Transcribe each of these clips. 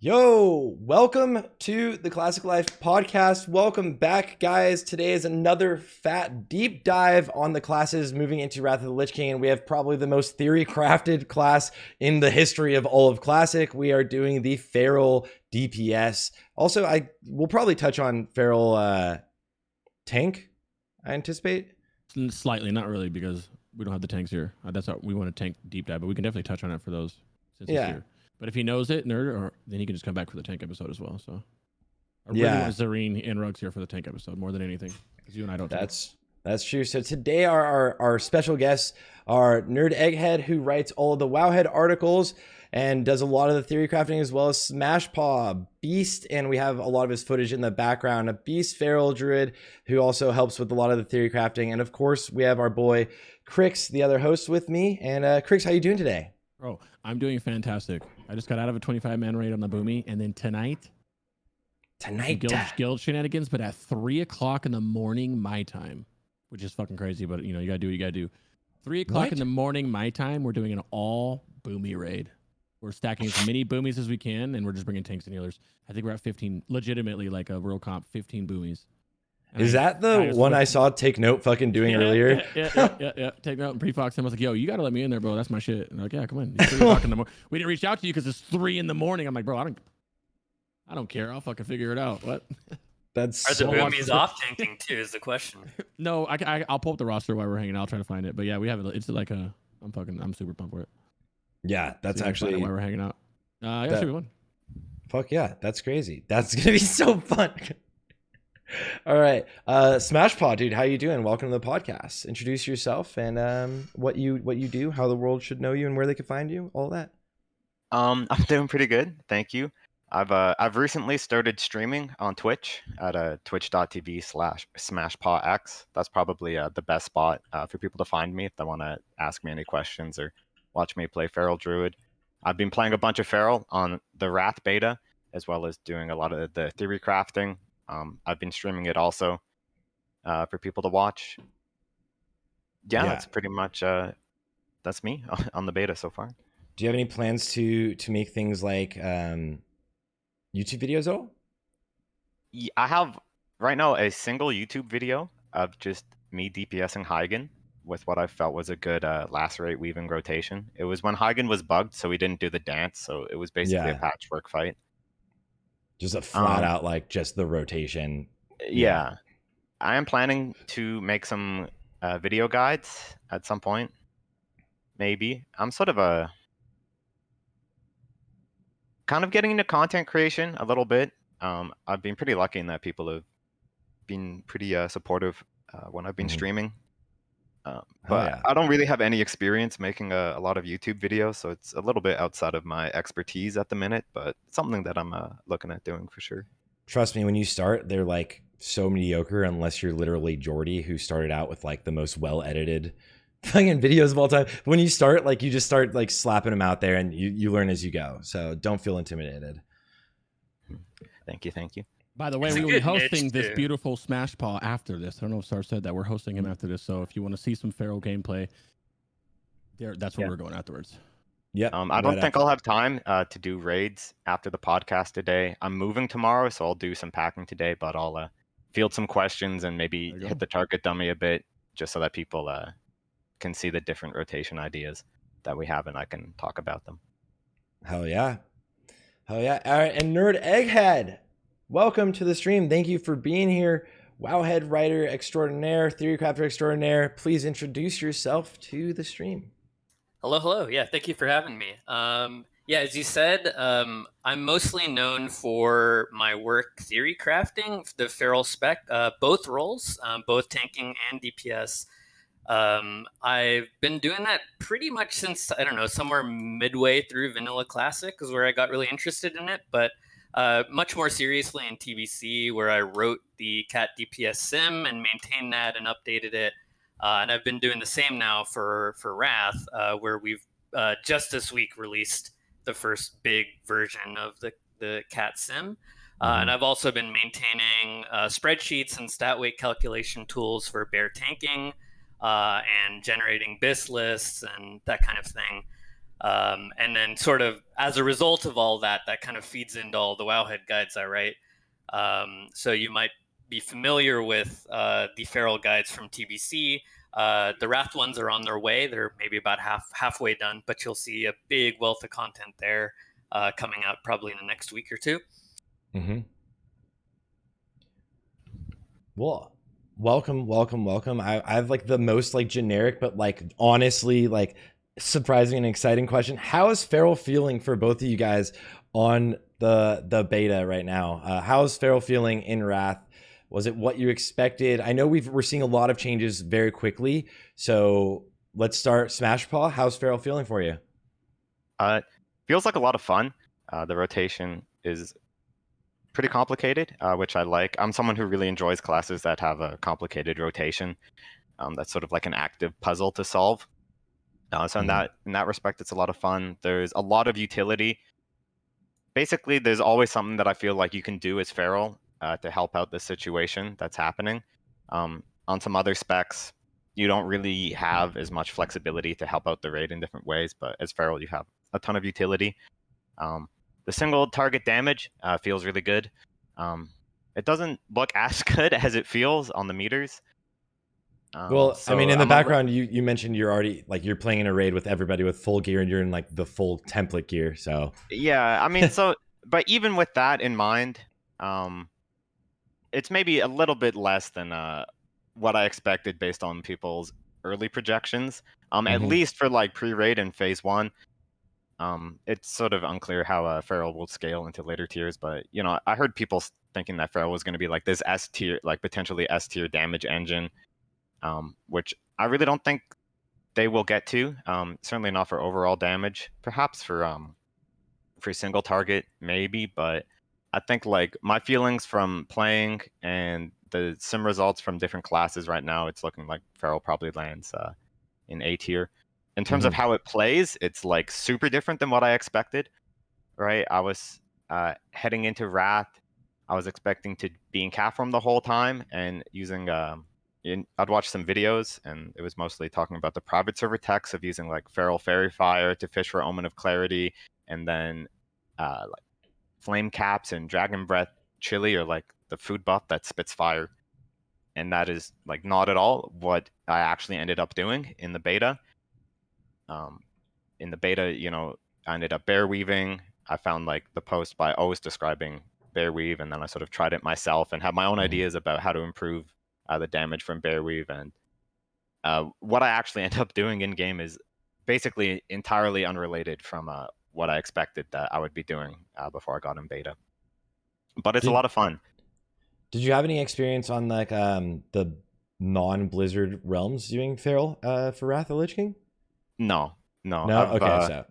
Yo, welcome to the Classic Life podcast. Welcome back, guys. Today is another fat deep dive on the classes moving into Wrath of the Lich King, and we have probably the most theory crafted class in the history of all of Classic. We are doing the Feral DPS. Also, I will probably touch on Feral tank, I anticipate. Slightly, not really, because we don't have the tanks here. That's how we want to tank deep dive, but we can definitely touch on it for those since he's here. But if he knows it, then he can just come back for the tank episode as well. So I really want Zareen and Rugs here for the tank episode more than anything, because you and I don't. That's true. So today our special guests are NerdEgghead, who writes all of the WoWhead articles and does a lot of the theory crafting, as well as Smashpaw, Beast, and we have a lot of his footage in the background. A Beast, Feral, Druid, who also helps with a lot of the theory crafting, and of course we have our boy Crix, the other host, with me. And Crix, how you doing today? Bro, I'm doing fantastic. I just got out of a 25-man raid on the Boomy, and then tonight guild shenanigans, but at 3 o'clock in the morning my time, which is fucking crazy, but you know, you gotta do what you gotta do. 3 o'clock in the morning my time, we're doing an all Boomy raid. We're stacking as many Boomies as we can, and we're just bringing tanks and healers. I think we're at 15, legitimately, like a real comp, 15 Boomies. Is that the one I saw Take Note fucking doing earlier? Yeah. Take Note and Prefox him. I was like, yo, you got to let me in there, bro. That's my shit. And they're like, yeah, come on. It's 3 o'clock in the morning. We didn't reach out to you because it's 3 in the morning. I'm like, bro, I don't care. I'll fucking figure it out. What? Are the boomies off tanking too is the question. No, I'll pull up the roster while we're hanging out. I'll try to find it. But yeah, we have it. It's like I'm super pumped for it. Yeah, that's actually why we're hanging out. Yeah, should be fun. Fuck yeah, that's crazy. That's gonna be so fun. All right, Smashpaw, dude, how you doing? Welcome to the podcast. Introduce yourself and what you do, how the world should know you, and where they can find you. All that. I'm doing pretty good, thank you. I've recently started streaming on Twitch at twitch.tv/SmashpawX. That's probably the best spot for people to find me if they want to ask me any questions or watch me play Feral Druid. I've been playing a bunch of Feral on the Wrath beta, as well as doing a lot of the theory crafting. I've been streaming it also for people to watch. Yeah, that's pretty much that's me on the beta so far. Do you have any plans to make things like YouTube videos at all? Yeah, I have right now a single YouTube video of just me DPSing Hygen with what I felt was a good lacerate weaving rotation. It was when Hygen was bugged, so we didn't do the dance, so it was basically a patchwork fight. Just a flat out, like, just the rotation. Yeah. I am planning to make some video guides at some point. Maybe. I'm sort of kind of getting into content creation a little bit. I've been pretty lucky in that people have been pretty supportive when I've been streaming. But I don't really have any experience making a lot of YouTube videos, so it's a little bit outside of my expertise at the minute, but it's something that I'm looking at doing for sure. Trust me, when you start, they're like so mediocre unless you're literally Jordy, who started out with like the most well-edited fucking videos of all time. When you start, like, you just start like slapping them out there and you learn as you go. So don't feel intimidated. Thank you. By the way, we will be hosting this beautiful Smashpaw after this. I don't know if Sarthe said that. We're hosting him after this. So if you want to see some Feral gameplay, that's where we're going afterwards. Yeah. I don't think I'll have time to do raids after the podcast today. I'm moving tomorrow, so I'll do some packing today, but I'll field some questions and maybe hit the target dummy a bit just so that people can see the different rotation ideas that we have and I can talk about them. Hell yeah. All right, and NerdEgghead, welcome to the stream. Thank you for being here. WoWhead writer extraordinaire, theory crafter extraordinaire. Please introduce yourself to the stream. Hello. Yeah, thank you for having me. As you said, I'm mostly known for my work theory crafting, the Feral spec, both roles, both tanking and DPS. I've been doing that pretty much since, I don't know, somewhere midway through Vanilla Classic is where I got really interested in it, but much more seriously in TBC, where I wrote the Cat DPS sim and maintained that and updated it. And I've been doing the same now for Wrath, where we've just this week released the first big version of the Cat sim. And I've also been maintaining spreadsheets and stat weight calculation tools for bear tanking and generating Bis Lists and that kind of thing. And then sort of as a result of all that, that kind of feeds into all the WoWhead guides I write. So you might be familiar with the Feral guides from TBC. The Wrath ones are on their way. They're maybe about halfway done, but you'll see a big wealth of content there coming out probably in the next week or two. Mm-hmm. Well, welcome. I have like the most like generic, but like honestly like surprising and exciting question. How is Feral feeling for both of you guys on the beta right now? How is Feral feeling in Wrath? Was it what you expected? I know we're seeing a lot of changes very quickly. So let's start Smashpaw. How's Feral feeling for you? Feels like a lot of fun. The rotation is pretty complicated, which I like. I'm someone who really enjoys classes that have a complicated rotation. That's sort of like an active puzzle to solve. So in that respect, it's a lot of fun. There's a lot of utility. Basically, there's always something that I feel like you can do as Feral to help out the situation that's happening. On some other specs, you don't really have as much flexibility to help out the raid in different ways, but as Feral, you have a ton of utility. The single target damage feels really good. It doesn't look as good as it feels on the meters. Well, so I mean, in the I'm background, you mentioned you're already like you're playing in a raid with everybody with full gear, and you're in like the full template gear. So yeah, I mean, but even with that in mind, it's maybe a little bit less than what I expected based on people's early projections. At least for like pre-raid and phase 1. It's sort of unclear how Feral will scale into later tiers, but you know, I heard people thinking that Feral was going to be like this S tier, like potentially S tier damage engine, which I really don't think they will get to. Certainly not for overall damage. Perhaps for single target, maybe, but I think like my feelings from playing and the sim results from different classes right now, it's looking like Feral probably lands in A tier. In terms of how it plays, it's like super different than what I expected, right? I was heading into Wrath. I was expecting to be in cat form the whole time and using I'd watch some videos, and it was mostly talking about the private server techs of using like Feral Fairy Fire to fish for Omen of Clarity, and then like Flame Caps and Dragon Breath Chili, or like the food buff that spits fire. And that is like not at all what I actually ended up doing in the beta. In the beta, you know, I ended up Bearweaving. I found like the post by O's describing Bearweave, and then I sort of tried it myself and had my own ideas about how to improve the damage from Bearweave. And what I actually end up doing in game is basically entirely unrelated from what I expected that I would be doing before I got in beta. But it's a lot of fun. Did you have any experience on like the non-Blizzard realms doing Feral for Wrath of the Lich King? No. Okay,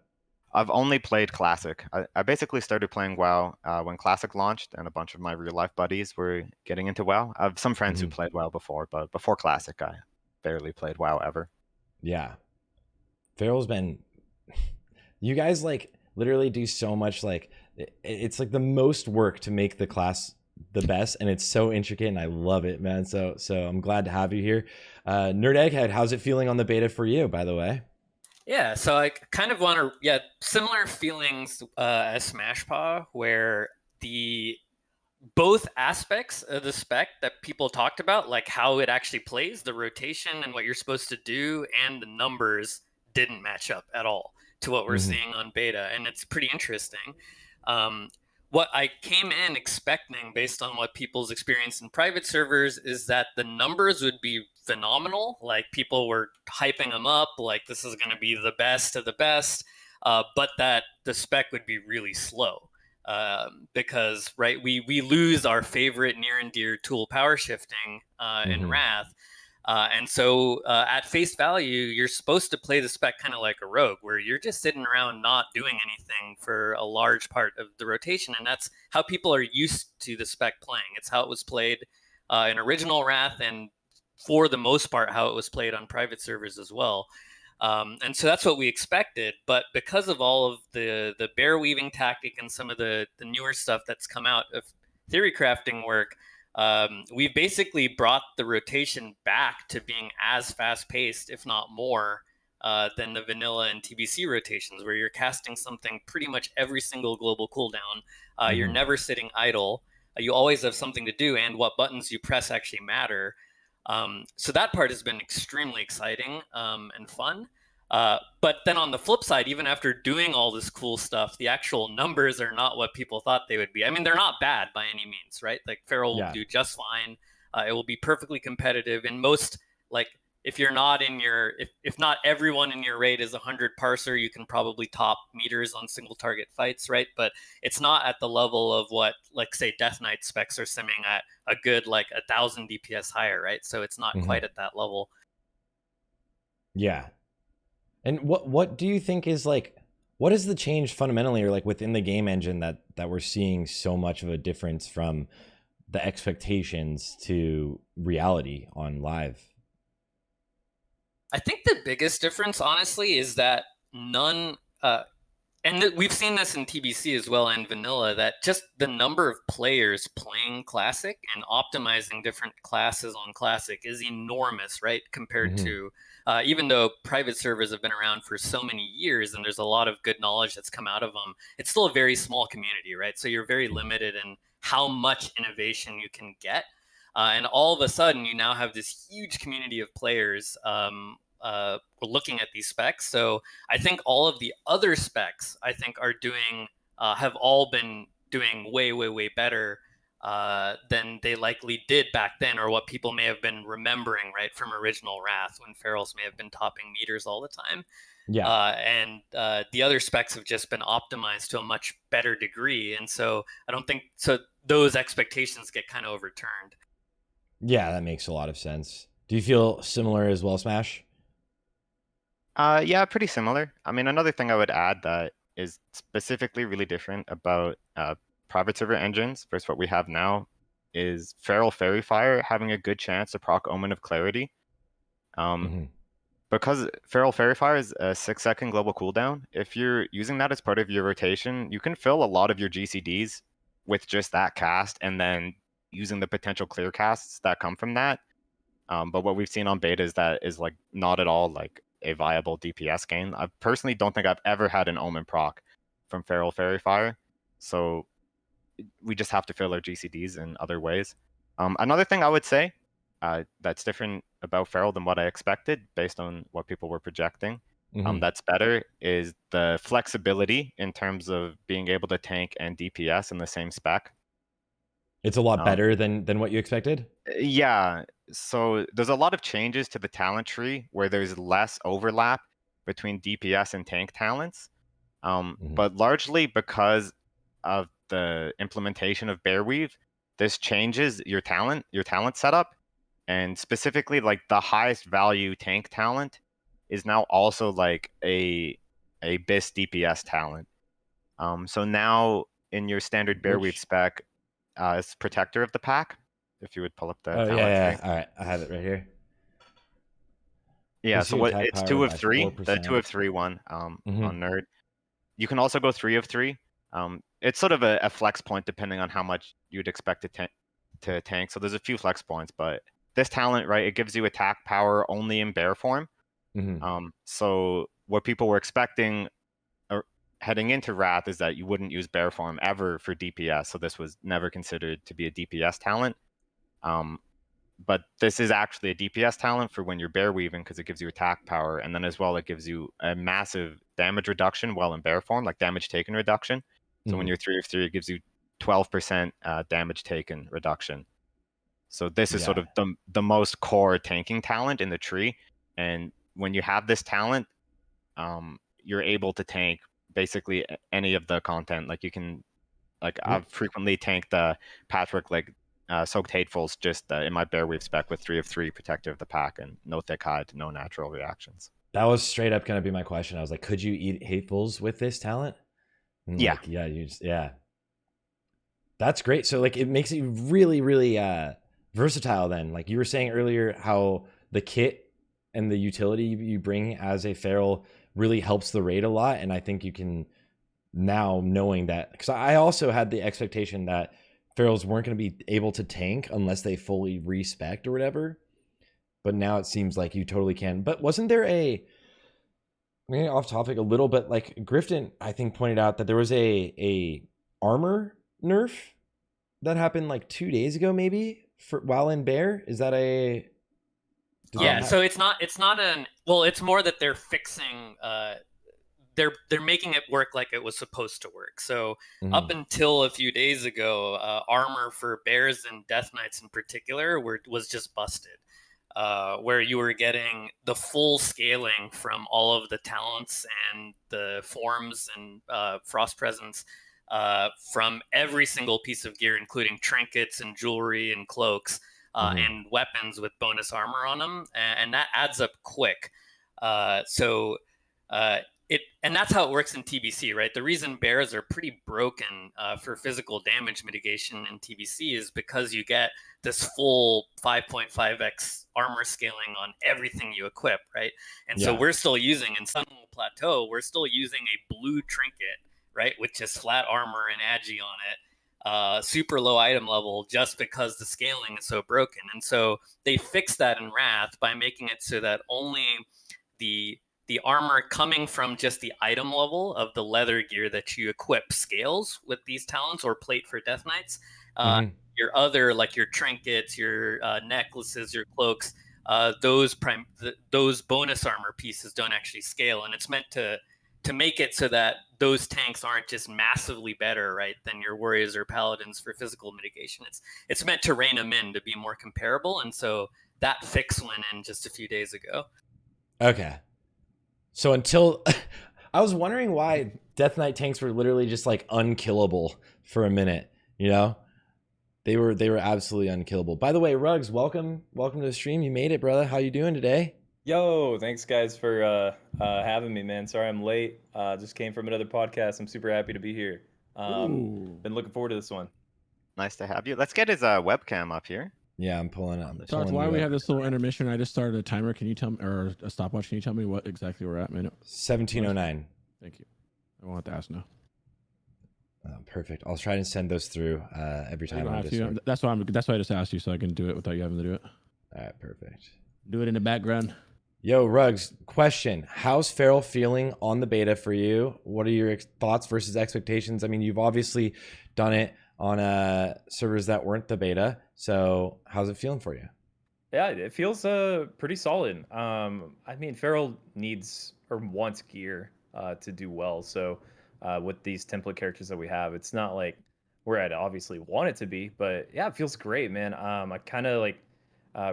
I've only played Classic. I basically started playing WoW when Classic launched, and a bunch of my real life buddies were getting into WoW. I have some friends who played WoW before, but before Classic, I barely played WoW ever. Yeah, Feral's been. You guys like literally do so much. Like it's like the most work to make the class the best, and it's so intricate, and I love it, man. So I'm glad to have you here. NerdEgghead, how's it feeling on the beta for you, by the way? Yeah, so I kind of want to, similar feelings as Smashpaw, where the both aspects of the spec that people talked about, like how it actually plays, the rotation and what you're supposed to do, and the numbers didn't match up at all to what we're seeing on beta, and it's pretty interesting. What I came in expecting based on what people's experience in private servers is that the numbers would be phenomenal. Like people were hyping them up, like this is going to be the best of the best, but that the spec would be really slow. Because we lose our favorite near and dear tool power shifting in Wrath. And so at face value, you're supposed to play the spec kind of like a rogue, where you're just sitting around not doing anything for a large part of the rotation. And that's how people are used to the spec playing. It's how it was played in original Wrath, and for the most part, how it was played on private servers as well. And so that's what we expected. But because of all of the Bearweaving tactic and some of the newer stuff that's come out of theory crafting work, we've basically brought the rotation back to being as fast paced, if not more, than the vanilla and TBC rotations, where you're casting something pretty much every single global cooldown. You're never sitting idle. You always have something to do, and what buttons you press actually matter. So that part has been extremely exciting and fun. But then on the flip side, even after doing all this cool stuff, the actual numbers are not what people thought they would be. I mean, they're not bad by any means, right? Like Feral will do just fine. It will be perfectly competitive in most, like, if you're not in your, if not everyone in your raid is 100 parser, you can probably top meters on single target fights, right? But it's not at the level of what, like, say, Death Knight specs are simming at a good, like, 1,000 DPS higher, right? So it's not quite at that level. Yeah. And what do you think is, like, what is the change fundamentally, or like within the game engine, that we're seeing so much of a difference from the expectations to reality on live? I think the biggest difference, honestly, is that none, and we've seen this in TBC as well and vanilla, that just the number of players playing Classic and optimizing different classes on Classic is enormous, right? Compared to, even though private servers have been around for so many years and there's a lot of good knowledge that's come out of them, it's still a very small community, right? So you're very limited in how much innovation you can get. And all of a sudden, you now have this huge community of players looking at these specs. So I think all of the other specs, I think, are doing, have all been doing way, way, way better than they likely did back then, or what people may have been remembering, right, from original Wrath, when Ferals may have been topping meters all the time. Yeah. And the other specs have just been optimized to a much better degree. And so I don't think, so those expectations get kind of overturned. Yeah, that makes a lot of sense. Do you feel similar as well, Smash? Yeah, pretty similar. I mean, another thing I would add that is specifically really different about private server engines versus what we have now is Feral Fairy Fire having a good chance to proc Omen of Clarity. Because Feral Fairy Fire is a 6-second global cooldown, if you're using that as part of your rotation, you can fill a lot of your GCDs with just that cast, and then using the potential clear casts that come from that. But what we've seen on beta is that is like not at all like a viable DPS gain. I personally don't think I've ever had an Omen proc from Feral Fairy Fire, so we just have to fill our GCDs in other ways. Another thing I would say that's different about Feral than what I expected based on what people were projecting, that's better, is the flexibility in terms of being able to tank and DPS in the same spec. It's a lot better than what you expected? Yeah. So there's a lot of changes to the talent tree where there's less overlap between DPS and tank talents. But largely because of the implementation of Bearweave, this changes your talent setup. And specifically, like, the highest value tank talent is now also like a Bis DPS talent. So now in your standard Bearweave spec, it's Protector of the Pack. If you would pull up the talent tree. All right, I have it right here. Yeah, so what it's 2 of 3, the 2 of 3 one on Nerd. You can also go 3 of 3. It's sort of a flex point depending on how much you'd expect to tank. So there's a few flex points, but this talent, right, it gives you attack power only in bear form. So what people were expecting heading into Wrath is that you wouldn't use bear form ever for DPS. So this was never considered to be a DPS talent. But this is actually a DPS talent for when you're bear weaving, because it gives you attack power, and then as well it gives you a massive damage reduction while in bear form, like damage taken reduction. So when you're 3 of 3, it gives you 12% damage taken reduction. So this is sort of the most core tanking talent in the tree, and when you have this talent, you're able to tank basically any of the content. Like you can, like I've frequently tanked the Patchwork, like Soaked Hatefuls just in my Bearweave spec with 3 of 3 Protector of the Pack and no Thick Hide, no natural reactions. That was straight up gonna be my question. I was like, could you eat Hatefuls with this talent? And yeah. Like, you just, that's great. So like it makes it really, really versatile then. Like you were saying earlier, how the kit and the utility you bring as a Feral really helps the raid a lot. And I think you can now, knowing that, because I also had the expectation that Ferals weren't going to be able to tank unless they fully respect or whatever. But now it seems like you totally can. But wasn't there maybe off topic a little, but like Grifton, I think pointed out that there was a armor nerf that happened like 2 days ago, maybe for while in Bear. Is that a? Yeah, so it's not well, it's more that they're fixing they're making it work like it was supposed to work. So up until a few days ago, armor for bears and death knights in particular was just busted. Where you were getting the full scaling from all of the talents and the forms and frost presence from every single piece of gear, including trinkets and jewelry and cloaks and weapons with bonus armor on them, and that adds up quick. So and that's how it works in TBC, right? The reason bears are pretty broken for physical damage mitigation in TBC is because you get this full 5.5x armor scaling on everything you equip, right? And so we're still using, in Sun Plateau, we're still using a blue trinket, right, with just flat armor and agi on it, super low item level, just because the scaling is so broken. And so they fixed that in Wrath by making it so that only the armor coming from just the item level of the leather gear that you equip scales with these talents or plate for death knights. Your other, like your trinkets, your necklaces, your cloaks, those bonus armor pieces don't actually scale, and it's meant to make it so that those tanks aren't just massively better, right, than your warriors or paladins for physical mitigation. It's meant to rein them in to be more comparable, and so that fix went in just a few days ago. Okay. So until I was wondering why Death Knight tanks were literally just like unkillable for a minute, you know? They were absolutely unkillable. By the way, Ruggs, welcome to the stream. You made it, brother. How you doing today? Yo, thanks guys for having me, man. Sorry I'm late. Just came from another podcast. I'm super happy to be here. Been looking forward to this one. Nice to have you. Let's get his webcam up here. Yeah, I'm pulling up. Sarthe, while we have this little intermission, I just started a timer. Can you tell me, or a stopwatch? Can you tell me what exactly we're at? Minute 17:09. Thank you. I won't have to ask now. Oh, perfect. I'll try to send those through every time. That's why I just asked you, so I can do it without you having to do it. All right, perfect. Do it in the background. Yo, Ruggs, question. How's Feral feeling on the beta for you? What are your thoughts versus expectations? I mean, you've obviously done it on servers that weren't the beta. So how's it feeling for you? Yeah, it feels pretty solid. I mean, Feral needs or wants gear to do well. So with these template characters that we have, it's not like where I'd obviously want it to be. But yeah, it feels great, man. I kind of like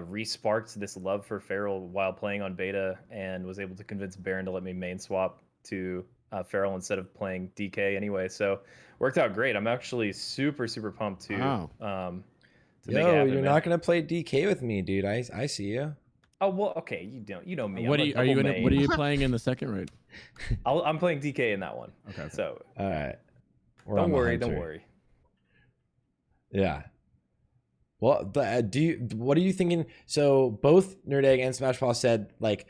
re-sparked this love for Feral while playing on beta, and was able to convince Baron to let me main swap to Feral instead of playing DK anyway. So worked out great. I'm actually super pumped to Wow. to make it happen, you're man. not gonna play DK with me, dude. I see you. Oh well, okay. You know me. What are you playing in the second raid? I'm playing DK in that one. Okay. So all right. Don't worry. Yeah. Well, what are you thinking? So both NerdEgghead and Smashpaw said like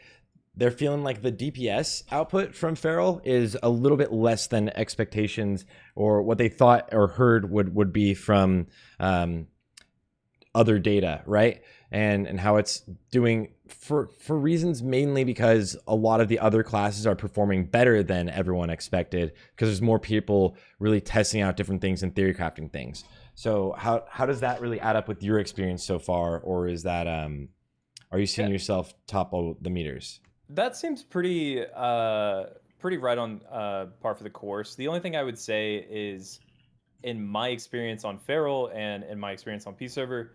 they're feeling like the DPS output from Feral is a little bit less than expectations or what they thought or heard would be from other data, right? And how it's doing for reasons mainly because a lot of the other classes are performing better than everyone expected because there's more people really testing out different things and theory crafting things. So how does that really add up with your experience so far, or is that are you seeing yourself top of the meters? That seems pretty right on par for the course. The only thing I would say is, in my experience on Feral and in my experience on P server,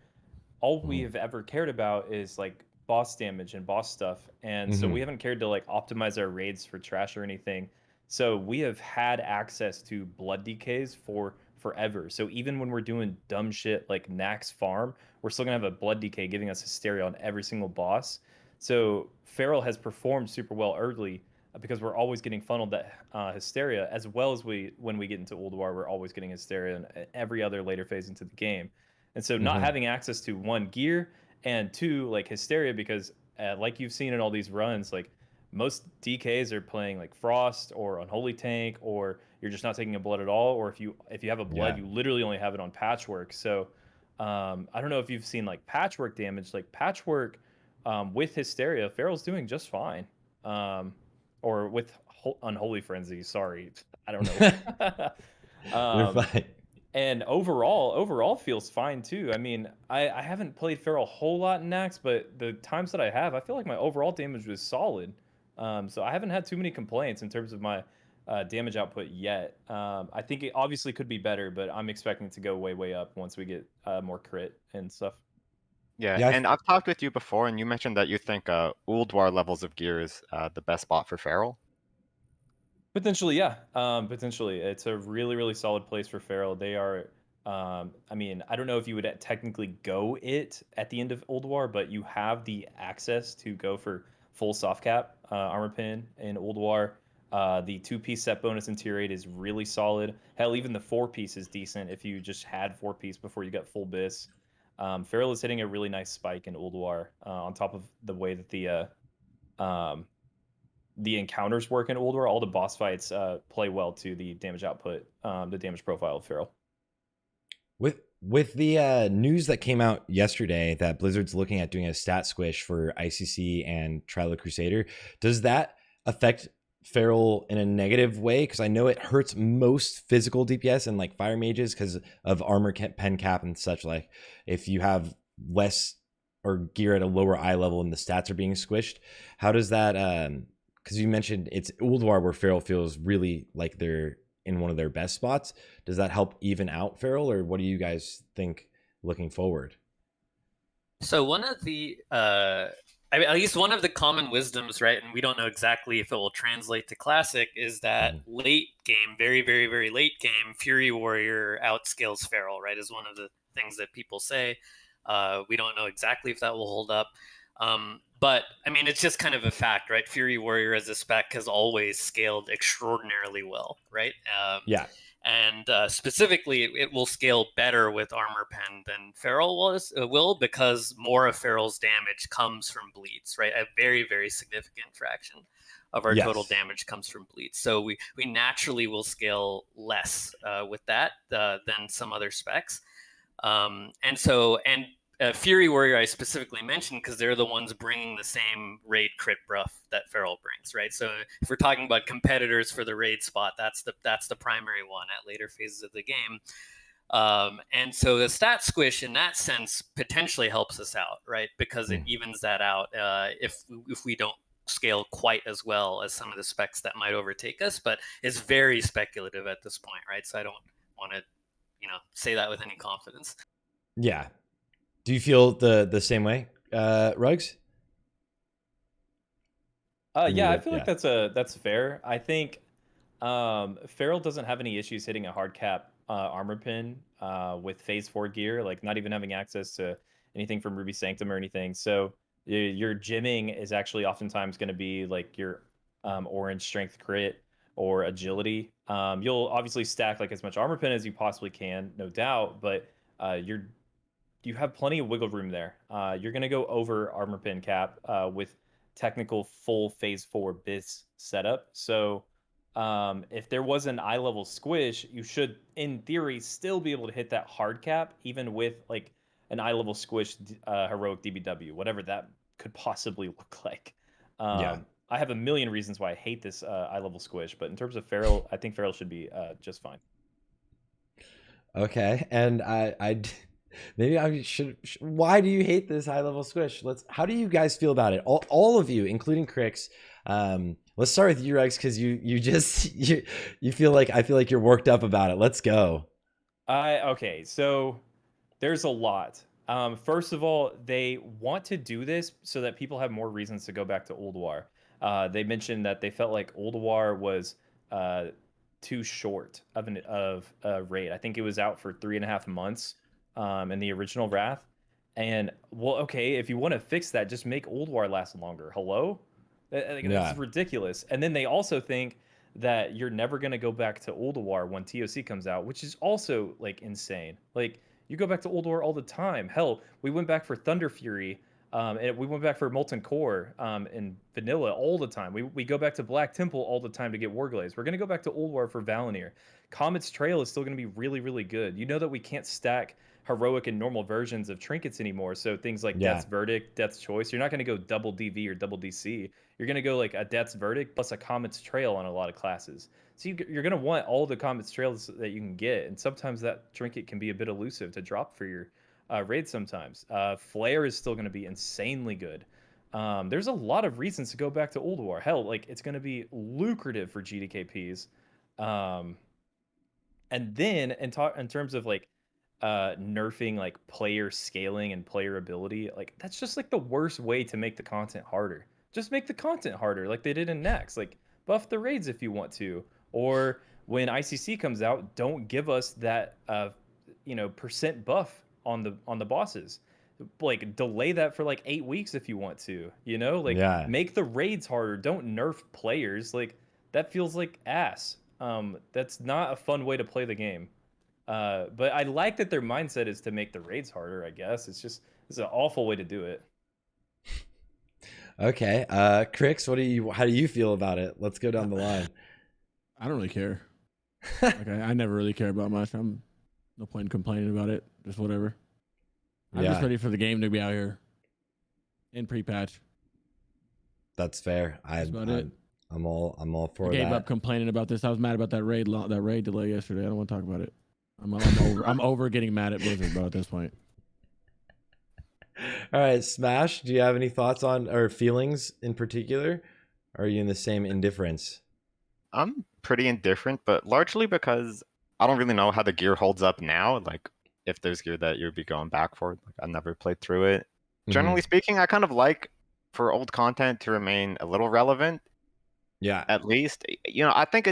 all we have ever cared about is like boss damage and boss stuff, and so we haven't cared to like optimize our raids for trash or anything. So we have had access to blood DKs for forever. So even when we're doing dumb shit like Nax farm, we're still gonna have a blood DK giving us hysteria on every single boss. So Feral has performed super well early because we're always getting funneled that hysteria, as well as when we get into Ulduar, we're always getting hysteria in every other later phase into the game. And so not having access to one, gear, and two, like hysteria, because like you've seen in all these runs, like most DKs are playing like Frost or Unholy Tank, or you're just not taking a blood at all, or if you have a blood, you literally only have it on Patchwork. So I don't know if you've seen like Patchwork damage, like Patchwork with hysteria, Feral's doing just fine. Or with Unholy Frenzy. Sorry, I don't know. You're um, fine. and overall feels fine too. I mean, I haven't played Feral a whole lot in Nax, but the times that I have, I feel like my overall damage was solid. So I haven't had too many complaints in terms of my damage output yet. I think it obviously could be better, but I'm expecting it to go way up once we get more crit and stuff. Yeah, Yeah, and I've talked with you before, and you mentioned that you think Ulduar levels of gear is the best spot for Feral. Potentially, yeah. Potentially, it's a really solid place for Feral. They are. I mean, I don't know if you would technically go it at the end of Old War, but you have the access to go for full soft cap armor pin in Old War. The 2-piece set bonus in tier 8 is really solid. Hell, even the 4-piece is decent if you just had 4-piece before you got full Bis. Feral is hitting a really nice spike in Old War on top of the way that um, the encounters work in Old War. All the boss fights play well to the damage output, the damage profile of Feral. With the news that came out yesterday that Blizzard's looking at doing a stat squish for ICC and Trial of Crusader, does that affect Feral in a negative way? Because I know it hurts most physical DPS and like fire mages because of armor pen cap and such. Like if you have less or gear at a lower eye level and the stats are being squished, how does that? Because you mentioned it's Ulduar where Feral feels really like they're in one of their best spots. Does that help even out Feral, or what do you guys think looking forward? So one of the, I mean, at least one of the common wisdoms, right, and we don't know exactly if it will translate to Classic, is that late game, very late game, Fury Warrior outscales Feral, right, is one of the things that people say. We don't know exactly if that will hold up. But I mean, it's just kind of a fact, right? Fury Warrior as a spec has always scaled extraordinarily well, right? Yeah. And specifically, it will scale better with Armor Pen than Feral will because more of Feral's damage comes from bleeds, right? A very significant fraction of our total damage comes from bleeds. So we naturally will scale less with that than some other specs. Fury Warrior I specifically mentioned because they're the ones bringing the same raid crit buff that Feral brings, right? So if we're talking about competitors for the raid spot, that's the primary one at later phases of the game. And so the stat squish in that sense potentially helps us out, right? Because it evens that out if we don't scale quite as well as some of the specs that might overtake us, but it's very speculative at this point, right? So I don't want to, say that with any confidence. Yeah. Do you feel the same way, Rugs? Yeah, I feel like that's fair. I think Feral doesn't have any issues hitting a hard cap armor pin with phase 4 gear, like not even having access to anything from Ruby Sanctum or anything. So your gymming is actually oftentimes going to be like your orange strength crit or agility. You'll obviously stack like as much armor pin as you possibly can, no doubt, but you have plenty of wiggle room there. You're going to go over armor pin cap with technical full phase 4 Bis setup. So if there was an eye level squish, you should, in theory, still be able to hit that hard cap, even with like an eye level squish heroic DBW, whatever that could possibly look like. I have a million reasons why I hate this eye level squish, but in terms of Feral, I think Feral should be just fine. Okay, and I maybe I should. Why do you hate this high level squish? How do you guys feel about it? All of you, including Crix. Let's start with you, Rex, because you feel like I feel like you're worked up about it. Let's go. Okay, so there's a lot. First of all, they want to do this so that people have more reasons to go back to Old War. They mentioned that they felt like Old War was too short of a raid. I think it was out for 3.5 months in the original Wrath. And well, okay, if you want to fix that, just make Old War last longer. Hello? That's ridiculous. And then they also think that you're never going to go back to Old War when TOC comes out, which is also like insane. Like you go back to Old War all the time. Hell, we went back for Thunder Fury And we went back for Molten Core in Vanilla all the time. We go back to Black Temple all the time to get Warglaze. We're going to go back to Old War for Valinir. Comet's Trail is still going to be really, really good. You know that we can't stack heroic and normal versions of trinkets anymore. So things like Yeah. Death's Verdict, Death's Choice, you're not going to go double DV or double DC. You're going to go like a Death's Verdict plus a Comet's Trail on a lot of classes. So you're going to want all the Comet's Trails that you can get. And sometimes that trinket can be a bit elusive to drop for your raid sometimes. Flare is still going to be insanely good. There's a lot of reasons to go back to Old War. Hell, like it's going to be lucrative for GDKPs. And then in terms of like nerfing like player scaling and player ability, like that's just like the worst way to make the content harder. Just make the content harder like they did in Next. Like buff the raids if you want to. Or when ICC comes out, don't give us that percent buff on the bosses. Like delay that for like 8 weeks if you want to, like Yeah. make the raids harder. Don't nerf players. Like that feels like ass. That's not a fun way to play the game. But I like that their mindset is to make the raids harder, I guess. It's an awful way to do it. Okay. Crix, how do you feel about it? Let's go down the line. I don't really care. Like, I never really care about much. I'm no point in complaining about it. Just whatever. I'm just ready for the game to be out here in pre-patch. That's fair. I'm all for I gave that. up complaining about this. I was mad about that raid delay yesterday. I don't want to talk about it. I'm over getting mad at Blizzard, bro, at this point. All right, Smash, do you have any thoughts on or feelings in particular? Or are you in the same indifference? I'm pretty indifferent, but largely because I don't really know how the gear holds up now. Like, if there's gear that you'd be going back for. Like, I never played through it. Generally speaking, I kind of like for old content to remain a little relevant. Yeah. At least, I think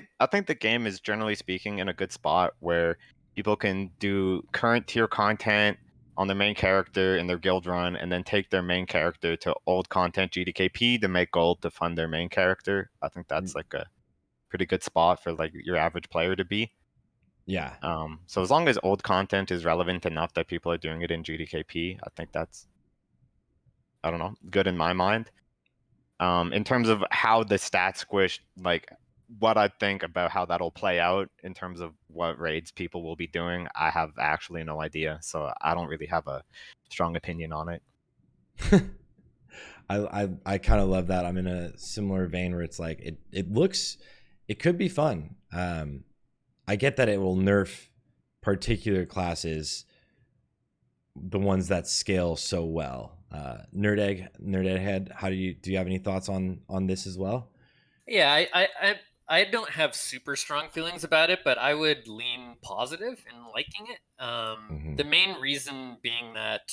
the game is generally speaking in a good spot where people can do current tier content on their main character in their guild run, and then take their main character to old content GDKP to make gold to fund their main character. I think that's like a pretty good spot for like your average player to be. Yeah. So as long as old content is relevant enough that people are doing it in GDKP, I think that's, I don't know, good in my mind. In terms of how the stats squish, like what I think about how that'll play out in terms of what raids people will be doing, I have actually no idea. So I don't really have a strong opinion on it. I kind of love that. I'm in a similar vein where it's like it could be fun. I get that it will nerf particular classes, the ones that scale so well. NerdEgghead, do you have any thoughts on this as well? Yeah, I don't have super strong feelings about it, but I would lean positive in liking it. The main reason being that,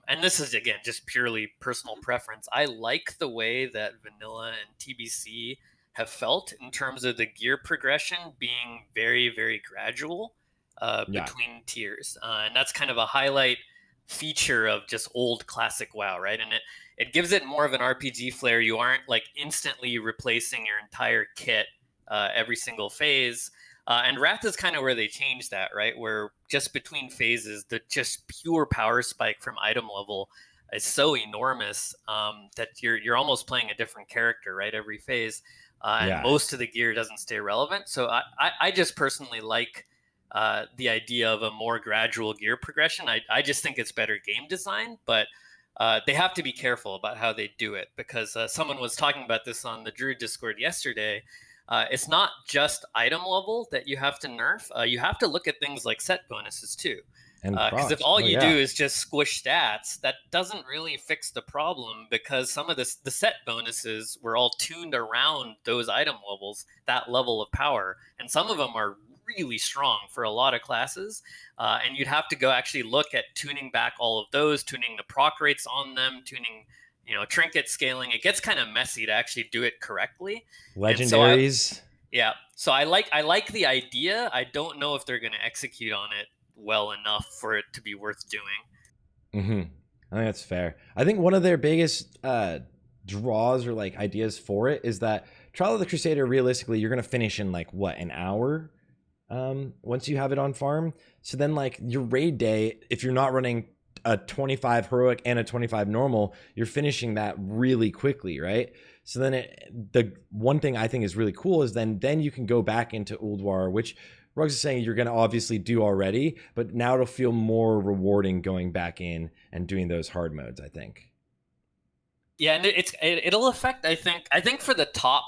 and this is again just purely personal preference, I like the way that Vanilla and TBC have felt in terms of the gear progression being very, very gradual between tiers, and that's kind of a highlight feature of just old classic WoW, right? And it gives it more of an RPG flair. You aren't like instantly replacing your entire kit every single phase. And Wrath is kind of where they changed that, right? Where just between phases, the just pure power spike from item level is so enormous that you're almost playing a different character, right? Every phase. And most of the gear doesn't stay relevant. So I just personally like the idea of a more gradual gear progression. I just think it's better game design, but they have to be careful about how they do it, because someone was talking about this on the Druid Discord yesterday. It's not just item level that you have to nerf. You have to look at things like set bonuses too. Because if all you do is just squish stats, that doesn't really fix the problem, because some of the set bonuses were all tuned around those item levels, that level of power. And some of them are really strong for a lot of classes. And you'd have to go actually look at tuning back all of those, tuning the proc rates on them, tuning trinket scaling. It gets kind of messy to actually do it correctly. Legendaries. So I like the idea. I don't know if they're going to execute on it well enough for it to be worth doing. I think that's fair. I think one of their biggest draws or like ideas for it is that Trial of the Crusader, realistically, you're going to finish in like what, an hour once you have it on farm. So then like your raid day, if you're not running a 25 heroic and a 25 normal, you're finishing that really quickly, right? So then the one thing I think is really cool is then you can go back into Ulduar, which Ruggs is saying you're going to obviously do already, but now it'll feel more rewarding going back in and doing those hard modes, I think. Yeah, and it'll affect. I think for the top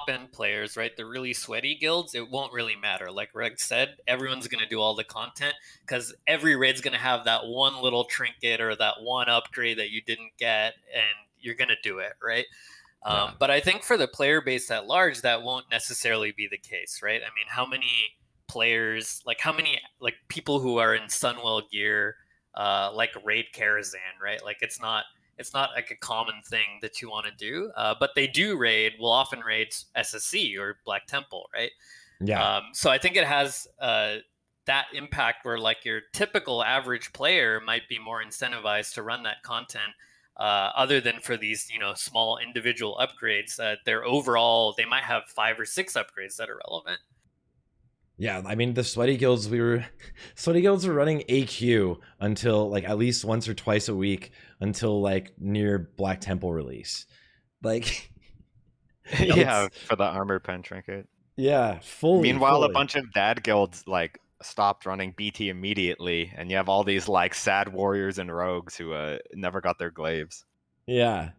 end players, right, the really sweaty guilds, it won't really matter. Like Reg said, everyone's gonna do all the content because every raid's gonna have that one little trinket or that one upgrade that you didn't get, and you're gonna do it, right? Yeah. But I think for the player base at large, that won't necessarily be the case, right? I mean, how many players, like how many like people who are in Sunwell gear, like raid Karazhan, right? Like it's not like a common thing that you want to do, but they do raid. Will often raid SSC or Black Temple, right? Yeah. So I think it has that impact where like your typical average player might be more incentivized to run that content, other than for these small individual upgrades. Their overall, they might have 5 or 6 upgrades that are relevant. Yeah, I mean the sweaty guilds were running AQ until like at least once or twice a week until like near Black Temple release. Like Yeah, for the armor pen trinket. Yeah, fully. Meanwhile, fully. a bunch of dad guilds like stopped running BT immediately, and you have all these like sad warriors and rogues who never got their glaives. Yeah.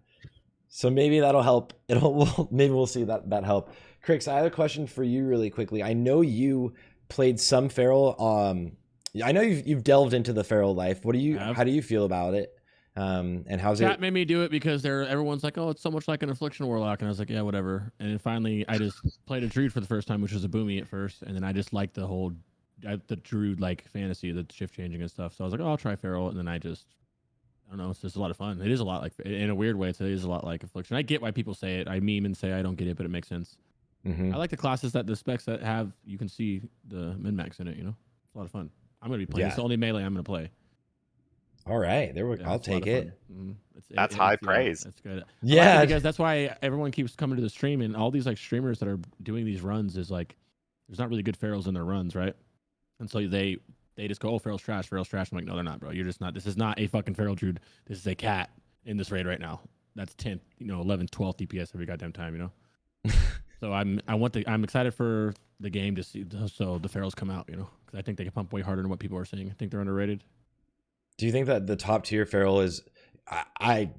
So maybe that'll help. Maybe we'll see that help. Crix, I have a question for you really quickly. I know you played some Feral. I know you've delved into the Feral life. How do you feel about it? And how's Chat it? made me do it because everyone's like, oh, it's so much like an Affliction Warlock, and I was like, yeah, whatever. And then finally, I just played a Druid for the first time, which was a boomy at first, and then I just liked the Druid like fantasy, the shift changing and stuff. So I was like, oh, I'll try Feral, and then I don't know, it's just a lot of fun. It is a lot like, in a weird way, it is a lot like Affliction. I get why people say it. I meme and say I don't get it, but it makes sense. Mm-hmm. I like the classes the specs that have, you can see the min-max in it, It's a lot of fun. I'm going to be playing. It's the only melee I'm going to play. All right, there we go. I'll take it. Mm-hmm. That's high praise. That's good. Yeah, like because that's why everyone keeps coming to the stream, and all these like streamers that are doing these runs is like, there's not really good Ferals in their runs, right? And so they just go, oh, Feral's trash. I'm like, no, they're not, bro. You're just not. This is not a fucking Feral Druid. This is a cat in this raid right now. That's 10th, 11th, 12th DPS every goddamn time, So I'm excited for the game to see, so the Ferals come out, because I think they can pump way harder than what people are saying. I think they're underrated. Do you think that the top tier Feral is? I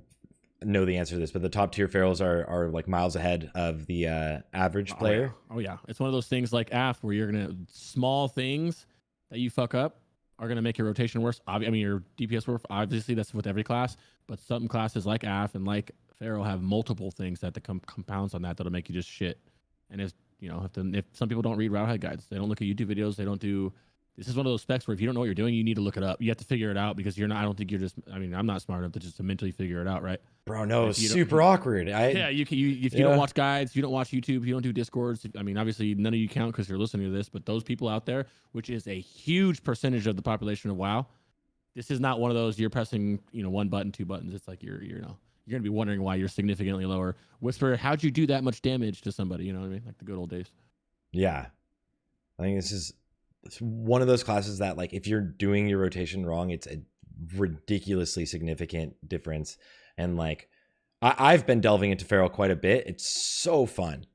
know the answer to this, but the top tier Ferals are like miles ahead of the average player. Oh yeah, it's one of those things like AF where you're gonna, small things that you fuck up are gonna make your rotation worse. I mean your DPS worse. Obviously that's with every class, but some classes like AF and like Feral have multiple things that compounds on that'll make you just shit. And if some people don't read WoWhead guides, they don't look at YouTube videos, they don't do. This is one of those specs where if you don't know what you're doing, you need to look it up. You have to figure it out because you're not. I don't think you're just. I mean, I'm not smart enough to mentally figure it out, right? Bro, no, it's super awkward. Yeah, if you don't watch guides, you don't watch YouTube, you don't do Discords. I mean, obviously none of you count because you're listening to this, but those people out there, which is a huge percentage of the population of WoW, this is not one of those you're pressing, one button, 2 buttons. It's like you're gonna be wondering why you're significantly lower. Whisper, how'd you do that much damage to somebody? You know what I mean? Like the good old days. Yeah, I think it's one of those classes that like if you're doing your rotation wrong, it's a ridiculously significant difference. And like I've been delving into Feral quite a bit. It's so fun.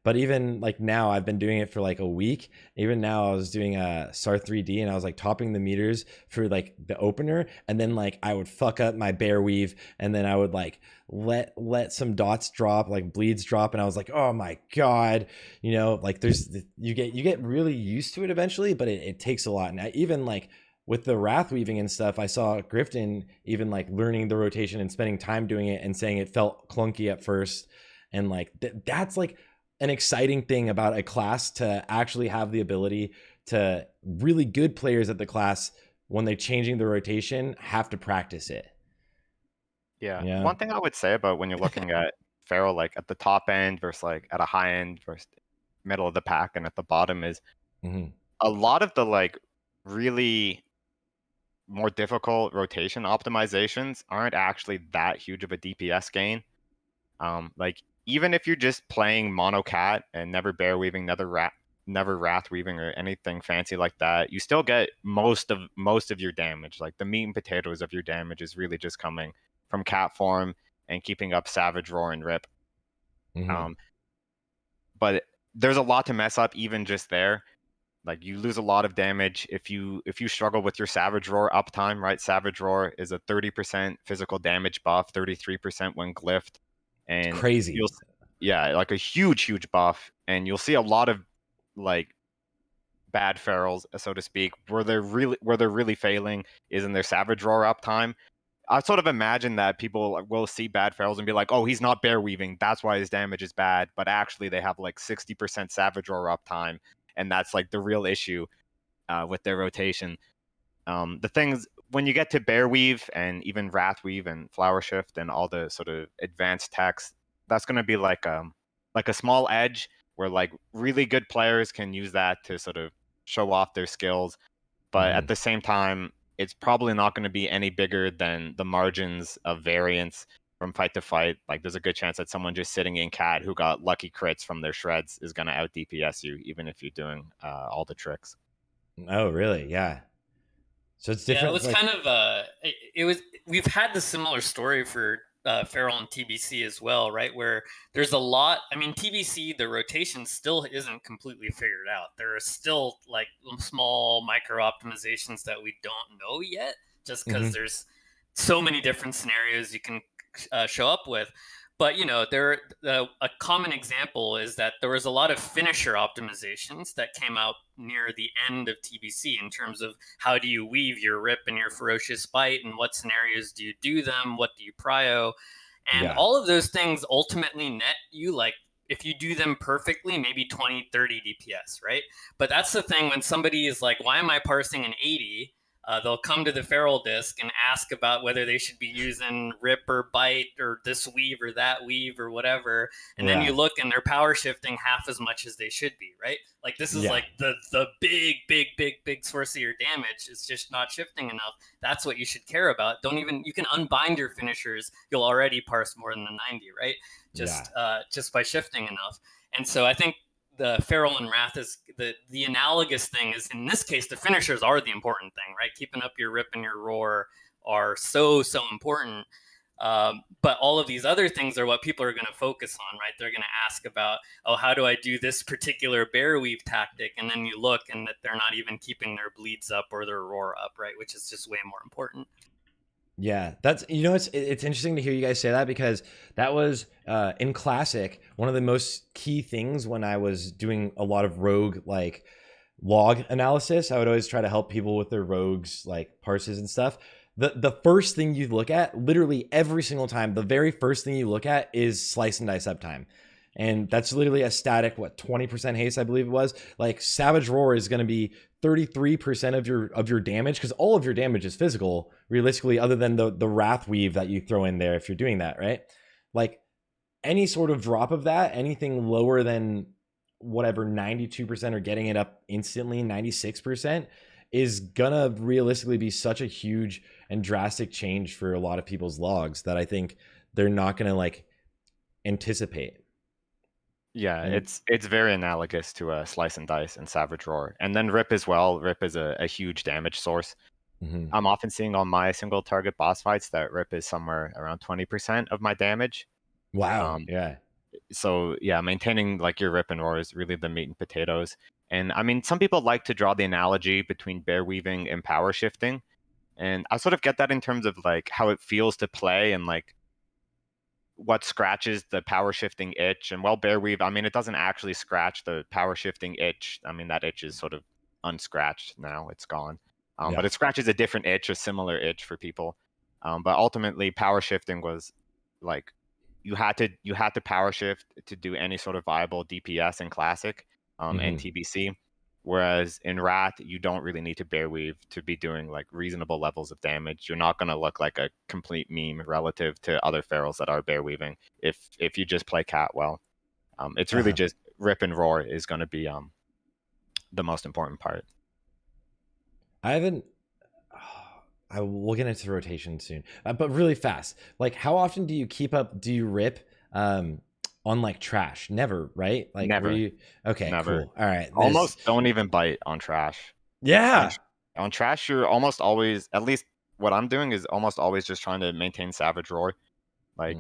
But even like now, I've been doing it for like a week. Even now, I was doing a Sarthe 3D, and I was like topping the meters for like the opener, and then like I would fuck up my Bearweave, and then I would like let some dots drop, like bleeds drop, and I was like, oh my god, like you get really used to it eventually, but it takes a lot. And even like with the wrath weaving and stuff, I saw Grifton even like learning the rotation and spending time doing it, and saying it felt clunky at first, and like that's like an exciting thing about a class, to actually have the ability to really good players at the class, when they're changing the rotation, have to practice it. Yeah. One thing I would say about when you're looking at Feral, like at the top end versus like at a high end versus middle of the pack and at the bottom is a lot of the like really more difficult rotation optimizations aren't actually that huge of a DPS gain. Like even if you're just playing mono cat and never bear weaving, never wrath weaving or anything fancy like that, you still get most of your damage. Like the meat and potatoes of your damage is really just coming from cat form and keeping up Savage Roar and Rip. Mhm. But there's a lot to mess up even just there. Like you lose a lot of damage if you struggle with your Savage Roar uptime, right? Savage Roar is a 30% physical damage buff, 33% when glyphed, It's and crazy. you'll yeah, like a huge buff, and you'll see a lot of like bad ferals, so to speak, where they're really failing is in their Savage Roar uptime. I sort of imagine that people will see bad ferals and be like, "Oh, he's not bear weaving, that's why his damage is bad." But actually, they have like 60% Savage Roar uptime, and that's like the real issue with their rotation. The things when you get to bear weave and even wrath weave and flower shift and all the sort of advanced techs, that's going to be like a small edge where like really good players can use that to sort of show off their skills, but at Mhm. the same time, it's probably not going to be any bigger than the margins of variance from fight to fight. Like there's a good chance that someone just sitting in cat who got lucky crits from their shreds is going to out DPS you, even if you're doing all the tricks. Oh, really? Yeah. So it's Yeah, it different. was Like, kind of it was we've had the similar story for Feral and TBC as well, right? Where there's a lot. I mean, TBC the rotation still isn't completely figured out. There are still like small micro optimizations that we don't know yet, just because mhm. there's so many different scenarios you can show up with. But a common example is that there was a lot of finisher optimizations that came out near the end of TBC in terms of how do you weave your rip and your ferocious bite, and what scenarios do you do them, what do you prio, and Yeah. all of those things ultimately net you like if you do them perfectly maybe 20 30 DPS, right? But that's the thing when somebody is like, why am I parsing an 80? They'll come to the feral disc and ask about whether they should be using rip or bite or this weave or that weave or whatever, and then you Yeah. look and they're power shifting half as much as they should be, right? Like this is Yeah. like the big source of your damage is just not shifting enough. That's what you should care about. Don't even You can unbind your finishers, you'll already parse more than the 90, right? Yeah. Just by shifting enough. And so I think the feral and wrath is the analogous thing is in this case the finishers are the important thing, right? Keeping up your rip and your roar are so important. But all of these other things are what people are going to focus on, right? They're going to ask about, oh, how do I do this particular bear weave tactic? And then you look and that they're not even keeping their bleeds up or their roar up, right? Which is just way more important. Yeah, that's it's interesting to hear you guys say that because that was in classic one of the most key things when I was doing a lot of rogue like log analysis. I would always try to help people with their rogues like parses and stuff. The first thing you look at, literally every single time, the very first thing you look at is slice and dice uptime. And that's literally a static, what, 20% haste, I believe it was. Like Savage Roar is going to be 33% of your damage because all of your damage is physical, realistically, other than the Wrath Weave that you throw in there if you're doing that, right? Like any sort of drop of that, anything lower than whatever 92% or getting it up instantly, 96%, is gonna realistically be such a huge and drastic change for a lot of people's logs that I think they're not gonna like anticipate. Yeah, And it's very analogous to a Slice and Dice and Savage Roar. And then Rip as well. Rip is a huge damage source. mhm. I'm often seeing on my single target boss fights that Rip is somewhere around 20% of my damage. Wow, Um, yeah. so yeah, maintaining like your Rip and Roar is really the meat and potatoes. And I mean, some people like to draw the analogy between bear weaving and power shifting. And I sort of get that in terms of like how it feels to play and like what scratches the power shifting itch. And while bear weave, I mean, it doesn't actually scratch the power shifting itch. I mean, that itch is sort of unscratched now; it's gone. But Yeah. it scratches a different itch, a similar itch for people. But ultimately, power shifting was like you had to power shift to do any sort of viable DPS in classic and Mhm. TBC. Whereas in Rat, you don't really need to bear weave to be doing like reasonable levels of damage. You're not going to look like a complete meme relative to other ferals that are bear weaving if you just play cat well. It's really Uh-huh. just Rip and Roar is going to be the most important part. I haven't. I will get into rotation soon, but really fast. Like, how often do you keep up? Do you rip on like trash? Never, right? Like Never. were you okay, Never. cool. All right. Almost don't even bite on trash. Yeah. On trash, you're almost always, at least what I'm doing is almost always just trying to maintain Savage Roar. Like,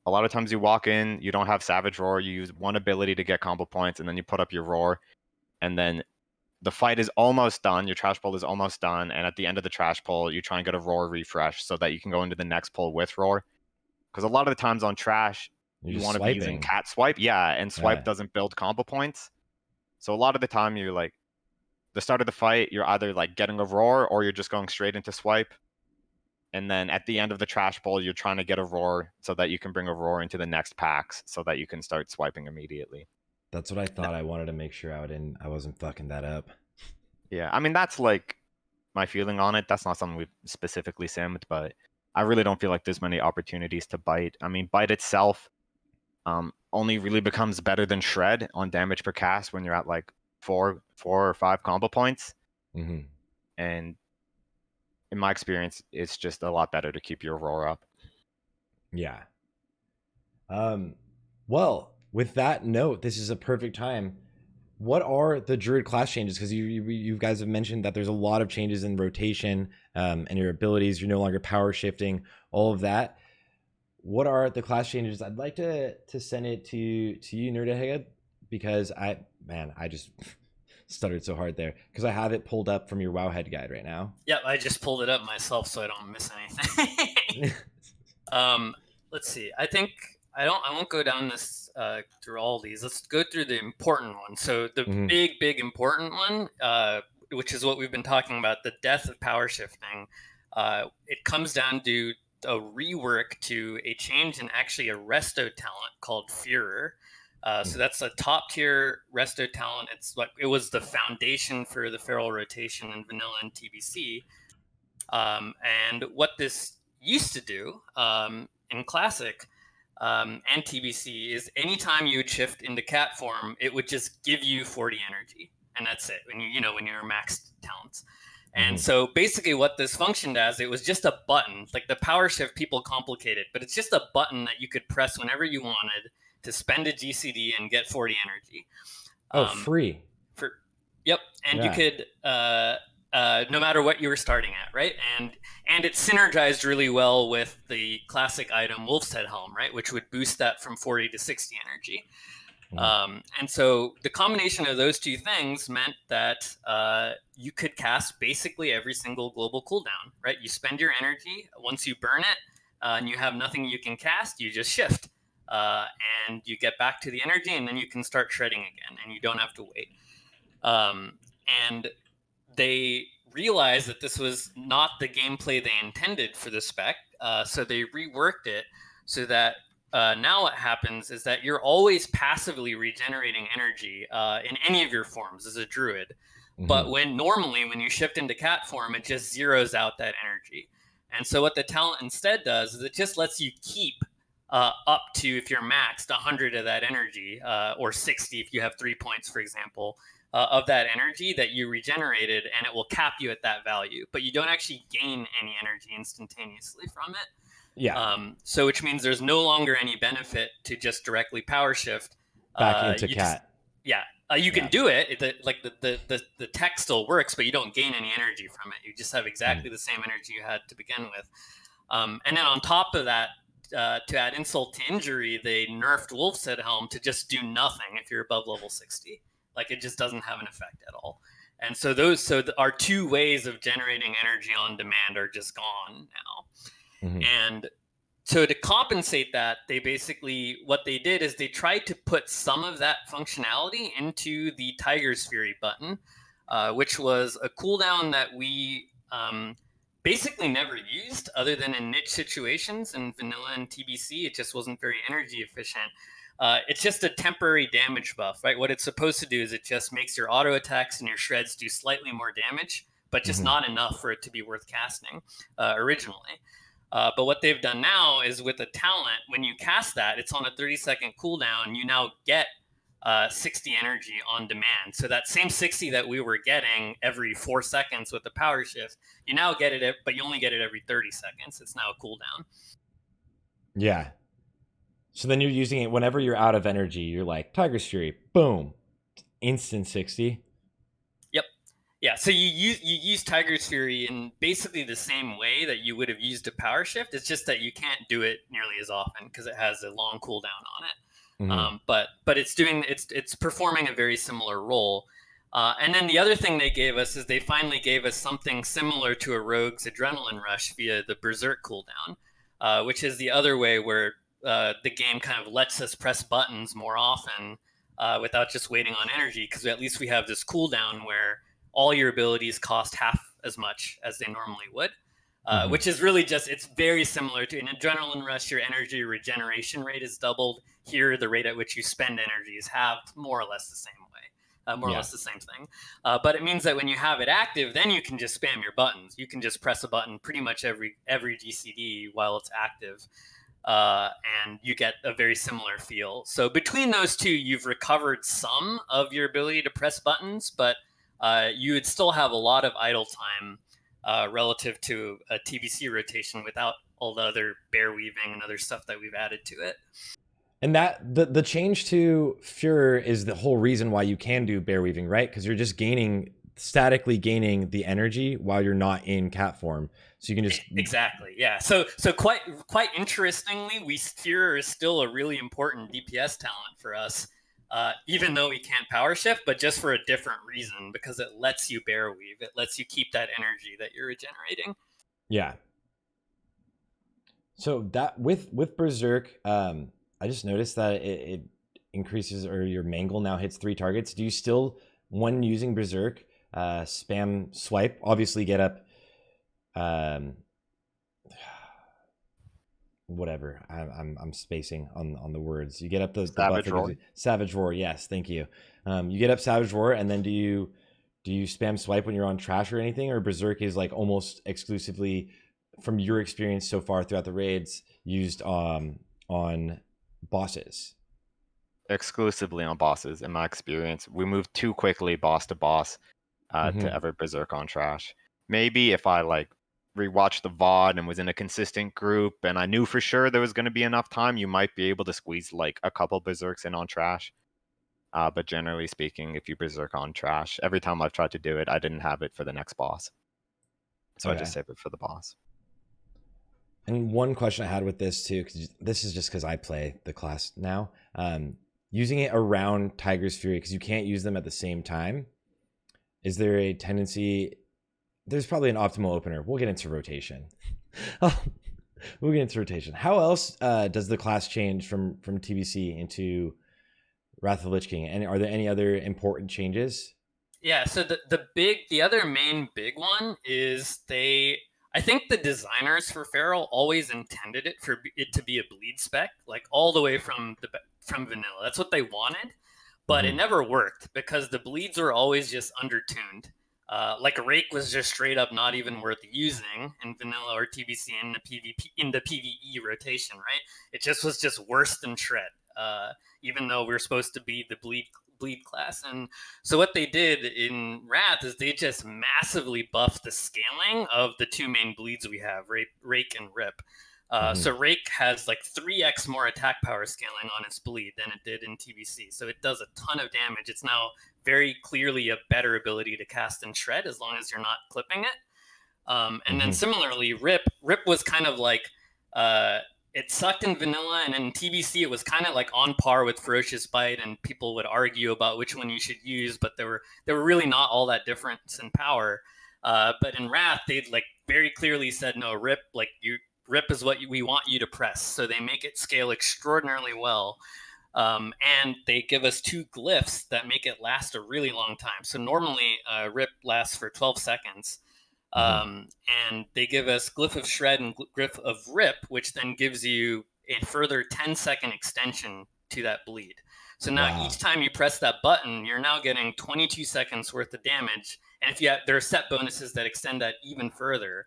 a lot of times you walk in, you don't have Savage Roar, you use one ability to get combo points, and then you put up your Roar, and then the fight is almost done, your trash pull is almost done, and at the end of the trash pull, you try and get a Roar refresh so that you can go into the next pull with Roar. Because a lot of the times on trash, you want to be using cat swipe, and swipe doesn't build combo points. So a lot of the time you're like, the start of the fight, you're either like getting a Roar or you're just going straight into swipe. And then at the end of the trash pull, you're trying to get a Roar so that you can bring a Roar into the next packs so that you can start swiping immediately. That's what I thought. I wanted to make sure I wasn't fucking that up. Yeah, I mean, that's like my feeling on it. That's not something we've specifically simmed, but I really don't feel like there's many opportunities to bite. I mean, bite itself only really becomes better than shred on damage per cast when you're at like 4 or 5 combo points. And in my experience, it's just a lot better to keep your roar up. Yeah. Well, with that note, this is a perfect time. What are the Druid class changes? Because you guys have mentioned that there's a lot of changes in rotation and your abilities. You're no longer power shifting, all of that. What are the class changes? I'd like to send it to you, NerdEgghead, because I just stuttered so hard there because I have it pulled up from your WoWhead guide right now. Yep, I just pulled it up myself so I don't miss anything. Let's see. I think I won't go down this through all these. Let's go through the important ones. So the big important one, which is what we've been talking about, the death of power shifting. It comes down to a rework to a change in actually a resto talent called Feral. So that's a top tier resto talent. It was the foundation for the feral rotation in vanilla and TBC. And what this used to do in classic and TBC is anytime you would shift into cat form, it would just give you 40 energy, and that's it. When you're maxed talents. And so basically what this functioned as, it was just a button. Like the power shift, people complicate it, but it's just a button that you could press whenever you wanted to spend a GCD and get 40 energy. Free. Yep. And you could, no matter what you were starting at, right? And it synergized really well with the classic item Wolf's Head Helm, right? Which would boost that from 40 to 60 energy. And so the combination of those two things meant that you could cast basically every single global cooldown, right? You spend your energy. Once you burn it and you have nothing you can cast, you just shift and you get back to the energy, and then you can start shredding again, and you don't have to wait. And they realized that this was not the gameplay they intended for the spec, so they reworked it so that now what happens is that you're always passively regenerating energy in any of your forms as a druid. But when you shift into cat form, it just zeroes out that energy. And so what the talent instead does is it just lets you keep up to, if you're maxed, 100 of that energy, or 60 if you have 3 points, for example, of that energy that you regenerated, and it will cap you at that value. But you don't actually gain any energy instantaneously from it. Yeah. So which means there's no longer any benefit to just directly power shift back into cat. You can do it. The tech still works, but you don't gain any energy from it. You just have exactly the same energy you had to begin with. And then on top of that, to add insult to injury, they nerfed Wolf's Head Helm to just do nothing if you're above level 60. Like it just doesn't have an effect at all. And so our two ways of generating energy on demand are just gone now. And so to compensate that, what they did is they tried to put some of that functionality into the Tiger's Fury button, which was a cooldown that we basically never used other than in niche situations in vanilla and TBC. It just wasn't very energy efficient. It's just a temporary damage buff, right? What it's supposed to do is it just makes your auto attacks and your shreds do slightly more damage, but just not enough for it to be worth casting originally. But what they've done now is with a talent, when you cast that, it's on a 30-second cooldown. You now get 60 energy on demand. So that same 60 that we were getting every 4 seconds with the power shift, you now get it, but you only get it every 30 seconds. It's now a cooldown. Yeah. So then you're using it whenever you're out of energy. You're like Tiger's Fury, boom, instant 60. Yep. Yeah. So you use Tiger's Fury in basically the same way that you would have used a power shift. It's just that you can't do it nearly as often because it has a long cooldown on it. Mm-hmm. But it's performing a very similar role. And then the other thing they gave us is they finally gave us something similar to a rogue's adrenaline rush via the berserk cooldown, which is the other way where the game kind of lets us press buttons more often without just waiting on energy, because at least we have this cooldown where all your abilities cost half as much as they normally would. Which is really just, it's very similar to an adrenaline rush. Your energy regeneration rate is doubled. Here, the rate at which you spend energy is halved, more or less the same way, more or less the same thing. But it means that when you have it active, then you can just spam your buttons. You can just press a button pretty much every GCD while it's active, and you get a very similar feel. So between those two, you've recovered some of your ability to press buttons, but you would still have a lot of idle time relative to a TBC rotation without all the other Bearweaving and other stuff that we've added to it. And that the change to Fuhrer is the whole reason why you can do Bearweaving, right? Because you're just statically gaining the energy while you're not in cat form. So you can just exactly, yeah. So quite interestingly, Fuhrer is still a really important DPS talent for us. Even though we can't power shift, but just for a different reason, because it lets you bear weave. It lets you keep that energy that you're regenerating. Yeah. So that with Berserk, I just noticed that it increases, or your mangle now hits 3 targets. Do you still, when using Berserk, spam swipe? Obviously get up whatever, I'm spacing on the words. You get up the Savage Roar. Savage Roar, yes, thank you. You get up Savage Roar, and then do you spam swipe when you're on trash or anything, or Berserk is like almost exclusively, from your experience so far throughout the raids, used on bosses? Exclusively on bosses, in my experience. We move too quickly boss to boss to ever Berserk on trash. Maybe if I like rewatched the VOD and was in a consistent group and I knew for sure there was going to be enough time, you might be able to squeeze like a couple Berserks in on trash. But generally speaking, if you Berserk on trash, every time I've tried to do it, I didn't have it for the next boss. So I just save it for the boss. And one question I had with this too, because this is just because I play the class now, using it around Tiger's Fury, because you can't use them at the same time. Is there a tendency? There's probably an optimal opener. We'll get into rotation. We'll get into rotation. How else does the class change from TBC into Wrath of the Lich King? And are there any other important changes? Yeah, so the other main big one is I think the designers for Feral always intended it for it to be a bleed spec, like all the way from vanilla. That's what they wanted, but it never worked because the bleeds were always just undertuned. Like a Rake was just straight up not even worth using in vanilla or TBC in the PvE rotation, right? It just was just worse than Shred, even though we're supposed to be the bleed class. And so what they did in Wrath is they just massively buffed the scaling of the 2 main bleeds we have, Rake and Rip. So Rake has like 3x more attack power scaling on its bleed than it did in TBC. So it does a ton of damage. It's now very clearly a better ability to cast and shred as long as you're not clipping it. And then similarly, Rip was kind of like, it sucked in vanilla, and in TBC it was kind of like on par with Ferocious Bite, and people would argue about which one you should use, but there were really not all that difference in power. But in Wrath, they like very clearly said, no, Rip is what we want you to press. So they make it scale extraordinarily well. And they give us 2 glyphs that make it last a really long time. So normally Rip lasts for 12 seconds. And they give us Glyph of Shred and Glyph of Rip, which then gives you a further 10-second extension to that bleed. So now each time you press that button, you're now getting 22 seconds worth of damage. And there are set bonuses that extend that even further.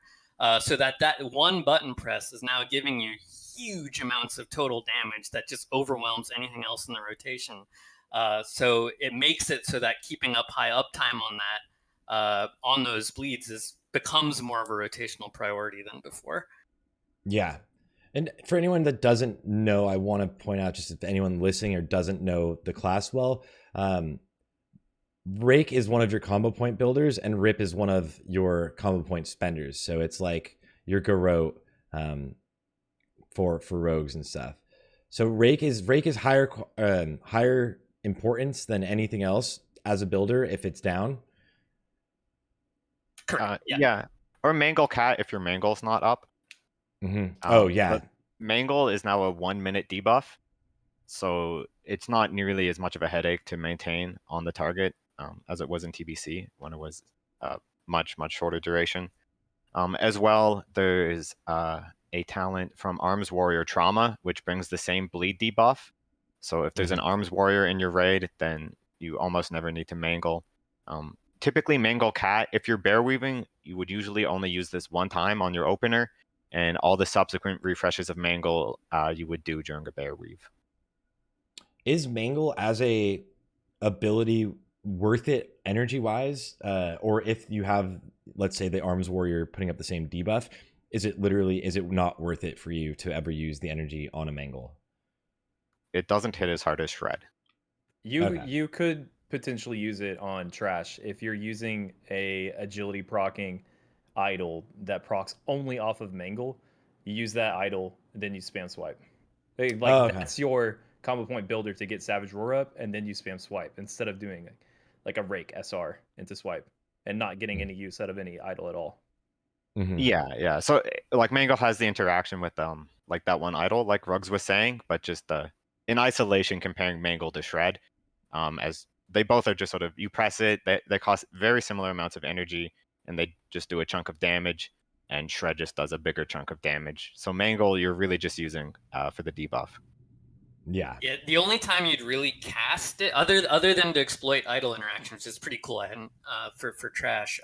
So that one button press is now giving you huge amounts of total damage that just overwhelms anything else in the rotation. So it makes it so that keeping up high uptime on that, on those bleeds, becomes more of a rotational priority than before. Yeah. And for anyone that doesn't know, I want to point out, just if anyone listening or doesn't know the class well, Rake is one of your combo point builders, and Rip is one of your combo point spenders. So it's like your Garrote for rogues and stuff. So Rake is higher importance than anything else as a builder if it's down. Correct. Yeah. Or Mangle Cat if your Mangle's not up. Oh yeah. But Mangle is now a 1 minute debuff, so it's not nearly as much of a headache to maintain on the target as it was in TBC when it was much shorter duration. As well, there's a talent from Arms Warrior Trauma, which brings the same bleed debuff. So if there's an Arms Warrior in your raid, then you almost never need to Mangle. Typically, Mangle Cat, if you're Bearweaving, you would usually only use this one time on your opener, and all the subsequent refreshes of Mangle you would do during a Bearweave. Is Mangle as a ability worth it energy wise? Or if you have, let's say, the Arms Warrior putting up the same debuff, is it not worth it for you to ever use the energy on a Mangle? It doesn't hit as hard as Shred. You could potentially use it on Trash if you're using a agility procking idol that procs only off of Mangle. You use that idol, and then you spam swipe. That's your combo point builder to get Savage Roar up, and then you spam swipe instead of doing like a Rake SR into swipe and not getting any use out of any idol at all. Yeah. So like Mangle has the interaction with like that one idol, like Ruggs was saying, but just in isolation comparing Mangle to Shred, as they both are just sort of, you press it, they cost very similar amounts of energy, and they just do a chunk of damage, and Shred just does a bigger chunk of damage. So Mangle, you're really just using for the debuff. Yeah. The only time you'd really cast it, other than to exploit idle interaction, which is pretty cool. I hadn't for Trash.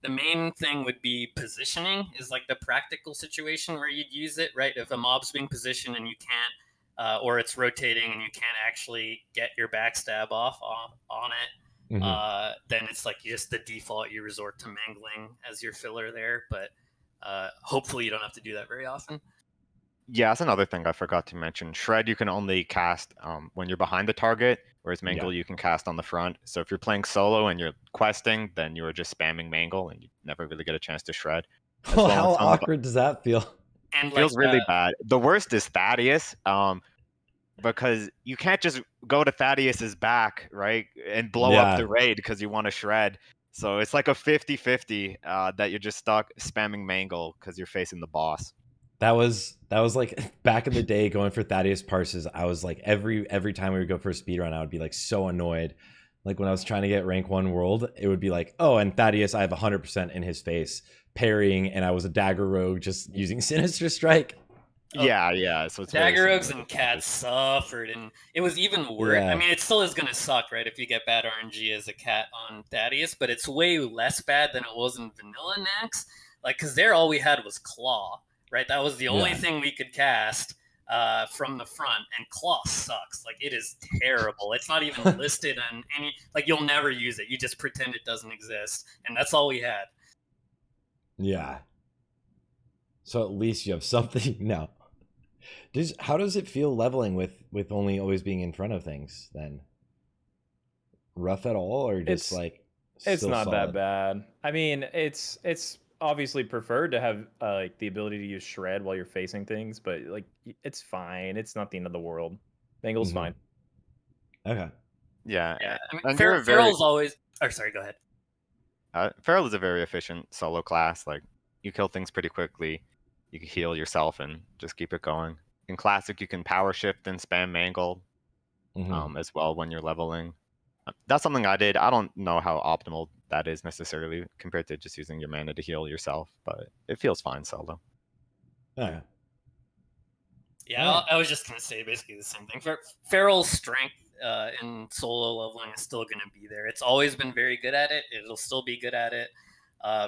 The main thing would be positioning. Is like the practical situation where you'd use it, right? If a mob's being positioned and you can't, or it's rotating and you can't actually get your backstab off on it, then it's like just the default. You resort to mangling as your filler there, but hopefully you don't have to do that very often. Yeah, that's another thing I forgot to mention. Shred you can only cast when you're behind the target, whereas Mangle you can cast on the front. So if you're playing solo and you're questing, then you are just spamming Mangle and you never really get a chance to Shred. Well, how awkward does that feel? And feels really bad. The worst is Thaddeus, because you can't just go to Thaddeus's back, right, and blow up the raid because you want to Shred. So it's like a 50-50 that you're just stuck spamming Mangle because you're facing the boss. That was like back in the day going for Thaddeus Parses. I was like every time we would go for a speed run, I would be like so annoyed. Like when I was trying to get rank 1 world, it would be like, oh, and Thaddeus, I have 100% in his face parrying, and I was a dagger rogue just using Sinister Strike. Yeah. So it's dagger rogues and cats suffered, and it was even worse. I mean, it still is gonna suck, right, if you get bad RNG as a cat on Thaddeus, but it's way less bad than it was in vanilla Nax. Like, because there all we had was Claw. Right, that was the only thing we could cast from the front, and Claw sucks. Like, it is terrible. It's not even listed on any. Like, you'll never use it. You just pretend it doesn't exist, and that's all we had. Yeah. So at least you have something now. How does it feel leveling with only always being in front of things? Then rough at all, or just it's not solid? that bad. I mean, it's obviously preferred to have like the ability to use Shred while you're facing things, but like it's fine. It's not the end of the world. Mangle's fine. Okay. Yeah. I mean, Feral's always. Oh, sorry. Go ahead. Feral is a very efficient solo class. Like, you kill things pretty quickly. You can heal yourself and just keep it going. In Classic, you can power shift and spam Mangle as well when you're leveling. That's something I did. I don't know how optimal that is necessarily compared to just using your mana to heal yourself, but it feels fine solo. Yeah, I was just going to say basically the same thing. Feral's strength in solo leveling is still going to be there. It's always been very good at it. It'll still be good at it.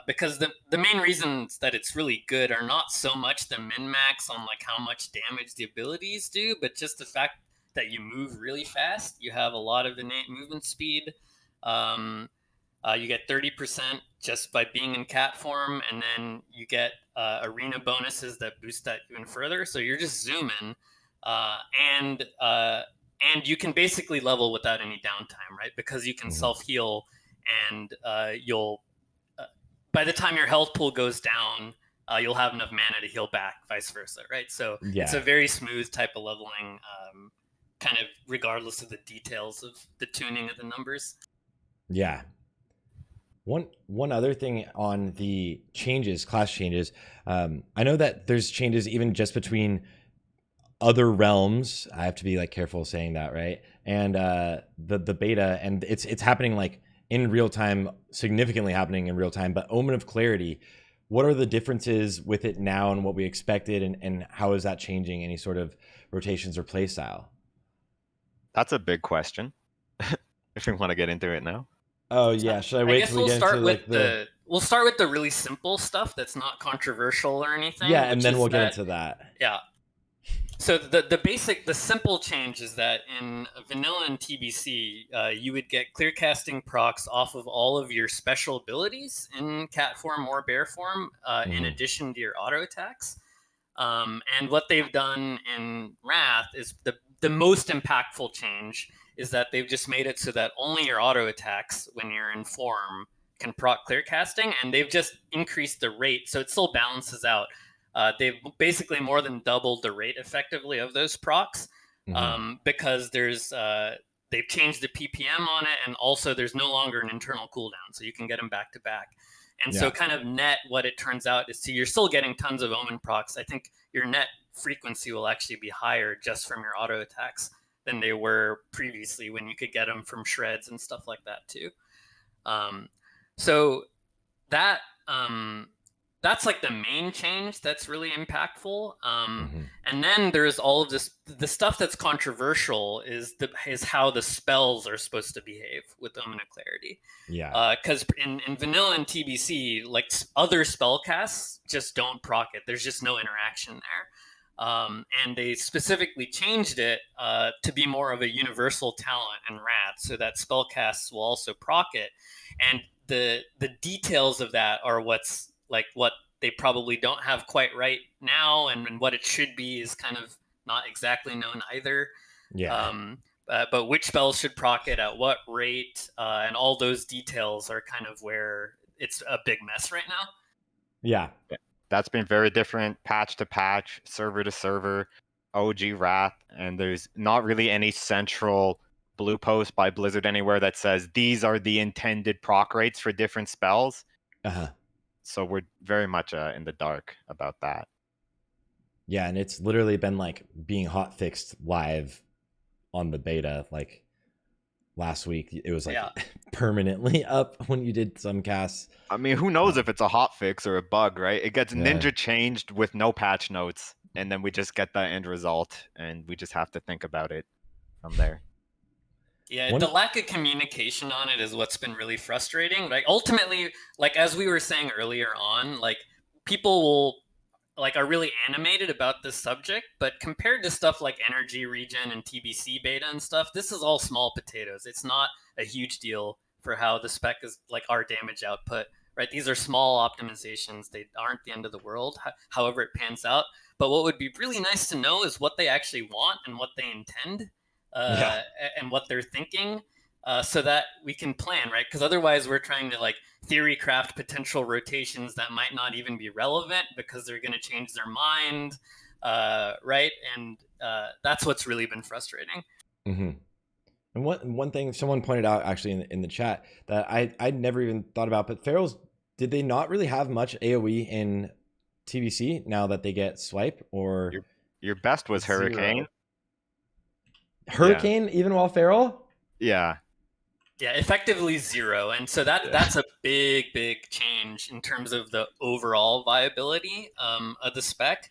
Because the main reasons that it's really good are not so much the min-max on like how much damage the abilities do, but just the fact that you move really fast. You have a lot of innate movement speed. You get 30% just by being in cat form, and then you get arena bonuses that boost that even further. So you're just zooming, and you can basically level without any downtime, right? Because you can self heal, and you'll by the time your health pool goes down, you'll have enough mana to heal back, vice versa, right? So it's a very smooth type of leveling, kind of regardless of the details of the tuning of the numbers. Yeah. One other thing on the changes, class changes, I know that there's changes even just between other realms. I have to be like careful saying that, right? And the beta, and it's happening like in real time, significantly happening in real time. But Omen of Clarity, what are the differences with it now and what we expected, and how is that changing any sort of rotations or play style? That's a big question. If we want to get into it now. Oh yeah, should I wait till we get into like we'll start with the really simple stuff that's not controversial or anything. Yeah, and then we'll get into that. Yeah. So the simple change is that in vanilla and TBC, you would get clear casting procs off of all of your special abilities in cat form or bear form, in addition to your auto attacks. And what they've done in Wrath is the most impactful change is that they've just made it so that only your auto attacks when you're in form can proc clear casting, and they've just increased the rate, so it still balances out. They've basically more than doubled the rate effectively of those procs, because they've changed the PPM on it, and also there's no longer an internal cooldown, so you can get them back to back. And so kind of net what it turns out is, you're still getting tons of Omen procs. I think your net frequency will actually be higher just from your auto attacks than they were previously, when you could get them from shreds and stuff like that too. So that that's like the main change that's really impactful. And then there's all of this, the stuff that's controversial is how the spells are supposed to behave with Omen of Clarity. Yeah. Because in vanilla and TBC, like other spell casts just don't proc it. There's just no interaction there. And they specifically changed it to be more of a universal talent in Wrath, so that spell casts will also proc it. And the details of that are what's like what they probably don't have quite right now, and what it should be is kind of not exactly known either. But which spells should proc it at what rate, and all those details are kind of where it's a big mess right now. Yeah. That's been very different patch to patch, server to server, OG Wrath, and there's not really any central blue post by Blizzard anywhere that says these are the intended proc rates for different spells. So we're very much in the dark about that. Yeah, and it's literally been like being hot fixed live on the beta. Like last week, it was like permanently up when you did some casts. I mean, who knows if it's a hot fix or a bug, right? It gets ninja changed with no patch notes, and then we just get that end result, and we just have to think about it from there. Yeah, the lack of communication on it is what's been really frustrating. Like ultimately, like as we were saying earlier on, like people will are really animated about this subject, but compared to stuff like energy regen and TBC beta and stuff, this is all small potatoes. It's not a huge deal for how the spec is, like our damage output, right? These are small optimizations. They aren't the end of the world, however it pans out. But what would be really nice to know is what they actually want and what they intend, and what they're thinking, so that we can plan, right? Because otherwise we're trying to like theory craft potential rotations that might not even be relevant because they're going to change their mind, right? And that's what's really been frustrating. And one thing someone pointed out actually in the chat that I'd never even thought about, but Ferals, did they not really have much AoE in TBC now that they get swipe? Or your best was Hurricane. Hurricane, even while Feral? Yeah, effectively 0. And so that's a big change in terms of the overall viability of the spec,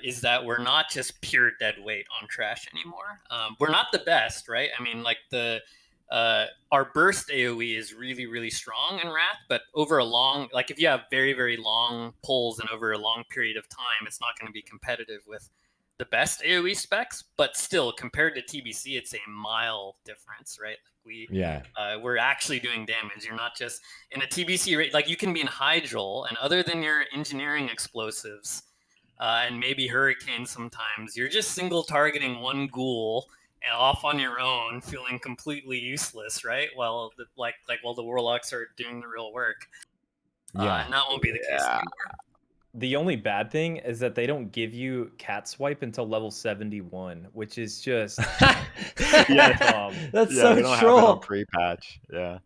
is that we're not just pure dead weight on trash anymore. We're not the best, right? I mean, like our burst AoE is really strong in Wrath, but over a long, like if you have very long pulls and over a long period of time, it's not going to be competitive with the best AoE specs, but still compared to TBC, it's a mile difference, right? Like we're actually doing damage. You're not just in a TBC rate. Like you can be in Hydral, and other than your engineering explosives and maybe Hurricane sometimes, you're just single targeting one ghoul and off on your own, feeling completely useless, right? While the warlocks are doing the real work. And that won't be the case anymore. The only bad thing is that they don't give you cat swipe until level 71, which is just yeah, that's yeah, so we don't troll. have it on pre-patch. Yeah,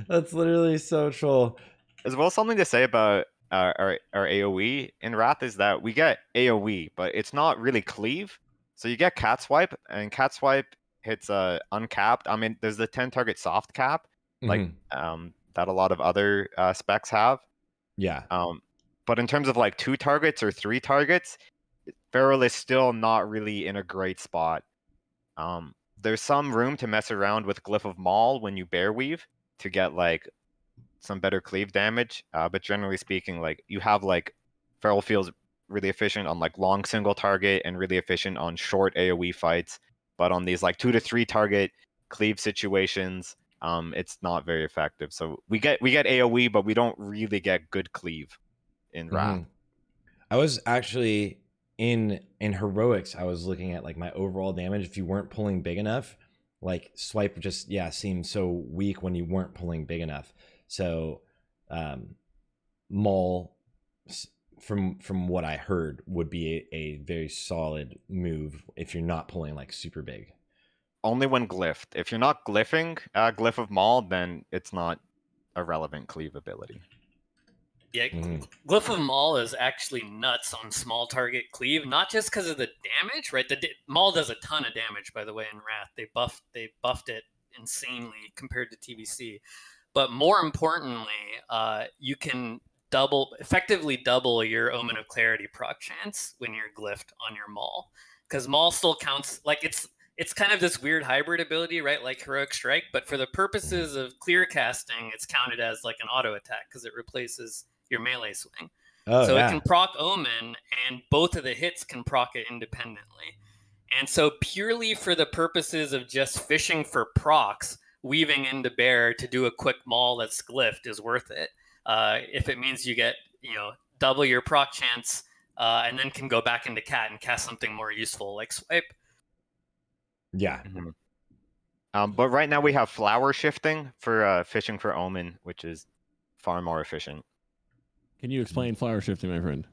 that's literally so troll. as well, something to say about our AoE in Wrath is that we get AoE, but it's not really cleave. So you get cat swipe, and cat swipe hits uncapped. I mean, there's the 10 target soft cap, like that a lot of other specs have. Yeah. But in terms of like 2 targets or 3 targets, Feral is still not really in a great spot. There's some room to mess around with Glyph of Maul when you bear weave to get like some better cleave damage. But generally speaking, like you have like Feral feels really efficient on like long single target and really efficient on short AoE fights. But on these like 2 to 3 target cleave situations, it's not very effective. So we get AoE, but we don't really get good cleave in Wrath. I was actually in heroics. I was looking at like my overall damage. If you weren't pulling big enough, like swipe just seemed so weak when you weren't pulling big enough. So, Maul, from what I heard, would be a very solid move if you're not pulling like super big. Only when glyphed. If you're not glyphing Glyph of Maul, then it's not a relevant cleave ability. Yeah, Glyph of Maul is actually nuts on small target cleave, not just because of the damage, right? Maul does a ton of damage, by the way, in Wrath. They buffed it insanely compared to TBC. But more importantly, you can effectively double your Omen of Clarity proc chance when you're glyphed on your Maul. Because Maul still counts, like it's kind of this weird hybrid ability, right? Like Heroic Strike, but for the purposes of clear casting, it's counted as like an auto attack because it replaces your melee swing. So it can proc Omen, and both of the hits can proc it independently. And so purely for the purposes of just fishing for procs, weaving into bear to do a quick maul that's glyphed is worth it. If it means you get, double your proc chance and then can go back into cat and cast something more useful like swipe. Yeah. But right now we have flower shifting for fishing for Omen, which is far more efficient. Can you explain flower shifting, my friend?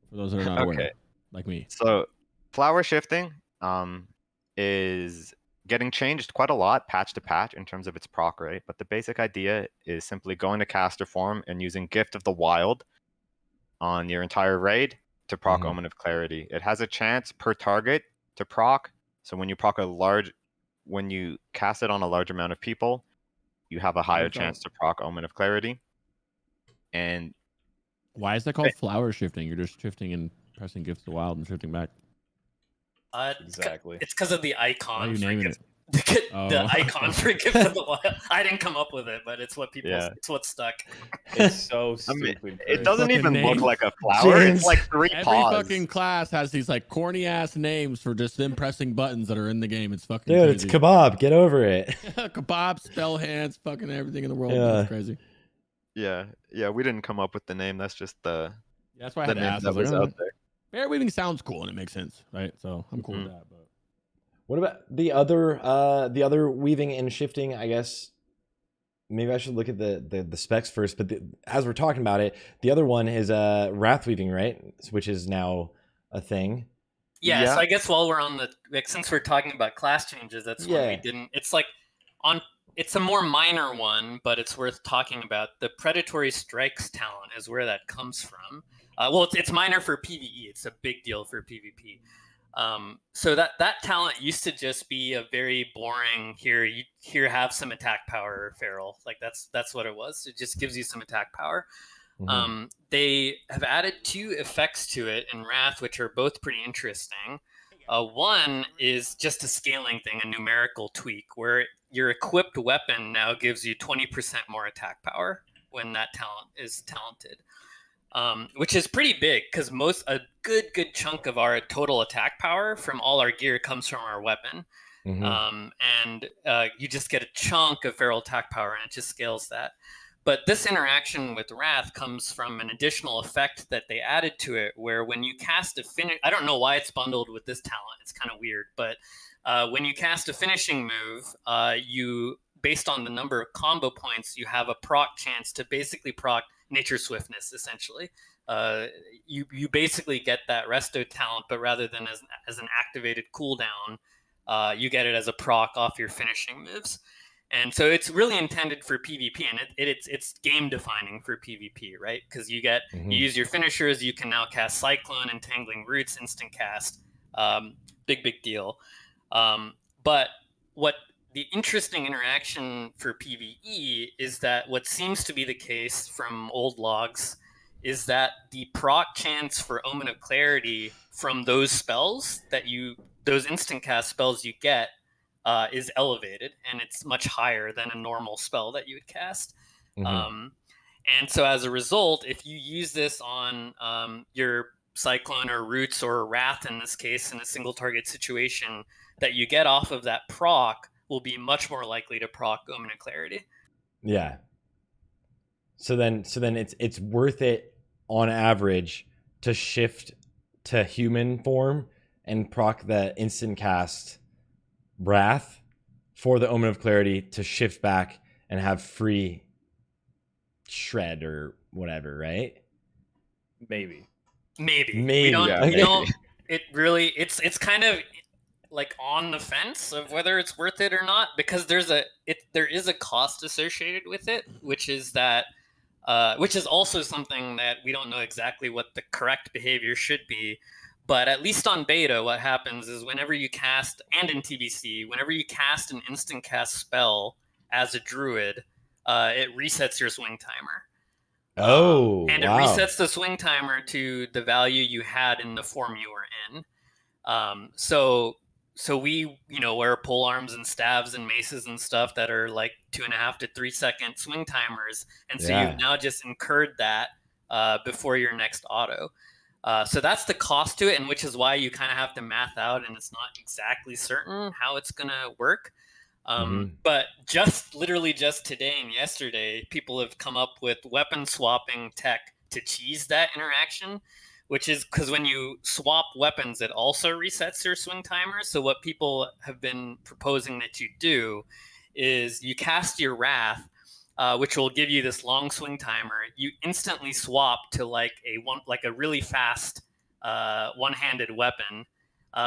For those that are not aware, like me. So flower shifting is getting changed quite a lot patch to patch in terms of its proc rate, but the basic idea is simply going to caster form and using Gift of the Wild on your entire raid to proc Omen of Clarity. It has a chance per target to proc, so when you cast it on a large amount of people, you have a higher chance to proc Omen of Clarity. And why is that called flower shifting? You're just shifting and pressing Gift of the Wild and shifting back. Exactly. It's because of the icon. Why are you naming it? The icon for Gift of the Wild. I didn't come up with it, but it's what people. Yeah. It's what stuck. It's so stupid. It doesn't even look like a flower. James. It's like 3 paws. Every fucking class has these like corny ass names for just them pressing buttons that are in the game. It's fucking dude. Crazy. It's kebab. Get over it. Kebab, spell hands, fucking everything in the world. Yeah. That's crazy. Yeah. We didn't come up with the name. That's just the. That's why I had to ask. That was out there. Bearweaving sounds cool and it makes sense, right? So I'm cool with that. But what about the other weaving and shifting? I guess maybe I should look at the specs first. But as we're talking about it, the other one is wrath weaving, right? Which is now a thing. Yeah. So I guess while we're on since we're talking about class changes, that's one we didn't. It's like it's a more minor one, but it's worth talking about. The Predatory Strikes talent is where that comes from. Well, it's minor for PvE. It's a big deal for PvP. So that talent used to just be a very boring have some attack power, Feral. Like that's what it was. It just gives you some attack power. They have added 2 effects to it in Wrath, which are both pretty interesting. One is just a scaling thing, a numerical tweak, where your equipped weapon now gives you 20% more attack power when that talent is talented. which is pretty big because a good chunk of our total attack power from all our gear comes from our weapon. And you just get a chunk of feral attack power, and it just scales that. But this interaction with Wrath comes from an additional effect that they added to it, where when you cast a finish, I don't know why it's bundled with this talent. It's kind of weird, but when you cast a finishing move, you, based on the number of combo points, you have a proc chance to basically proc Nature Swiftness, essentially. You basically get that resto talent, but rather than as an activated cooldown, you get it as a proc off your finishing moves. And so it's really intended for PvP, and it's game defining for PvP, right? Because you use your finishers, you can now cast Cyclone, Entangling Roots, instant cast, big deal. But what the interesting interaction for PvE is that what seems to be the case from old logs is that the proc chance for Omen of Clarity from those spells those instant cast spells you get is elevated, and it's much higher than a normal spell that you would cast. And so as a result, if you use this on your Cyclone or Roots or Wrath in this case, in a single target situation, that you get off of that proc will be much more likely to proc Omen of Clarity. Yeah. So then it's worth it on average to shift to human form and proc the instant cast Wrath for the Omen of Clarity to shift back and have free shred or whatever, right? Maybe. We don't Yeah, know. It really it's kind of like on the fence of whether it's worth it or not, because there is a cost associated with it, which is also something that we don't know exactly what the correct behavior should be. But at least on beta, what happens is whenever you cast, and in TBC, whenever you cast an instant cast spell as a druid, it resets your swing timer. And wow. it resets the swing timer to the value you had in the form you were in. So we, wear pole arms and staves and maces and stuff that are like 2.5 to 3 second swing timers, and so you've now just incurred that before your next auto. So that's the cost to it, and which is why you kind of have to math out, and it's not exactly certain how it's going to work. But literally just today and yesterday, people have come up with weapon swapping tech to cheese that interaction, which is because when you swap weapons, it also resets your swing timer. So what people have been proposing that you do is you cast your Wrath, which will give you this long swing timer. You instantly swap to like a really fast one-handed weapon,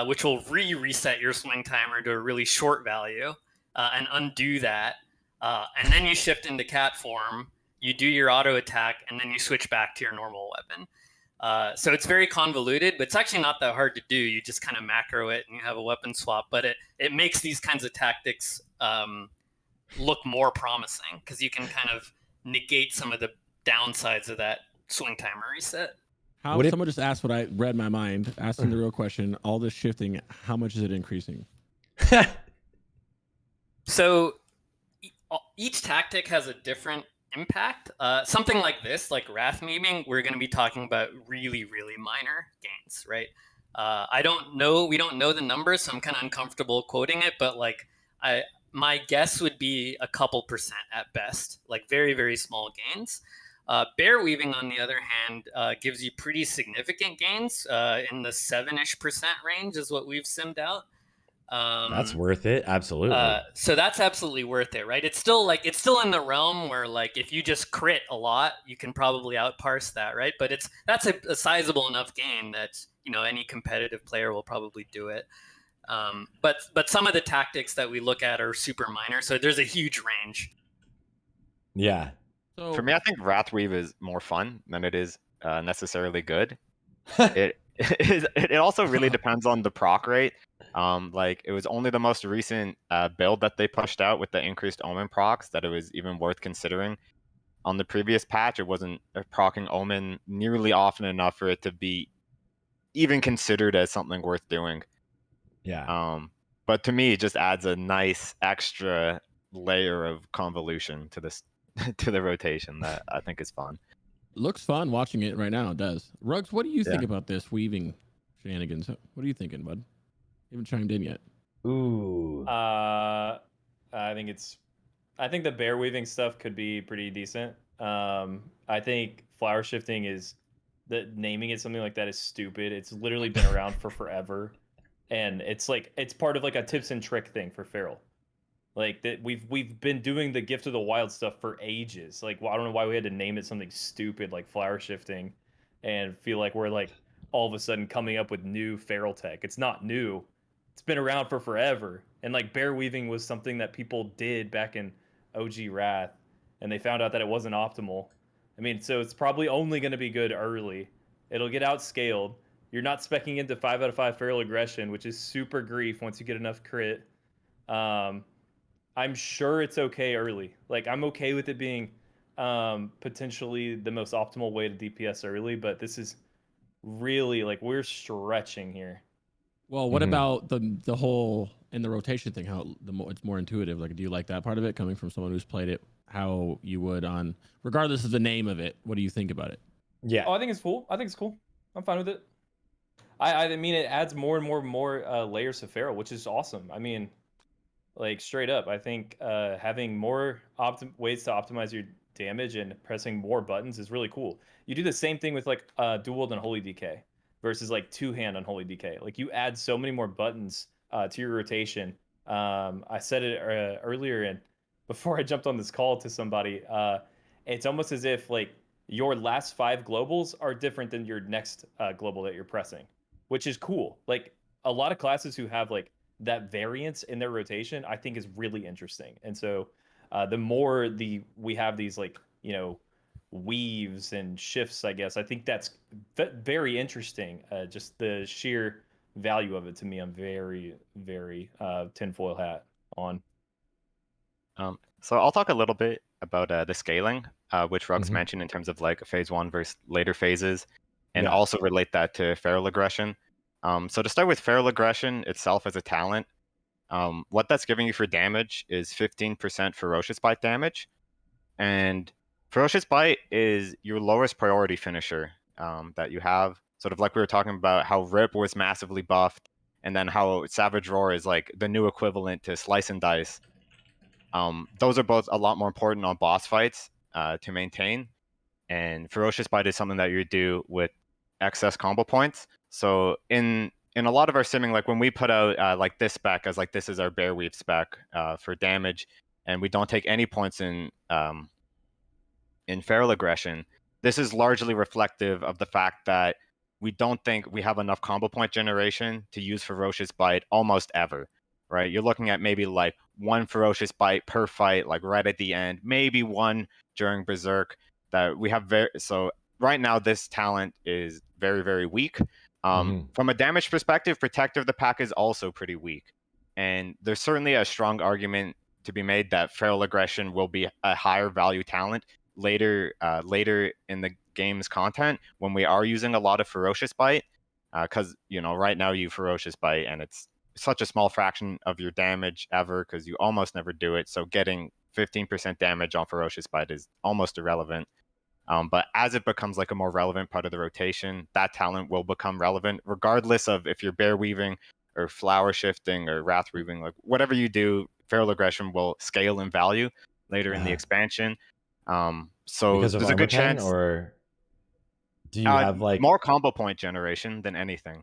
which will reset your swing timer to a really short value, and undo that. And then you shift into cat form, you do your auto attack, and then you switch back to your normal weapon. So it's very convoluted, but it's actually not that hard to do. You just kind of macro it and you have a weapon swap, but it makes these kinds of tactics look more promising because you can kind of negate some of the downsides of that swing timer reset. Someone just asked what I read my mind, asking the real question, all this shifting, how much is it increasing? So each tactic has a different impact. Something like this, like Wrath Memeing, we're going to be talking about really, really minor gains, right? We don't know the numbers, so I'm kind of uncomfortable quoting it, but like my guess would be a couple % at best, like very, very small gains. Bearweaving, on the other hand, gives you pretty significant gains in the 7-ish% range is what we've simmed out. That's worth it, absolutely. So that's absolutely worth it, right? It's still in the realm where like if you just crit a lot, you can probably outparse that, right? But that's a sizable enough gain that any competitive player will probably do it. But some of the tactics that we look at are super minor, so there's a huge range. Yeah. So for me, I think Wrathweave is more fun than it is necessarily good. It also really depends on the proc rate. Like it was only the most recent build that they pushed out with the increased Omen procs that it was even worth considering. On the previous patch, it wasn't proccing Omen nearly often enough for it to be even considered as something worth doing. Yeah. But to me, it just adds a nice extra layer of convolution to this to the rotation that I think is fun. looks fun watching it right now. It does. Rugs, what do you think about this weaving shenanigans? What are you thinking, bud? You haven't chimed in yet. Ooh. I think the bear weaving stuff could be pretty decent. I think flower shifting is naming it something like that is stupid. It's literally been around for forever, and it's part of like a tips and trick thing for Feral. Like that we've been doing the Gift of the Wild stuff for ages. Like, well, I don't know why we had to name it something stupid like flower shifting, and feel like we're like all of a sudden coming up with new feral tech. It's not new. It's been around for forever. And like bear weaving was something that people did back in OG Wrath, and they found out that it wasn't optimal. I mean, so it's probably only going to be good early. It'll get outscaled. You're not specking into 5 out of 5 feral aggression, which is super grief once you get enough crit. I'm sure it's okay early. Like, I'm okay with it being potentially the most optimal way to DPS early, but this is really like we're stretching here. Well, what about the whole in the rotation thing? How it's more intuitive. Like, do you like that part of it coming from someone who's played it? How you would on, regardless of the name of it. What do you think about it? Yeah. Oh, I think it's cool. I'm fine with it. I mean, it adds more and more layers of feral, which is awesome. I mean, like straight up, I think having more ways to optimize your damage and pressing more buttons is really cool. You do the same thing with like dual wield and holy DK versus like two hand on holy DK. Like you add so many more buttons to your rotation. I said it earlier, and before I jumped on this call to somebody, it's almost as if like your last 5 globals are different than your next global that you're pressing, which is cool. Like a lot of classes who have like that variance in their rotation, I think is really interesting. And so the more we have these like, you know, weaves and shifts, I guess, I think that's very interesting. Just the sheer value of it to me, I'm very, very tinfoil hat on. So I'll talk a little bit about the scaling, which Rugs mentioned in terms of like phase 1 versus later phases, and also relate that to feral aggression. So to start with feral aggression itself as a talent, what that's giving you for damage is 15% ferocious bite damage, and ferocious bite is your lowest priority finisher that you have. Sort of like we were talking about how Rip was massively buffed, and then how Savage Roar is like the new equivalent to Slice and Dice. Those are both a lot more important on boss fights to maintain, and ferocious bite is something that you do with excess combo points. So in a lot of our simming, like when we put out like this spec as like this is our bear weave spec for damage, and we don't take any points in feral aggression, this is largely reflective of the fact that we don't think we have enough combo point generation to use ferocious bite almost ever. Right, you're looking at maybe like 1 ferocious bite per fight, like right at the end, maybe 1 during Berserk. That we have so right now this talent is very, very weak. From a damage perspective, Protector of the Pack is also pretty weak, and there's certainly a strong argument to be made that feral aggression will be a higher value talent later in the game's content when we are using a lot of ferocious bite, because you know right now you ferocious bite and it's such a small fraction of your damage ever because you almost never do it. So getting 15% damage on ferocious bite is almost irrelevant. But as it becomes like a more relevant part of the rotation, that talent will become relevant regardless of if you're bear weaving or flower shifting or wrath weaving. Like whatever you do, feral aggression will scale in value later in the expansion. So because of there's a armor good pen, chance. or do you have like more combo point generation than anything?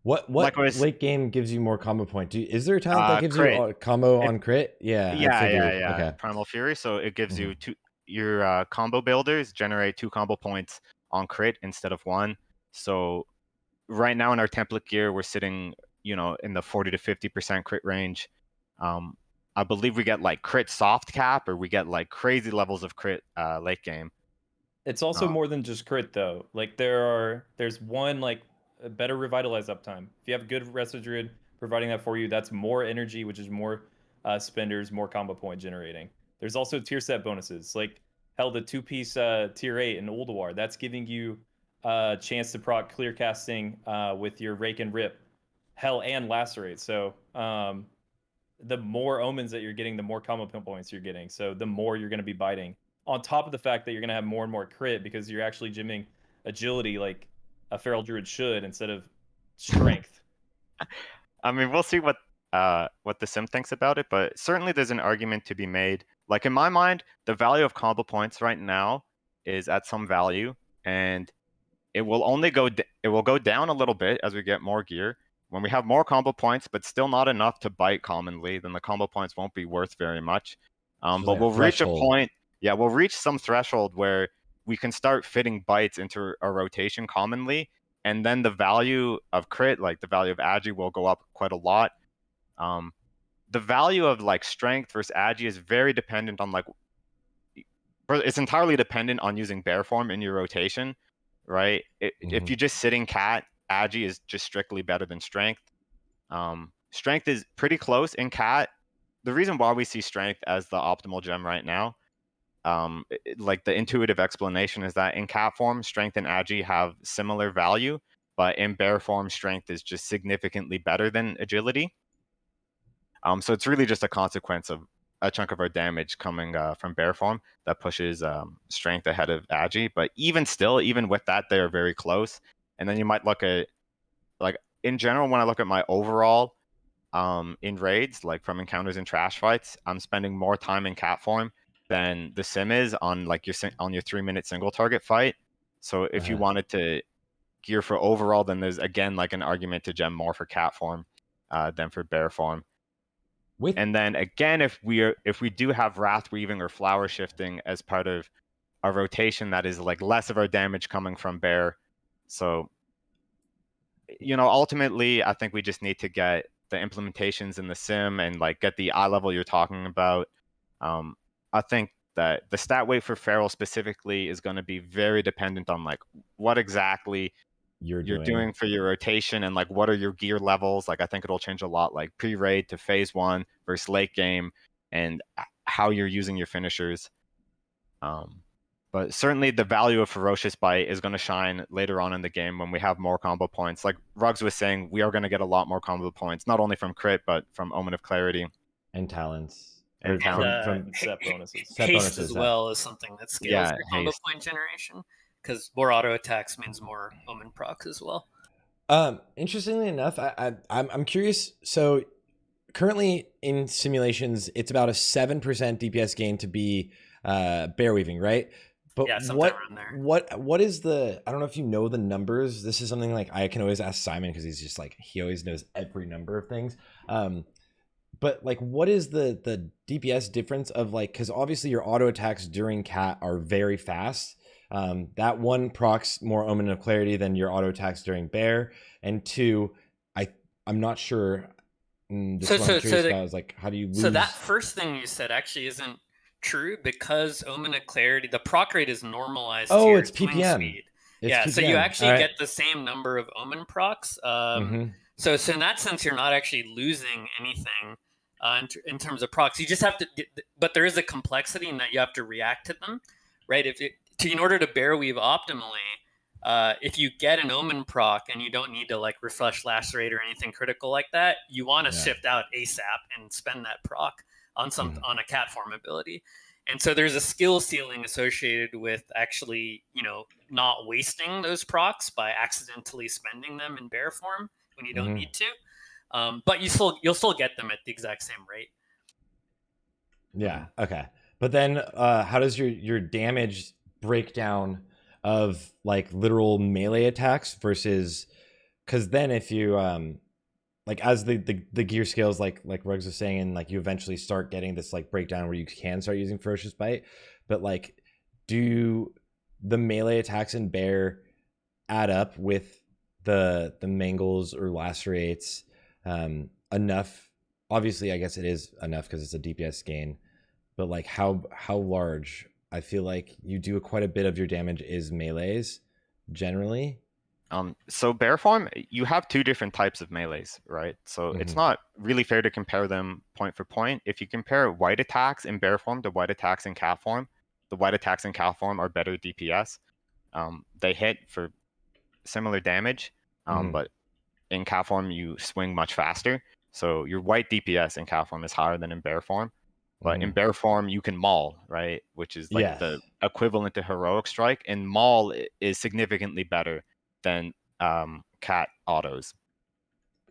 What like late game gives you more combo point? Is there a talent that gives crit. you a combo on crit? Yeah, I figured. Yeah. Okay. Primal Fury. So it gives you your combo builders generate 2 combo points on crit instead of 1. So right now in our template gear, we're sitting, you know, in the 40 to 50% crit range. I believe we get like crit soft cap, or we get like crazy levels of crit late game. It's also more than just crit though. Like there's one like a better revitalize uptime. If you have good Resto Druid providing that for you, that's more energy, which is more spenders, more combo point generating. There's also tier set bonuses. Like hell, the 2-piece tier 8 in Ulduar, that's giving you a chance to proc clear casting with your Rake and Rip. Hell, and Lacerate. So the more omens that you're getting, the more combo points you're getting. So the more you're going to be biting on top of the fact that you're gonna have more and more crit because you're actually gymming agility like a feral druid should instead of strength. I mean, we'll see what the sim thinks about it, but certainly there's an argument to be made. Like in my mind, the value of combo points right now is at some value, and it will only it will go down a little bit as we get more gear. When we have more combo points, but still not enough to bite commonly, then the combo points won't be worth very much. So But like we'll reach a threshold. point. Yeah, we'll reach some threshold where we can start fitting bites into a rotation commonly, and then the value of crit, like the value of agi, will go up quite a lot. The value of like strength versus agi is very dependent on like it's entirely dependent on using bear form in your rotation, right? If you're just sitting cat, agi is just strictly better than strength. Strength is pretty close in cat. The reason why we see strength as the optimal gem right now, like the intuitive explanation is that in cat form, strength and agi have similar value, but in bear form, strength is just significantly better than agility. So it's really just a consequence of a chunk of our damage coming from bear form that pushes strength ahead of agi. But even still, even with that, they are very close. And then you might look at, like, in general, when I look at my overall in raids, like from encounters and trash fights, I'm spending more time in cat form than the sim is on like your 3-minute single target fight. So if you wanted to gear for overall, then there's again like an argument to gem more for cat form than for bear form. And then again, if we do have wrath weaving or flower shifting as part of our rotation, that is like less of our damage coming from bear. So, you know, ultimately, I think we just need to get the implementations in the sim and like get the eye level you're talking about. I think that the stat weight for feral specifically is going to be very dependent on like what exactly you're doing for your rotation and like what are your gear levels. Like I think it'll change a lot, like pre-raid to phase 1 versus late game, and how you're using your finishers. But certainly the value of Ferocious Bite is going to shine later on in the game when we have more combo points. Like Ruggs was saying, we are going to get a lot more combo points, not only from crit, but from Omen of Clarity. And talents. And talent. From set bonuses. set Haste bonuses, as well is something that scales your combo haste. point generation, because more auto attacks means more omen procs as well. Interestingly enough, I'm curious. So currently in simulations, it's about a 7% DPS gain to be Bearweaving, right? But Yeah, something around there. what is the, I don't know if you know the numbers. This is something like I can always ask Simon because he's just like, he always knows every number of things. But like, what is the DPS difference of like, because obviously your auto attacks during cat are very fast. That one procs more Omen of Clarity than your auto attacks during bear, and 2, I'm not sure. This is what I'm curious about is like, how do you lose? So that first thing you said actually isn't true, because Omen of Clarity, the proc rate is normalized to your it's swing PPM. speed. It's yeah, PPM. so you actually get the same number of Omen procs. So in that sense, you're not actually losing anything in terms of procs. You just have to, but there is a complexity in that you have to react to them, right? In order to bear weave optimally, if you get an Omen proc and you don't need to like refresh lacerate or anything critical like that, you want to shift out ASAP and spend that proc on on a cat form ability. And so there's a skill ceiling associated with actually, not wasting those procs by accidentally spending them in bear form when you don't need to. But you'll still get them at the exact same rate. Yeah. Okay. But then how does your damage breakdown of like literal melee attacks versus, because then if you like as the gear scales, like Ruggs was saying, and like you eventually start getting this like breakdown where you can start using Ferocious Bite, but like do the melee attacks in bear add up with the mangles or lacerates enough? Obviously I guess it is enough because it's a DPS gain, but like how large? I feel like you do quite a bit of your damage is melees generally. So bear form, you have 2 different types of melees, right? So it's not really fair to compare them point for point. If you compare white attacks in bear form to white attacks in cat form, the white attacks in cat form are better DPS. They hit for similar damage, but in cat form you swing much faster. So your white DPS in cat form is higher than in bear form. But in bear form, you can maul, right? Which is like Yes. the equivalent to heroic strike, and maul is significantly better than cat autos.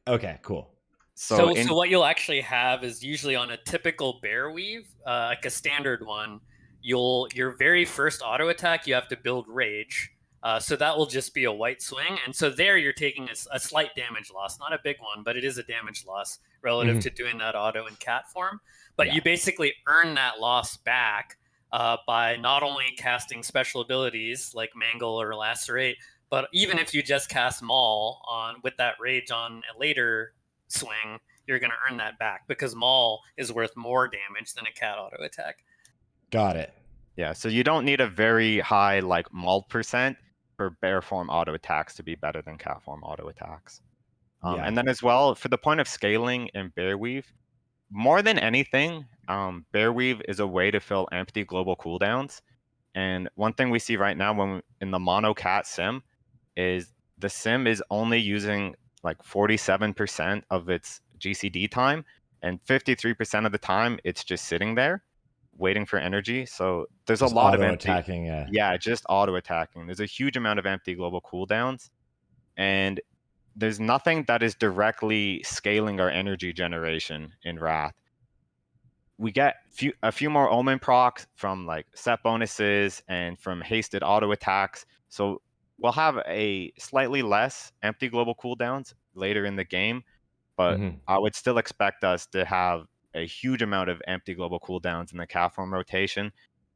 Okay, cool. So what you'll actually have is usually on a typical bear weave, like a standard one, your very first auto attack you have to build rage. So that will just be a white swing, and so there you're taking a slight damage loss, not a big one, but it is a damage loss relative to doing that auto in cat form. But you basically earn that loss back by not only casting special abilities like Mangle or Lacerate, but even if you just cast Maul on with that rage on a later swing, you're going to earn that back because Maul is worth more damage than a cat auto attack. Got it. Yeah, so you don't need a very high like maul percent for bear form auto attacks to be better than cat form auto attacks. And then as well, for the point of scaling in Bearweave, more than anything, Bearweave is a way to fill empty global cooldowns. And one thing we see right now when in the mono cat sim is the sim is only using like 47% of its GCD time, and 53% of the time it's just sitting there waiting for energy. So there's Just a lot of auto empty attacking. yeah, just auto attacking. There's a huge amount of empty global cooldowns, and there's nothing that is directly scaling our energy generation in Wrath. We get a few more Omen procs from like set bonuses and from hasted auto attacks. So we'll have a slightly less empty global cooldowns later in the game, but I would still expect us to have a huge amount of empty global cooldowns in the cat form rotation.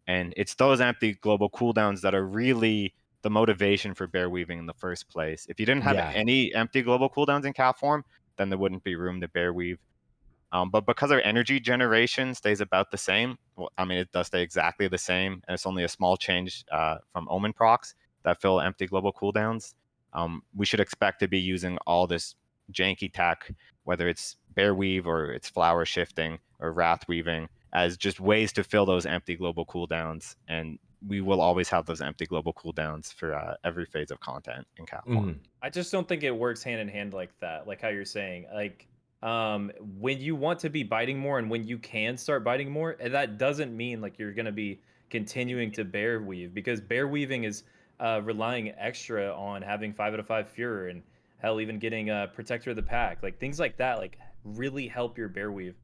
And it's those empty global cooldowns that are really the motivation for bear weaving in the first place. If you didn't have any empty global cooldowns in cat form, then there wouldn't be room to bear weave. But because our energy generation stays about the same, well, I mean, it does stay exactly the same, and it's only a small change from Omen procs that fill empty global cooldowns. We should expect to be using all this janky tech, whether it's bear weave or it's flower shifting or wrath weaving, as just ways to fill those empty global cooldowns. And we will always have those empty global cooldowns for every phase of content in cat form. I just don't think it works hand in hand like that, like how you're saying. Like, when you want to be biting more and when you can start biting more, that doesn't mean like you're going to be continuing to bear weave, because bear weaving is relying extra on having 5 out of 5 Fuhrer, and hell, even getting a Protector of the Pack, like things like that, like really help your bear weave.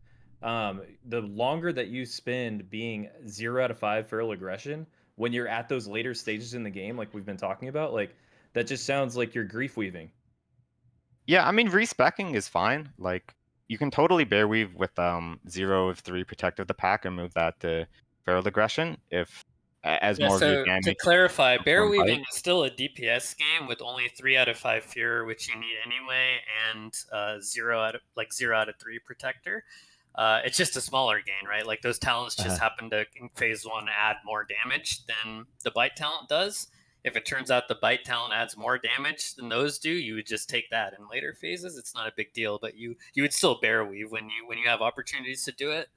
The longer that you spend being 0 out of 5 feral aggression, when you're at those later stages in the game, like we've been talking about, like that just sounds like you're grief weaving. Yeah, I mean, respecking is fine. Like, you can totally bear weave with 0 of 3 Protect of the Pack and move that to feral aggression if as more of your So damage. to clarify, bear from weaving bite. is still a DPS game with only 3 out of 5 Fuhrer, which you need anyway, and 0 out of 3 Protector. It's just a smaller gain, right? Like those talents just happen to in phase 1 add more damage than the bite talent does. If it turns out the bite talent adds more damage than those do, you would just take that in later phases. It's not a big deal, but you would still bear weave when you have opportunities to do it.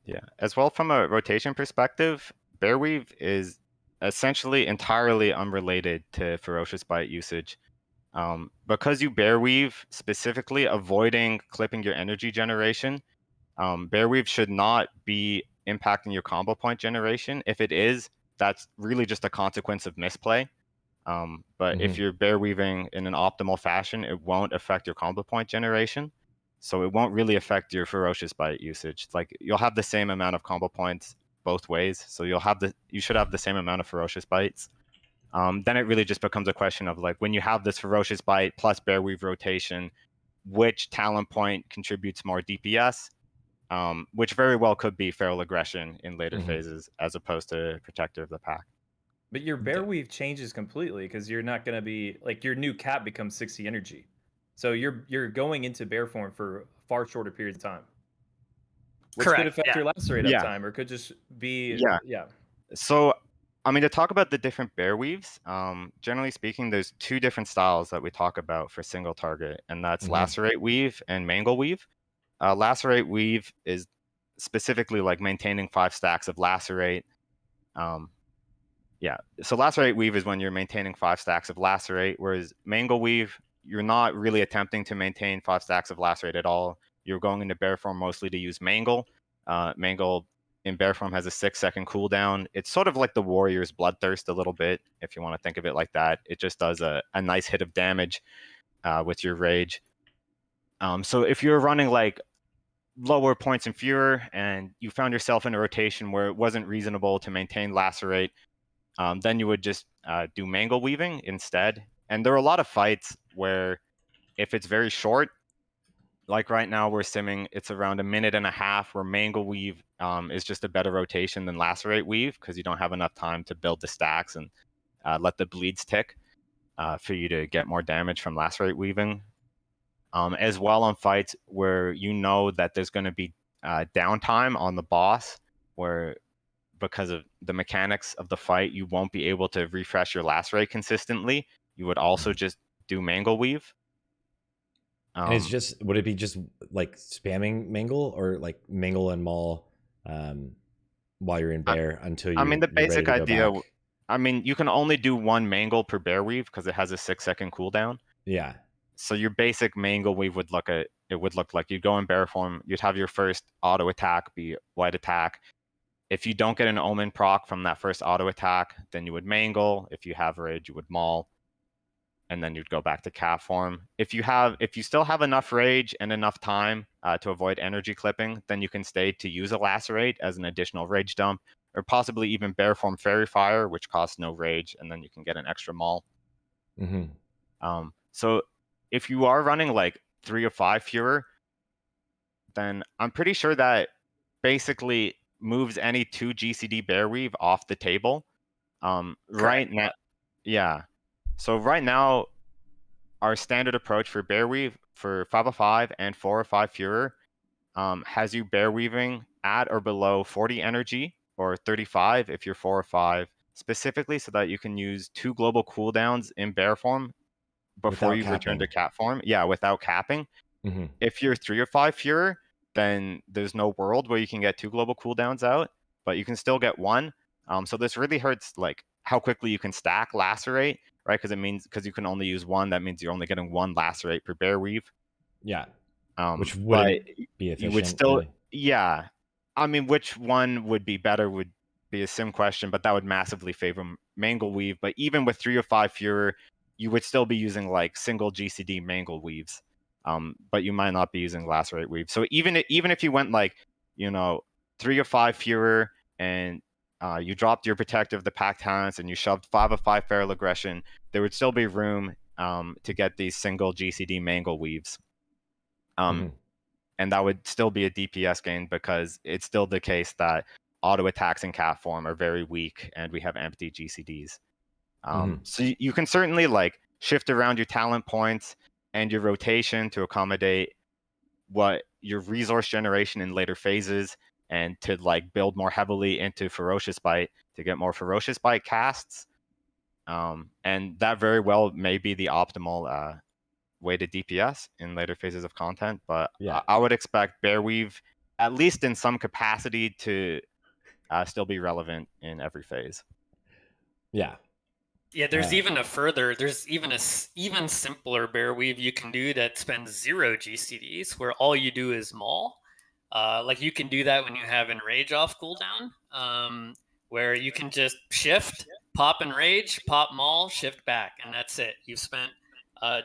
Yeah, as well from a rotation perspective, bear weave is essentially entirely unrelated to ferocious bite usage. Because you bear weave specifically avoiding clipping your energy generation, bear weave should not be impacting your combo point generation. If it is, that's really just a consequence of misplay. But if you're bear weaving in an optimal fashion, it won't affect your combo point generation. So it won't really affect your ferocious bite usage. Like, you'll have the same amount of combo points both ways. So you should have the same amount of ferocious bites. Then it really just becomes a question of like, when you have this ferocious bite plus bear weave rotation, which talent point contributes more DPS? Which very well could be feral aggression in later phases as opposed to Protector of the Pack. But your bear weave changes completely because you're not going to be like, your new cap becomes 60 energy. So you're going into bear form for far shorter periods of time. Which Correct, could affect yeah. your lacerate uptime, or could just be Yeah. So, I mean, to talk about the different bear weaves, generally speaking, there's 2 different styles that we talk about for single target, and that's lacerate weave and mangle weave. Lacerate weave is specifically like maintaining 5 stacks of lacerate. Yeah, so lacerate weave is when you're maintaining 5 stacks of lacerate, whereas mangle weave, you're not really attempting to maintain 5 stacks of lacerate at all. You're going into bear form mostly to use mangle. Mangle in bear form has a 6-second cooldown. It's sort of like the warrior's bloodthirst a little bit, if you want to think of it like that. It just does a nice hit of damage with your rage. So if you're running like lower points and fewer, and you found yourself in a rotation where it wasn't reasonable to maintain lacerate, then you would just do mangle weaving instead. And there are a lot of fights where if it's very short, like right now we're simming, it's around a minute and a half, where mangle weave is just a better rotation than lacerate weave, because you don't have enough time to build the stacks and let the bleeds tick for you to get more damage from lacerate weaving. As well on fights where you know that there's going to be downtime on the boss, where because of the mechanics of the fight, you won't be able to refresh your lacerate consistently, you would also just do mangle weave. And it's just, would it be just like spamming mangle, or like mangle and maul while you're in bear until I mean, the you're ready basic to go idea, back? I mean, you can only do one mangle per bear weave because it has a 6-second cooldown. Yeah. So your basic mangle weave would look like you'd go in bear form, you'd have your first auto attack be white attack. If you don't get an omen proc from that first auto attack, then you would mangle. If you have rage, you would maul, and then you'd go back to cat form. If you still have enough rage and enough time to avoid energy clipping, then you can stay to use a lacerate as an additional rage dump, or possibly even bear form fairy fire, which costs no rage, and then you can get an extra maul. So if you are running like 3 or 5 fewer, then I'm pretty sure that basically moves any 2 GCD bear weave off the table. Right now, yeah. So right now, our standard approach for bear weave for 505 and 405 fewer has you bear weaving at or below 40 energy, or 35 if you're 405, specifically so that you can use 2 global cooldowns in bear form before Without you return to capping. cat form. Yeah, without capping. If you're 3 or 5 fewer, then there's no world where you can get 2 global cooldowns out, but you can still get 1. So this really hurts like how quickly you can stack lacerate, right? Because you can only use 1, that means you're only getting 1 lacerate per bear weave. Yeah. Which But wouldn't be efficient. you would still, really. yeah. I mean, which one would be better would be a sim question, but that would massively favor mangle weave. But even with 3 or 5 fewer, you would still be using like single GCD mangle weaves. But you might not be using lacerate weave. So even if you went like, 3 or 5 fewer, and you dropped your protective, the pack talents, and you shoved 5 of 5 feral aggression, there would still be room to get these single GCD mangle weaves. And that would still be a DPS gain, because it's still the case that auto attacks in cat form are very weak, and we have empty GCDs. So you can certainly like shift around your talent points and your rotation to accommodate what your resource generation in later phases, and to like build more heavily into Ferocious Bite to get more Ferocious Bite casts. And that very well may be the optimal way to DPS in later phases of content, but Yeah. I would expect Bear Weave, at least in some capacity, to still be relevant in every phase. Yeah. Yeah, there's even a even simpler bear weave you can do that spends 0 GCDs, where all you do is maul. Like you can do that when you have enrage off cooldown, where you can just shift, pop enrage, pop maul, shift back, and that's it. You've spent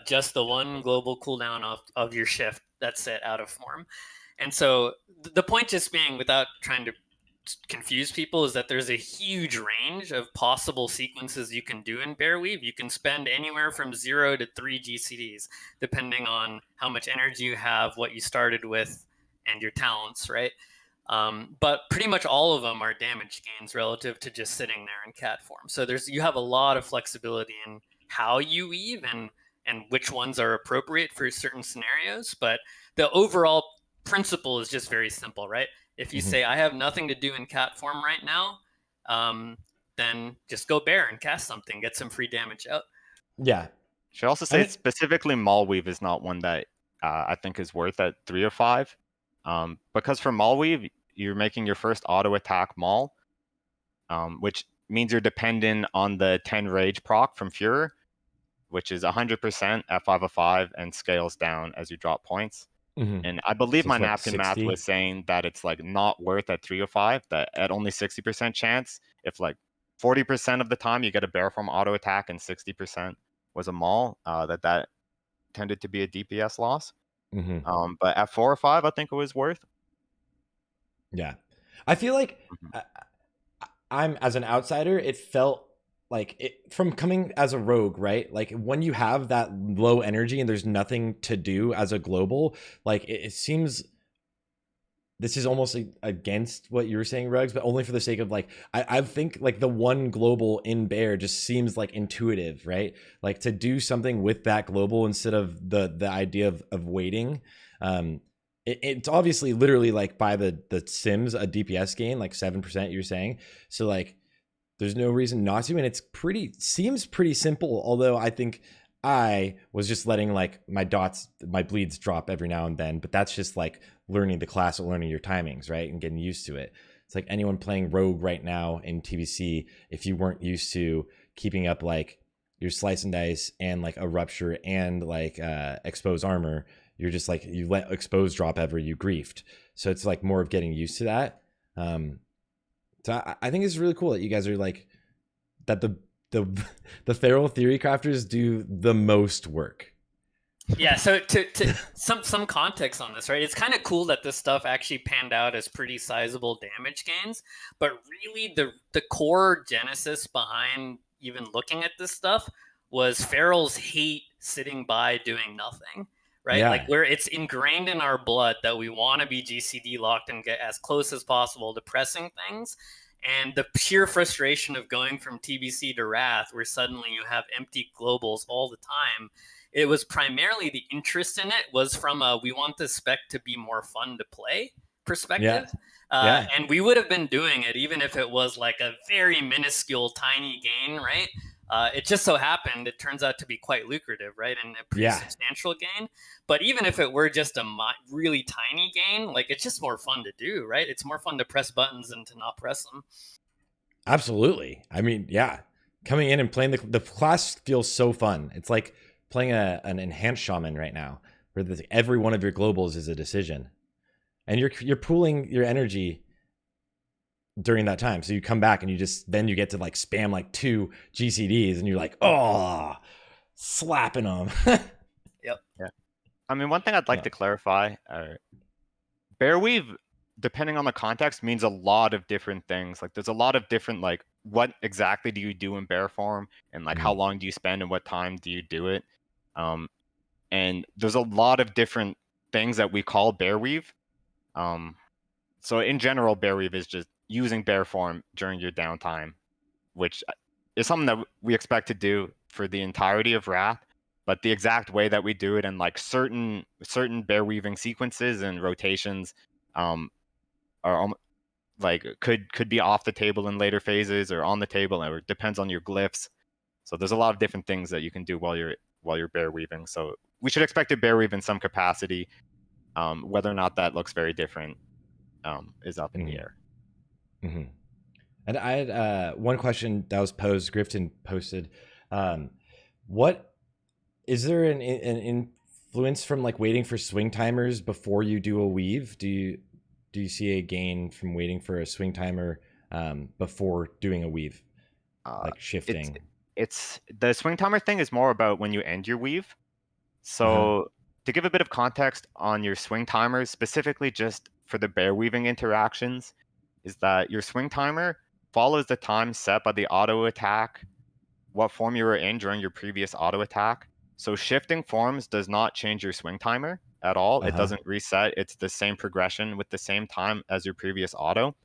just the 1 global cooldown of your shift. That's it, out of form. And so the point just being, without trying to confuse people, is that there's a huge range of possible sequences you can do in bear weave. You can spend anywhere from 0 to 3 GCDs, depending on how much energy you have, what you started with, and your talents, right? But pretty much all of them are damage gains relative to just sitting there in cat form. So you have a lot of flexibility in how you weave, and which ones are appropriate for certain scenarios. But the overall principle is just very simple, right? If you say, I have nothing to do in cat form right now, then just go bear and cast something, get some free damage out. Yeah. Should also say specifically Maul Weave is not one that I think is worth at 3 or 5. Because for Maul Weave, you're making your first auto attack Maul, which means you're dependent on the 10 rage proc from Fuhrer, which is 100% at 5 of 5 and scales down as you drop points. And I believe So my it's what, napkin math 60? was saying that it's like not worth at 305, that at only 60% chance, if like 40% of the time you get a bear form auto attack and 60% was a maul, that tended to be a DPS loss. But at 4 or 5, I think it was worth. Yeah. I feel like I'm, as an outsider, it felt like it from coming as a rogue, right? Like when you have that low energy and there's nothing to do as a global, like it seems this is almost against what you were saying, Rugs, but only for the sake of like I think like the one global in Bear just seems like intuitive, right? Like to do something with that global instead of the idea of waiting. It's obviously literally like by the Sims a DPS gain, like 7% you're saying. So like there's no reason not to, and it's seems pretty simple, although I think I was just letting like my bleeds drop every now and then, but that's just like learning the class or learning your timings, right? And getting used to it. It's like anyone playing rogue right now in TBC, if you weren't used to keeping up like your slice and dice and like a rupture and like expose armor, you're just like, you let expose drop ever, you griefed. So it's like more of getting used to that. So I think it's really cool that you guys are like that the feral theory crafters do the most work. Yeah, so to some context on this, right? It's kind of cool that this stuff actually panned out as pretty sizable damage gains, but really the core genesis behind even looking at this stuff was Feral's hate sitting by doing nothing, right? Yeah. Like where it's ingrained in our blood that we want to be GCD locked and get as close as possible to pressing things. And the pure frustration of going from TBC to Wrath, where suddenly you have empty globals all the time, it was primarily the interest in it was from a we want this spec to be more fun to play perspective. And we would have been doing it even if it was like a very minuscule tiny gain, right? It just so happened it turns out to be quite lucrative, right? And a pretty substantial gain. But even if it were just a really tiny gain, like it's just more fun to do, right? It's more fun to press buttons than to not press them. Absolutely. I mean, yeah, coming in and playing the class feels so fun. It's like playing an enhanced shaman right now, where every one of your globals is a decision, and you're pooling your energy during that time. So you come back and then you get to like spam like 2 GCDs, and you're like, oh, slapping them. Yep. Yeah. I mean, one thing I'd like to clarify: Bearweave, depending on the context, means a lot of different things. Like, there's a lot of different like, what exactly do you do in bear form, and like how long do you spend, and what time do you do it? And there's a lot of different things that we call Bearweave. So in general, Bearweave is just using bear form during your downtime, which is something that we expect to do for the entirety of Wrath. But the exact way that we do it, and like certain bear weaving sequences and rotations, are like could be off the table in later phases or on the table, or it depends on your glyphs. So there's a lot of different things that you can do while you're bear weaving. So we should expect to bear weave in some capacity. Whether or not that looks very different is up in the air. And I had one question that was posed. Grifton posted, what is there an influence from like waiting for swing timers before you do a weave? Do you see a gain from waiting for a swing timer before doing a weave, like shifting? It's the swing timer thing is more about when you end your weave. So to give a bit of context on your swing timers, specifically just for the bear weaving interactions, is that your swing timer follows the time set by the auto attack, what form you were in during your previous auto attack. So shifting forms does not change your swing timer at all. It doesn't reset. It's the same progression with the same time as your previous auto.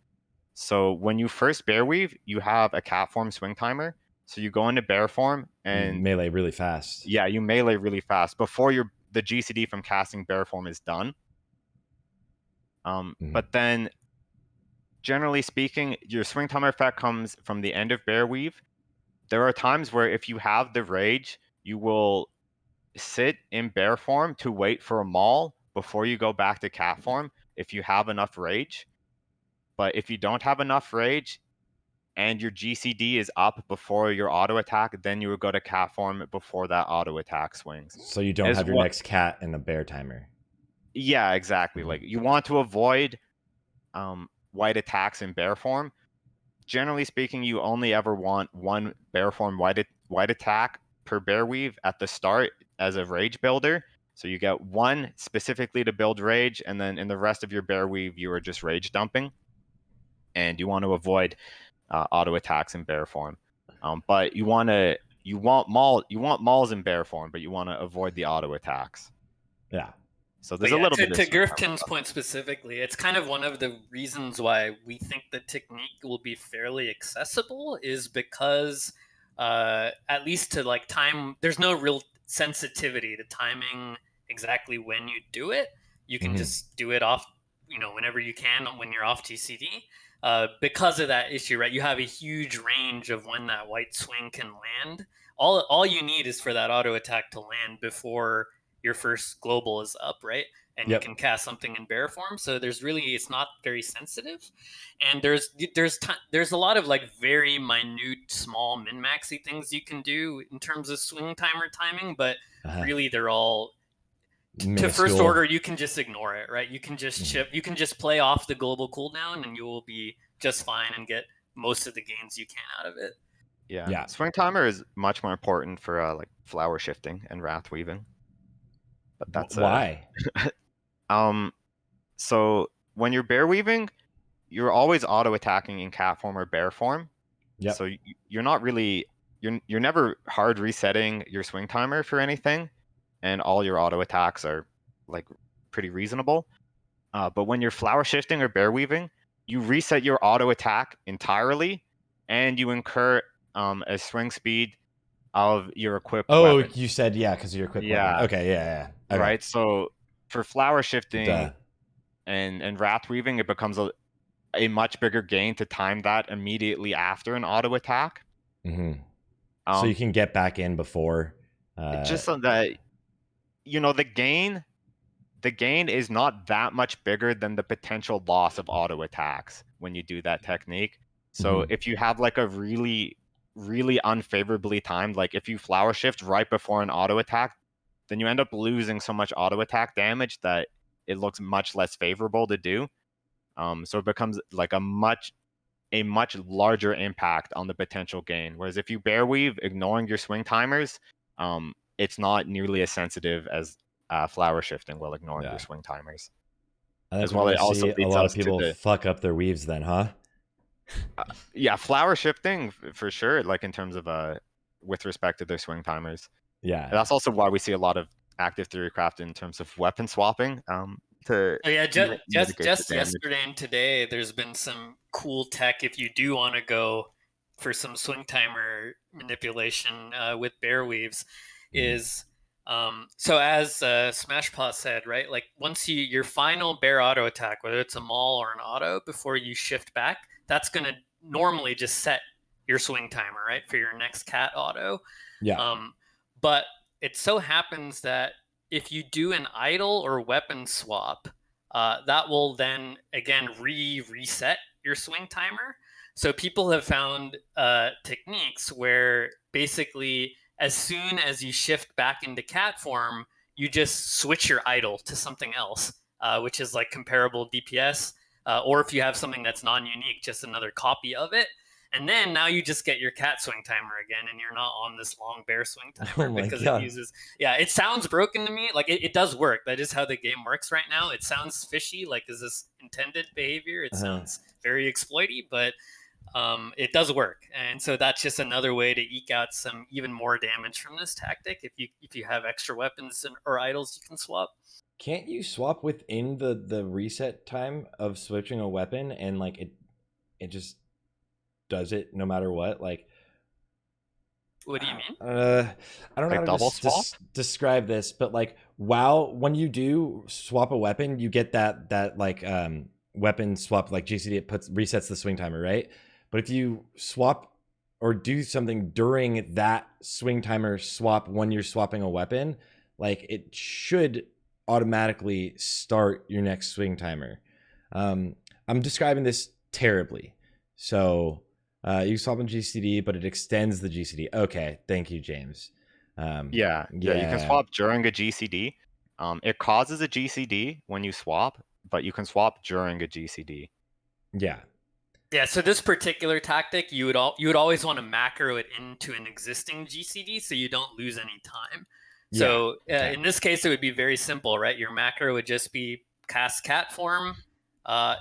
So when you first bear weave, you have a cat form swing timer. So you go into bear form and you melee really fast. Yeah, you melee really fast before the GCD from casting bear form is done. But then, generally speaking, your swing timer effect comes from the end of bear weave. There are times where if you have the rage, you will sit in bear form to wait for a maul before you go back to cat form if you have enough rage. But if you don't have enough rage and your GCD is up before your auto attack, then you would go to cat form before that auto attack swings. So you don't have your next cat in the bear timer. Yeah, exactly. Like you want to avoid white attacks in bear form. Generally speaking, you only ever want one bear form white attack per bear weave at the start as a rage builder. So you get one specifically to build rage, and then in the rest of your bear weave, you are just rage dumping. And you want to avoid auto attacks in bear form. But you want mauls in bear form, but you want to avoid the auto attacks. Yeah. So But there's a yeah, little to, bit of to swing timer Grifton's stuff. point specifically, it's kind of one of the reasons why we think the technique will be fairly accessible is because at least to like time, there's no real sensitivity to timing exactly when you do it. You can just do it off, whenever you can when you're off TCD. Because of that issue, right? You have a huge range of when that white swing can land. All you need is for that auto attack to land before your first global is up, right? And you can cast something in bear form. So it's not very sensitive. And there's a lot of like very minute, small min maxy things you can do in terms of swing timer timing, but really they're all to first order. You can just ignore it, right? You can just chip. You can just play off the global cooldown, and you will be just fine and get most of the gains you can out of it. Yeah. Swing timer is much more important for like flower shifting and wrath weaving. But that's why. So when you're bear weaving, you're always auto attacking in cat form or bear form. Yep. So you're not really you're never hard resetting your swing timer for anything, and all your auto attacks are like pretty reasonable. But when you're flower shifting or bear weaving, you reset your auto attack entirely, and you incur a swing speed of your equipped weapon. You said because of your equipped weapon. Okay, yeah. Okay. Right. So for flower shifting and wrath weaving, it becomes a much bigger gain to time that immediately after an auto attack. So you can get back in before. Just so that the gain is not that much bigger than the potential loss of auto attacks when you do that technique. So if you have like a really, really unfavorably timed, like if you flower shift right before an auto attack, then you end up losing so much auto attack damage that it looks much less favorable to do. So it becomes like a much larger impact on the potential gain. Whereas if you bear weave, ignoring your swing timers, it's not nearly as sensitive as flower shifting while ignoring your swing timers. I think as well, it also see a lot of people fuck up their weaves then, huh? Yeah, flower shifting for sure. Like in terms of with respect to their swing timers. Yeah, and that's also why we see a lot of active theory craft in terms of weapon swapping. Just yesterday and today, there's been some cool tech if you do want to go for some swing timer manipulation with bear weaves. So as Smashpaw said, right? Like once your final bear auto attack, whether it's a maul or an auto, before you shift back, that's going to normally just set your swing timer, right, for your next cat auto. But it so happens that if you do an idle or weapon swap, that will then again reset your swing timer. So people have found techniques where basically as soon as you shift back into cat form, you just switch your idle to something else, which is like comparable DPS, or if you have something that's non-unique, just another copy of it. And then now you just get your cat swing timer again, and you're not on this long bear swing timer because it uses. Yeah, it sounds broken to me. Like it does work. That is how the game works right now. It sounds fishy. Like, is this intended behavior? It sounds very exploity, but it does work. And so that's just another way to eke out some even more damage from this tactic. If you have extra weapons or idols, you can swap. Can't you swap within the reset time of switching a weapon and like it just does it no matter what? Like, what do you mean? I don't know how to describe this, but like when you do swap a weapon, you get that like weapon swap, like GCD, it resets the swing timer, right? But if you swap or do something during that swing timer swap when you're swapping a weapon, like it should automatically start your next swing timer. I'm describing this terribly. So you swap in GCD, but it extends the GCD. Okay, thank you, James. You can swap during a GCD. It causes a GCD when you swap, but you can swap during a GCD. Yeah. Yeah, so this particular tactic, you would always want to macro it into an existing GCD so you don't lose any time. So okay. in this case, it would be very simple, right? Your macro would just be cast cat form,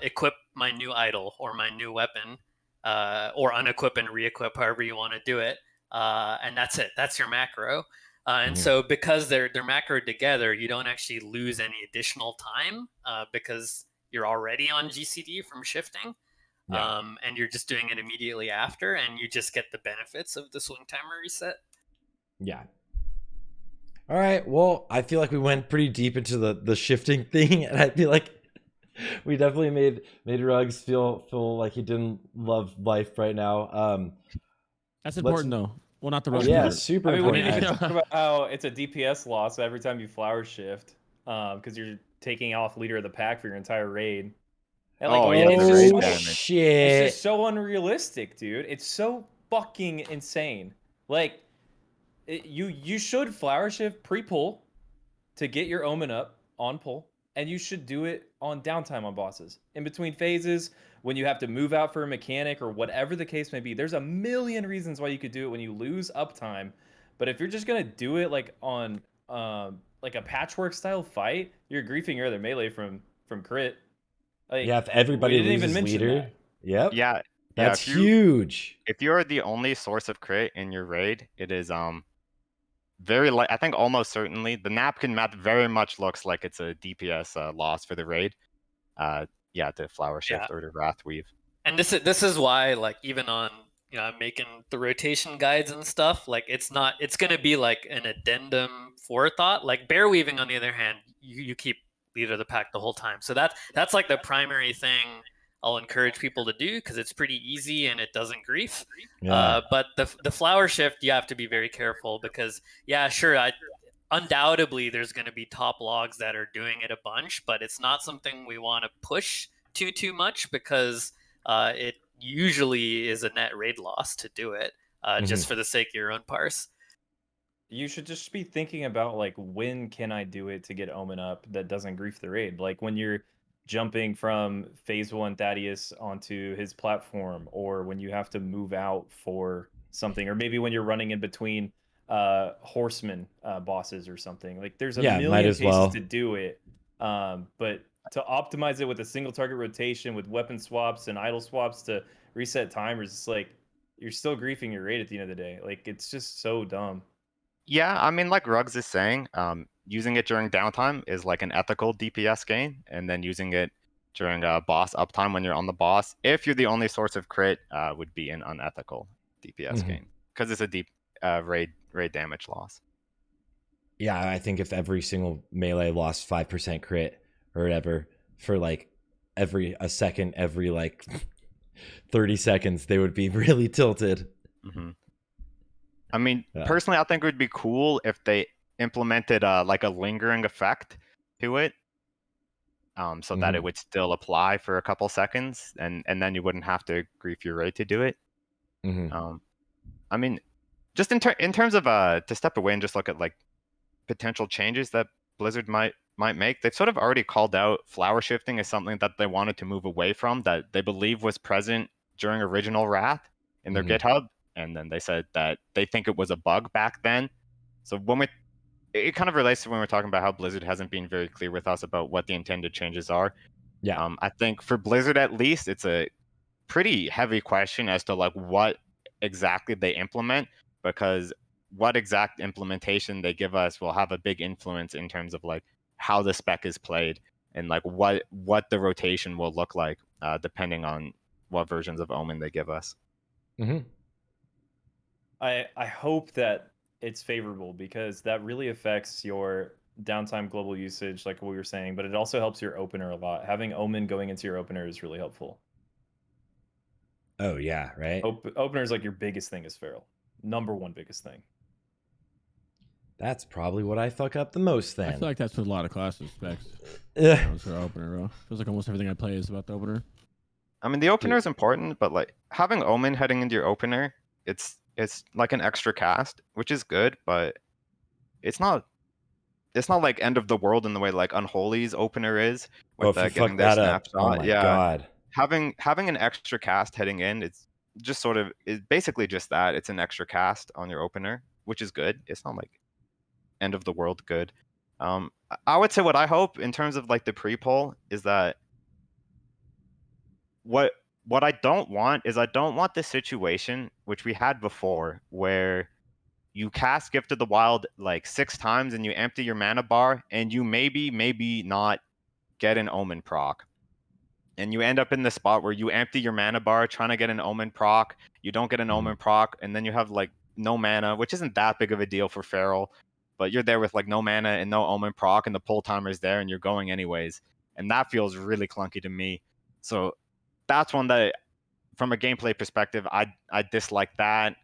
equip my new idol or my new weapon, or unequip and re-equip, however you want to do it, and that's it. That's your macro. And so because they're macroed together, you don't actually lose any additional time because you're already on GCD from shifting. Yeah. And you're just doing it immediately after, and you just get the benefits of the swing timer reset. Yeah. All right. Well, I feel like we went pretty deep into the shifting thing, and I feel like we definitely made Ruggs feel like he didn't love life right now. That's important though. Well, not the rush. Yeah, part. super I mean, we important. didn't even talk about how it's a DPS loss every time you flower shift, because you're taking off leader of the pack for your entire raid. And Oh, it's yeah, the just raid so- damage. Shit. It's just so unrealistic, dude. It's so fucking insane. Like, you should flower shift pre-pull to get your omen up on pull, and you should do it on downtime on bosses. In between phases, when you have to move out for a mechanic or whatever the case may be, there's a million reasons why you could do it when you lose uptime. But if you're just gonna do it like on like a patchwork style fight, you're griefing your other melee from crit. Like, Yeah, if everybody we didn't loses even mention leader. that. Yep. Yeah, That's if you huge. if you're the only source of crit in your raid, it is very I think almost certainly the napkin map very much looks like it's a DPS loss for the raid. Yeah, to flower shift or to wrath weave. And this is why, like, even on, I'm making the rotation guides and stuff, like it's gonna be like an addendum forethought. Like Bearweaving, on the other hand, you keep leader of the pack the whole time. So that's like the primary thing I'll encourage people to do because it's pretty easy and it doesn't grief. Yeah. But the flower shift, you have to be very careful because sure, undoubtedly there's going to be top logs that are doing it a bunch, but it's not something we want to push too much because it usually is a net raid loss to do it just for the sake of your own parse. You should just be thinking about like, when can I do it to get omen up that doesn't grief the raid? Like when you're jumping from phase 1 Thaddeus onto his platform, or when you have to move out for something, or maybe when you're running in between horseman bosses or something. Like there's a million cases to do it, but to optimize it with a single target rotation with weapon swaps and idle swaps to reset timers, it's like you're still griefing your raid at the end of the day. Like it's just so dumb. Yeah, I mean, like Ruggs is saying, using it during downtime is like an ethical DPS gain, and then using it during boss uptime when you're on the boss, if you're the only source of crit, would be an unethical DPS gain because it's a deep raid damage loss. Yeah, I think if every single melee lost 5% crit or whatever for like every 30 seconds, they would be really tilted. I mean, personally, I think it would be cool if they implemented like a lingering effect to it, so that it would still apply for a couple seconds, and then you wouldn't have to grief your raid to do it. I mean, just in terms of to step away and just look at like potential changes that Blizzard might make, they've sort of already called out flower shifting as something that they wanted to move away from, that they believe was present during original Wrath in their GitHub. And then they said that they think it was a bug back then. So it kind of relates to when we're talking about how Blizzard hasn't been very clear with us about what the intended changes are. Yeah. I think for Blizzard, at least, it's a pretty heavy question as to like what exactly they implement, because what exact implementation they give us will have a big influence in terms of like how the spec is played and like what the rotation will look like, depending on what versions of Omen they give us. I hope that it's favorable, because that really affects your downtime global usage, like we were saying, but it also helps your opener a lot. Having Omen going into your opener is really helpful. Oh yeah, right. Opener is like your biggest thing as Feral. Number one biggest thing. That's probably what I fuck up the most then. I feel like that's with a lot of classes, specs. Yeah. That was our opener, bro. Feels like almost everything I play is about the opener. I mean, the opener is important, but like having Omen heading into your opener, it's like an extra cast, which is good, but it's not it's not like end of the world in the way like Unholy's opener is Oh, with if you getting fuck their that up, oh snapshot. my Yeah, god. having an extra cast heading in, it's just sort of is basically just that. It's an extra cast on your opener, which is good. It's not like end of the world good. I would say what I hope in terms of like the pre-poll is that what I don't want is I don't want the situation which we had before where you cast Gift of the Wild like 6 times and you empty your mana bar and you maybe not get an Omen proc. And you end up in the spot where you empty your mana bar trying to get an Omen proc, you don't get an Omen proc, and then you have like no mana, which isn't that big of a deal for Feral, but you're there with like no mana and no Omen proc, and the pull timer's there, and you're going anyways. And that feels really clunky to me. So that's one that, from a gameplay perspective, I dislike that.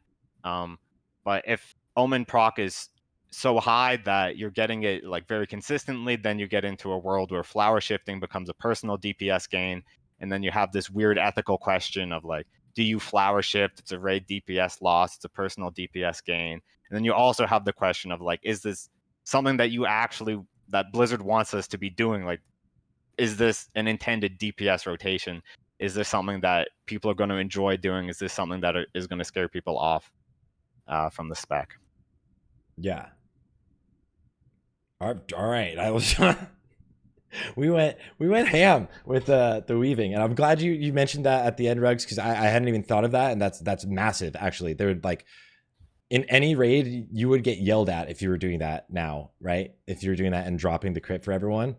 But if Omen proc is so high that you're getting it like very consistently, then you get into a world where flower shifting becomes a personal DPS gain, and then you have this weird ethical question of like, do you flower shift? It's a raid DPS loss. It's a personal DPS gain. And then you also have the question of like, is this something that that Blizzard wants us to be doing? Like, is this an intended DPS rotation? Is this something that people are going to enjoy doing? Is this something that is going to scare people off from the spec? Yeah. All right. I was we went ham with the weaving, and I'm glad you mentioned that at the end, Rugs, because I hadn't even thought of that, and that's massive actually. There would like in any raid you would get yelled at if you were doing that now, right? If you were doing that and dropping the crit for everyone.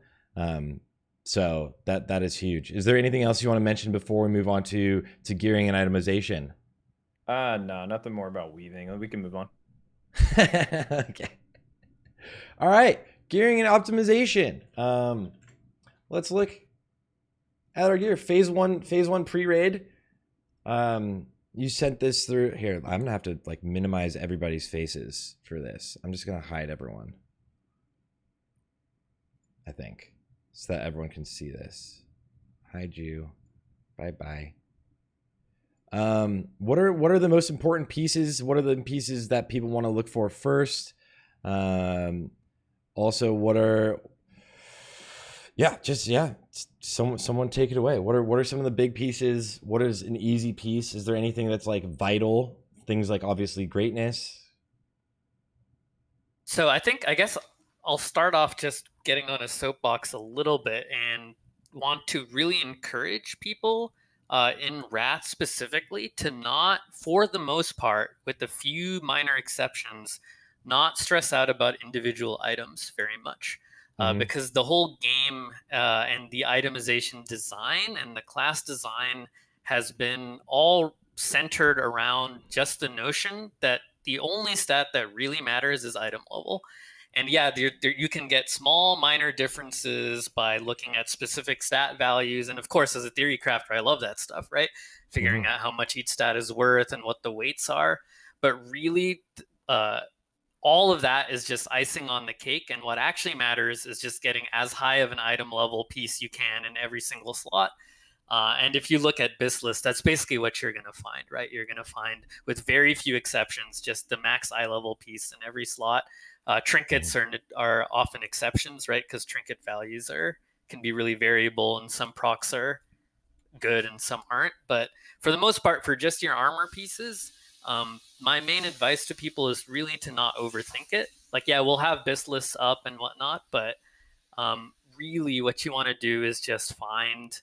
So that is huge. Is there anything else you want to mention before we move on to gearing and itemization? No, nothing more about weaving. We can move on. Okay. All right, gearing and optimization. Let's look at our gear. Phase one pre-raid. You sent this through here. I'm gonna have to like minimize everybody's faces for this. I'm just gonna hide everyone, I think, so that everyone can see this. Hide you. Bye. What are the most important pieces? What are the pieces that people want to look for first? Also, someone take it away. What are some of the big pieces? What is an easy piece? Is there anything that's like vital? Things like obviously greatness. So I guess I'll start off just getting on a soapbox a little bit and want to really encourage people in Wrath specifically to not, for the most part, with a few minor exceptions, not stress out about individual items very much. Because the whole game and the itemization design and the class design has been all centered around just the notion that the only stat that really matters is item level. And yeah, you can get small minor differences by looking at specific stat values. And of course, as a theory crafter, I love that stuff, right? Figuring out how much each stat is worth and what the weights are. But really, all of that is just icing on the cake. And what actually matters is just getting as high of an item level piece you can in every single slot. And if you look at Bis Lists, that's basically what you're going to find, right? You're going to find, with very few exceptions, just the max eye level piece in every slot. Trinkets are often exceptions, right? Because trinket values can be really variable, and some procs are good and some aren't. But for the most part, for just your armor pieces, my main advice to people is really to not overthink it. Like, yeah, we'll have Bis Lists up and whatnot, but really what you want to do is just find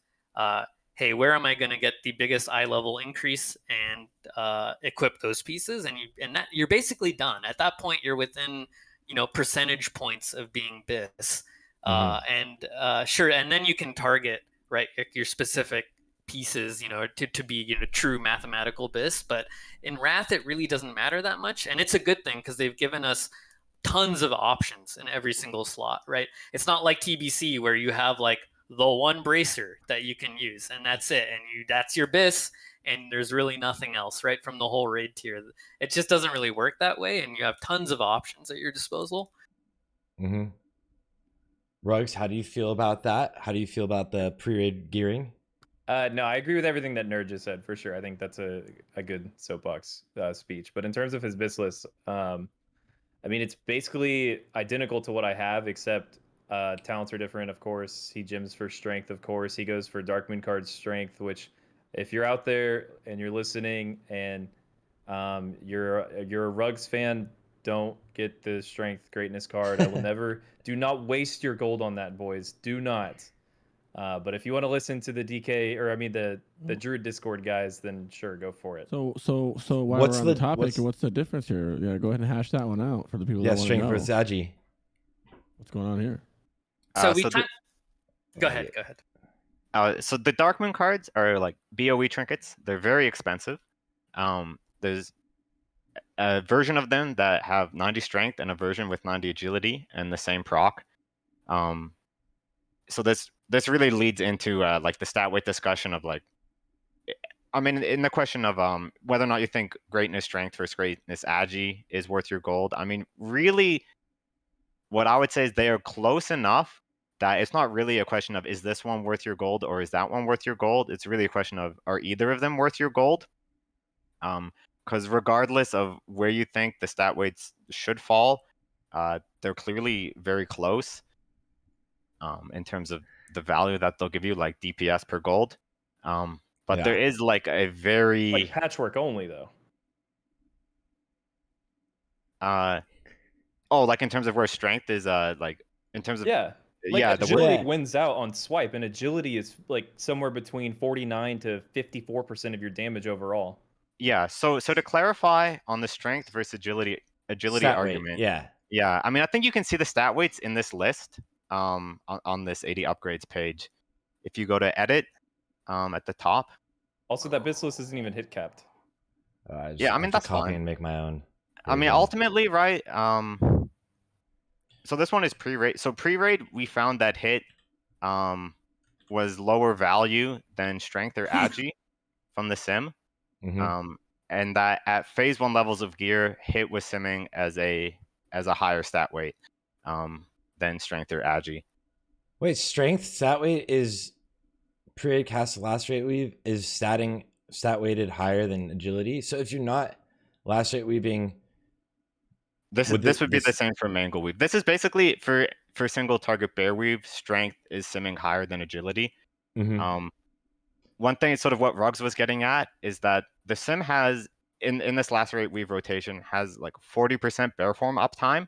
hey, where am I going to get the biggest eye level increase, and equip those pieces, and that you're basically done. At that point, you're within percentage points of being Bis, and sure, and then you can target right your specific pieces, to be true mathematical Bis. But in Wrath, it really doesn't matter that much, and it's a good thing because they've given us tons of options in every single slot, right? It's not like TBC where you have like the one bracer that you can use and that's it, and that's your Bis, and there's really nothing else, right, from the whole raid tier. It just doesn't really work that way, and you have tons of options at your disposal. Rugs, how do you feel about that? How do you feel about the pre-raid gearing? No, I agree with everything that Nerd just said, for sure. I think that's a good soapbox speech. But in terms of his Bis List, I mean, it's basically identical to what I have, except talents are different, of course. He gyms for strength, of course. He goes for Darkmoon card strength, which, if you're out there and you're listening and you're a Rugs fan, don't get the strength greatness card. I will never. Do not waste your gold on that, boys. Do not. But if you want to listen to the DK, or I mean the Druid Discord guys, then sure, go for it. So while What's we're on the- the topic, what's- what's the difference here? Yeah, go ahead and hash that one out for the people Yeah, that want to strength know versus agi. what's going on here. So we so kind Go ahead. Go ahead. So the Darkmoon cards are like BOE trinkets. They're very expensive. There's a version of them that have 90 strength and a version with 90 agility and the same proc. So this really leads into like the stat weight discussion of like, I mean, in the question of whether or not you think greatness strength versus greatness agi is worth your gold. I mean, really, what I would say is they are close enough that it's not really a question of is this one worth your gold or is that one worth your gold. It's really a question of are either of them worth your gold. Because regardless of where you think the stat weights should fall, they're clearly very close in terms of the value that they'll give you, like DPS per gold. But there is like a very like patchwork only though. Like in terms of where strength is like in terms of Like the agility wins out on swipe, and agility is like somewhere between 49 to 54% of your damage overall. Yeah, so to clarify on the strength versus agility Stat argument. weight, Yeah, I mean, I think you can see the stat weights in this list on this 80 upgrades page. If you go to edit at the top. Also, that Bis List isn't even hit capped. Yeah, I mean, that's copy fine. and make my own. I mean, ultimately, right? So this one is pre-raid. So pre-raid, we found that hit was lower value than strength or agi from the sim. And that at phase 1 levels of gear, hit was simming as a higher stat weight than strength or agi. Wait, strength stat weight is pre-raid cast last rate weave is stat weighted higher than agility. So if you're not last rate weaving, this would be the same for mangle weave. This is basically for single target bear weave, strength is simming higher than agility. One thing, sort of what Ruggs was getting at, is that the sim has in this last rate weave rotation has like 40% bear form uptime.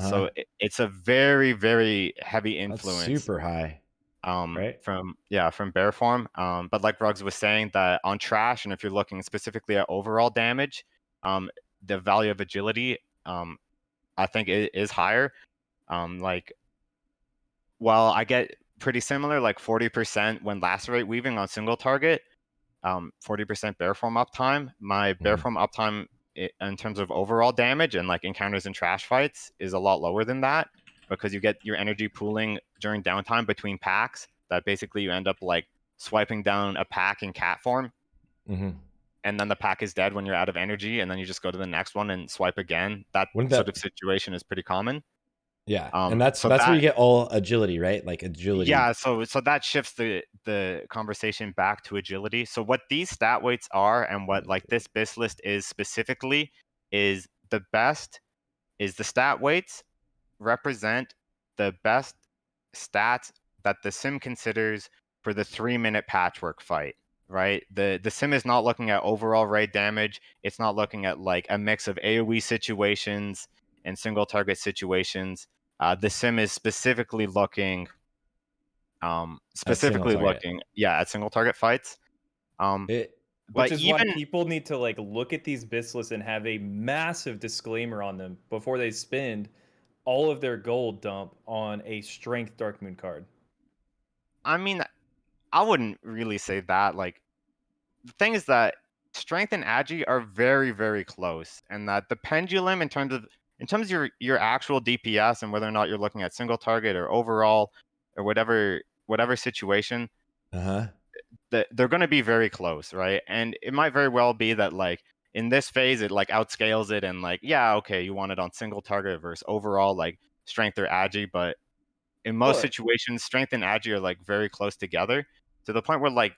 So it's a very, very heavy influence. That's super high. Right? From bear form. But like Ruggs was saying, that on trash, and if you're looking specifically at overall damage, the value of agility, I think it is higher. Like, well, I get pretty similar, like 40% when lacerate weaving on single target, 40% bear form uptime. My bear form uptime in terms of overall damage and like encounters and trash fights is a lot lower than that, because you get your energy pooling during downtime between packs, that basically you end up like swiping down a pack in cat form, and then the pack is dead when you're out of energy, and then you just go to the next one and swipe again. That sort of situation is pretty common. Yeah, and that's where you get all agility, right? Like agility. Yeah, so that shifts the conversation back to agility. So what these stat weights are, and what like this Bis list is specifically, is the stat weights represent the best stats that the sim considers for the 3-minute patchwork fight, right? The sim is not looking at overall raid damage. It's not looking at like a mix of AoE situations and single target situations. The sim is specifically looking at single target fights. Which is why people need to like look at these Bis lists and have a massive disclaimer on them before they spend all of their gold dump on a strength Darkmoon card. I mean, I wouldn't really say that. Like, the thing is that strength and agi are very, very close, and that the pendulum in terms of your actual DPS and whether or not you're looking at single target or overall or whatever situation, they're going to be very close, right? And it might very well be that like in this phase it like outscales it, and like, yeah, okay, you want it on single target versus overall like strength or agi, but in most situations strength and agi are like very close together, to the point where like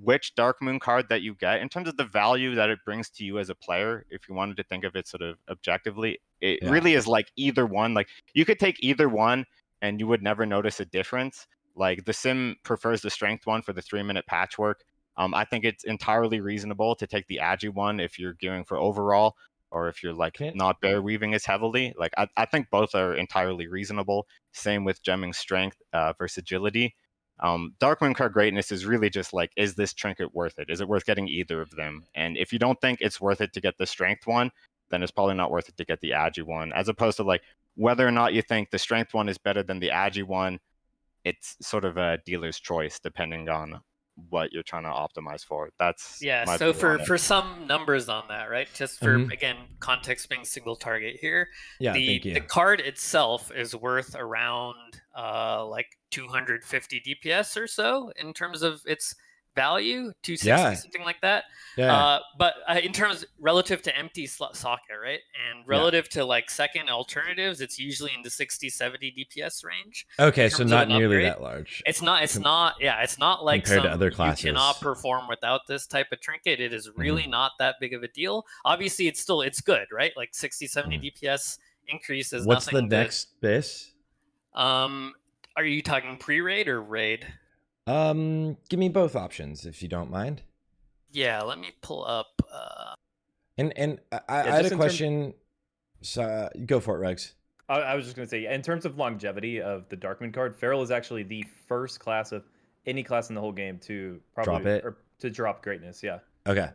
which Dark Moon card that you get, in terms of the value that it brings to you as a player, if you wanted to think of it sort of objectively, it really is like either one. Like you could take either one and you would never notice a difference. Like the sim prefers the strength one for the 3-minute patchwork. I think it's entirely reasonable to take the agi one if you're gearing for overall, or if you're like not bear weaving as heavily. Like I think both are entirely reasonable. Same with gemming strength versus agility. Dark Moon card greatness is really just like, is this trinket worth it? Is it worth getting either of them? And if you don't think it's worth it to get the strength one, then it's probably not worth it to get the agi one. As opposed to like whether or not you think the strength one is better than the agi one, it's sort of a dealer's choice depending on what you're trying to optimize for. That's my so view on it. for some numbers on that, right? Just for again context being single target here. Yeah, the card itself is worth around like 250 DPS or so in terms of its value, 260 something like that. But in terms relative to empty socket, right, and relative to like second alternatives, it's usually in the 60-70 DPS range. Okay, so not nearly that large. It's not like compared to other classes. You cannot perform without this type of trinket. It is really not that big of a deal. Obviously, it's good, right? Like 60-70 DPS increase is What's nothing. What's the next Bis? Are you talking pre-raid or raid? Give me both options if you don't mind. Yeah, let me pull up. And I had a question. So go for it, Regs. I was just going to say, in terms of longevity of the Dark Moon card, Feral is actually the first class of any class in the whole game to drop it, or to drop greatness. Yeah. Okay.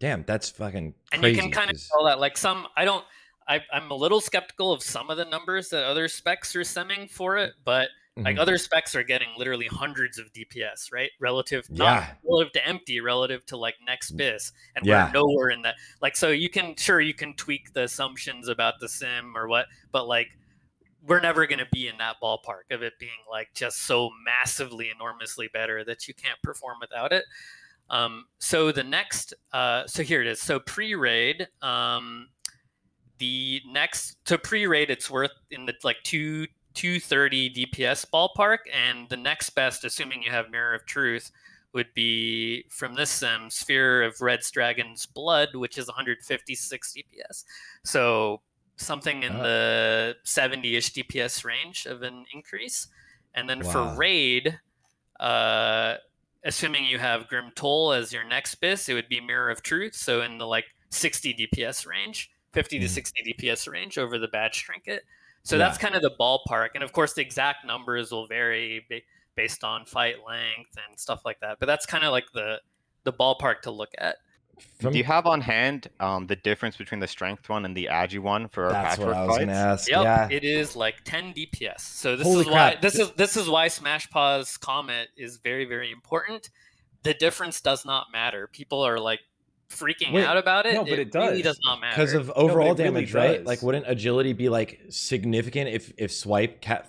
Damn, that's fucking crazy. And you can kind of tell that, like I'm a little skeptical of some of the numbers that other specs are semming for it, but like other specs are getting literally hundreds of DPS, right? Relative, not relative to empty, relative to like next Bis, and we're nowhere in that. Like, so you can tweak the assumptions about the sim or what, but like we're never going to be in that ballpark of it being like just so massively, enormously better that you can't perform without it. So the next, so here it is. So pre-raid, pre-raid, it's worth in the like 230 DPS ballpark, and the next best, assuming you have Mirror of Truth, would be from this sim, Sphere of Red Dragon's Blood, which is 156 DPS. So something in the 70-ish DPS range of an increase. And then for raid, assuming you have Grim Toll as your next Bis, it would be Mirror of Truth, so in the like 60 DPS range, 50 to 60 DPS range over the badge trinket. So that's kind of the ballpark. And of course, the exact numbers will vary based on fight length and stuff like that. But that's kind of like the ballpark to look at. Do you have on hand the difference between the strength one and the agi one for our patchwork fights? That's what I was going to ask. Yep, it is like 10 DPS. So this is why Smashpaw's comment is very, very important. The difference does not matter. People are like freaking out about it. No, but it really does not matter because of overall damage, right? Like, wouldn't agility be like significant if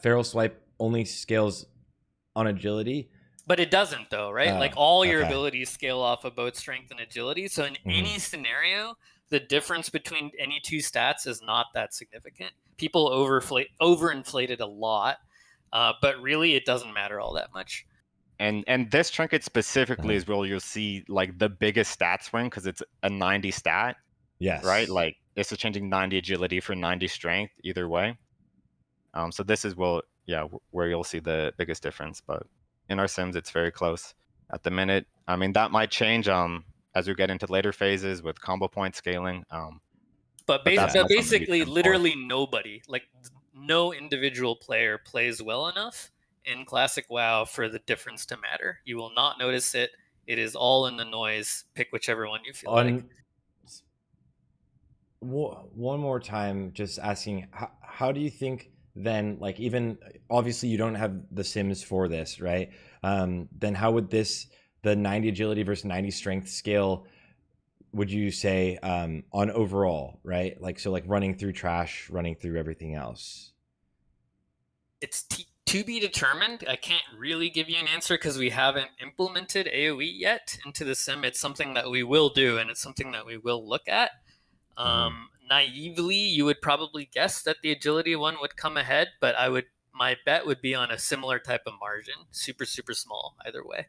feral swipe only scales on agility? But it doesn't, though, right? Like all your abilities scale off of both strength and agility. So in any scenario, the difference between any two stats is not that significant. People overinflate it a lot, but really it doesn't matter all that much. And this trinket specifically is where you'll see like the biggest stat swing, because it's a 90 stat. Yes. Right? Like this is changing 90 agility for 90 strength either way. So this is where you'll see the biggest difference. But in our sims, it's very close at the minute. I mean, that might change as we get into later phases with combo point scaling. But basically, literally nobody, like no individual player plays well enough in Classic WoW for the difference to matter. You will not notice it. It is all in the noise. Pick whichever one you feel like. One more time, just asking, how do you think then, like, even obviously you don't have the sims for this, right? Then how would the 90 agility versus 90 strength scale, would you say, on overall, right? Like, so like running through trash, running through everything else? It's to be determined. I can't really give you an answer because we haven't implemented AoE yet into the sim. It's something that we will do, and it's something that we will look at. Naively, you would probably guess that the agility one would come ahead, but my bet would be on a similar type of margin, super, super small either way.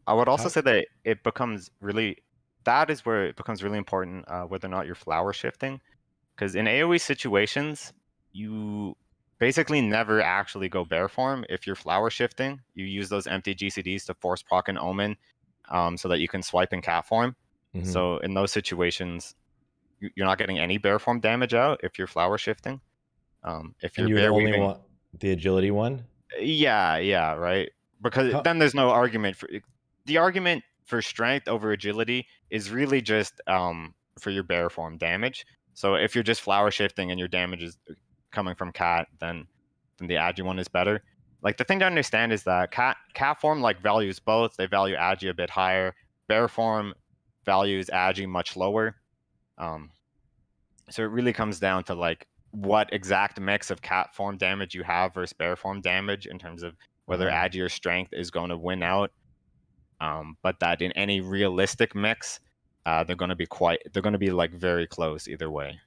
I would also How- say that it becomes really, that is where it becomes really important whether or not you're flower shifting. Because in AoE situations, you basically never actually go bear form. If you're flower shifting, you use those empty GCDs to force proc an omen so that you can swipe in cat form. Mhm. So in those situations, you're not getting any bear form damage out if you're flower shifting. If and you're you would bear only weaving, want the agility one. yeah, right. Because How, then there's no argument for the argument for strength over agility is really just for your bear form damage. So if you're just flower shifting and your damage is coming from cat, then the agi one is better. Like the thing to understand is that cat form like values both. They value agi a bit higher. Bear form values agi much lower. Um, so it really comes down to like what exact mix of cat form damage you have versus bear form damage in terms of whether agi or strength is going to win out. But that in any realistic mix, they're going to be like very close either way.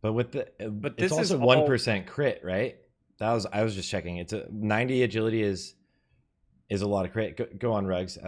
but with the But it's this is also all 1% crit, right? I was just checking. It's a 90 agility is a lot of crit. Go on, Rugs.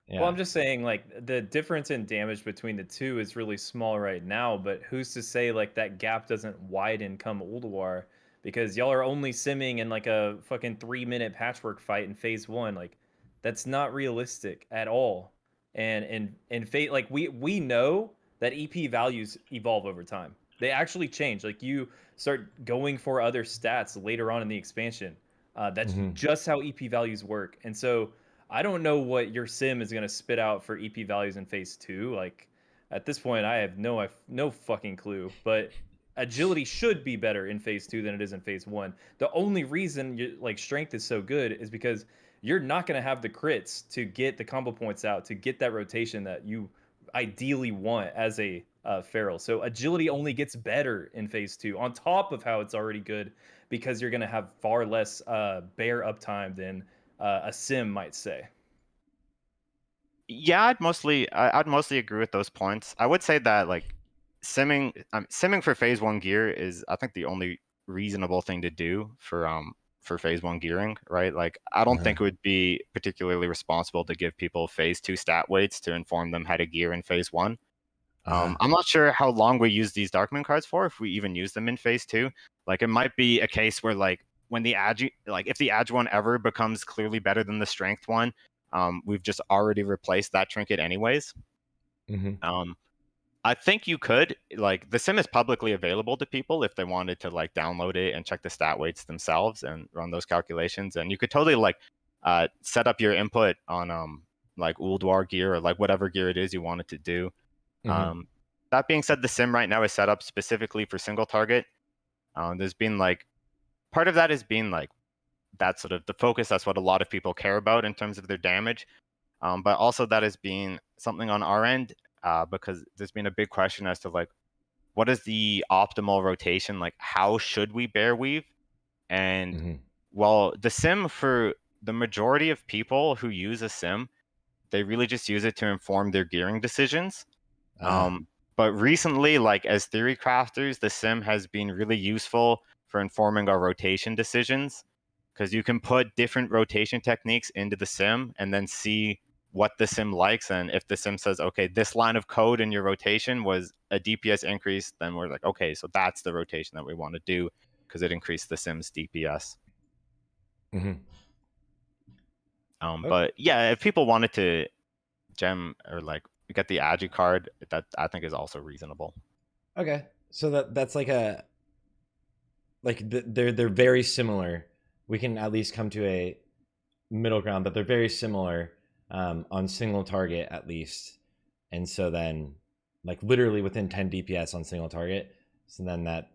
Yeah. Well, I'm just saying, like, the difference in damage between the two is really small right now, but who's to say, like, that gap doesn't widen come Ulduar? Because y'all are only simming in, like, a fucking 3-minute patchwork fight in phase 1. Like, that's not realistic at all. And in Fate, like, we know that EP values evolve over time. They actually change. Like, you start going for other stats later on in the expansion. That's Mhm. just how EP values work. And so I don't know what your sim is gonna spit out for EP values in phase 2. Like at this point, I have no fucking clue. But agility should be better in phase 2 than it is in phase 1. The only reason like strength is so good is because you're not gonna have the crits to get the combo points out to get that rotation that you ideally want as a feral. So agility only gets better in phase 2 on top of how it's already good because you're gonna have far less bear uptime than a sim might say. Yeah, I'd mostly agree with those points. I would say that like simming for phase 1 gear is I think the only reasonable thing to do for phase 1 gearing, right? Like I don't Uh-huh. think it would be particularly responsible to give people phase 2 stat weights to inform them how to gear in phase 1. Uh-huh. I'm not sure how long we use these Darkmoon cards for, if we even use them in phase 2. Like it might be a case where like when the agi like if the agi one ever becomes clearly better than the strength one, we've just already replaced that trinket anyways. Mhm. I think you could like the sim is publicly available to people if they wanted to like download it and check the stat weights themselves and run those calculations, and you could totally like set up your input on like Ulduar gear or like whatever gear it is you wanted to do. Mhm. That being said, the sim right now is set up specifically for single target. There's been like part of that has been like that sort of the focus. That's what a lot of people care about in terms of their damage. But also that has been something on our end because there's been a big question as to like what is the optimal rotation? Like how should we bear weave? And Mhm. well, the sim for the majority of people who use a sim, they really just use it to inform their gearing decisions. Uh, But recently, like as theory crafters, the sim has been really useful for informing our rotation decisions because you can put different rotation techniques into the sim and then see what the sim likes. And if the sim says, okay, this line of code in your rotation was a DPS increase, then we're like, okay, so that's the rotation that we want to do because it increased the sim's DPS. mhm. Oh, But yeah, if people wanted to gem or like get the agi card, that I think is also reasonable. okay. So that's like they're very similar. We can at least come to a middle ground, but they're very similar on single target at least. And so then, like literally within 10 DPS on single target. So then that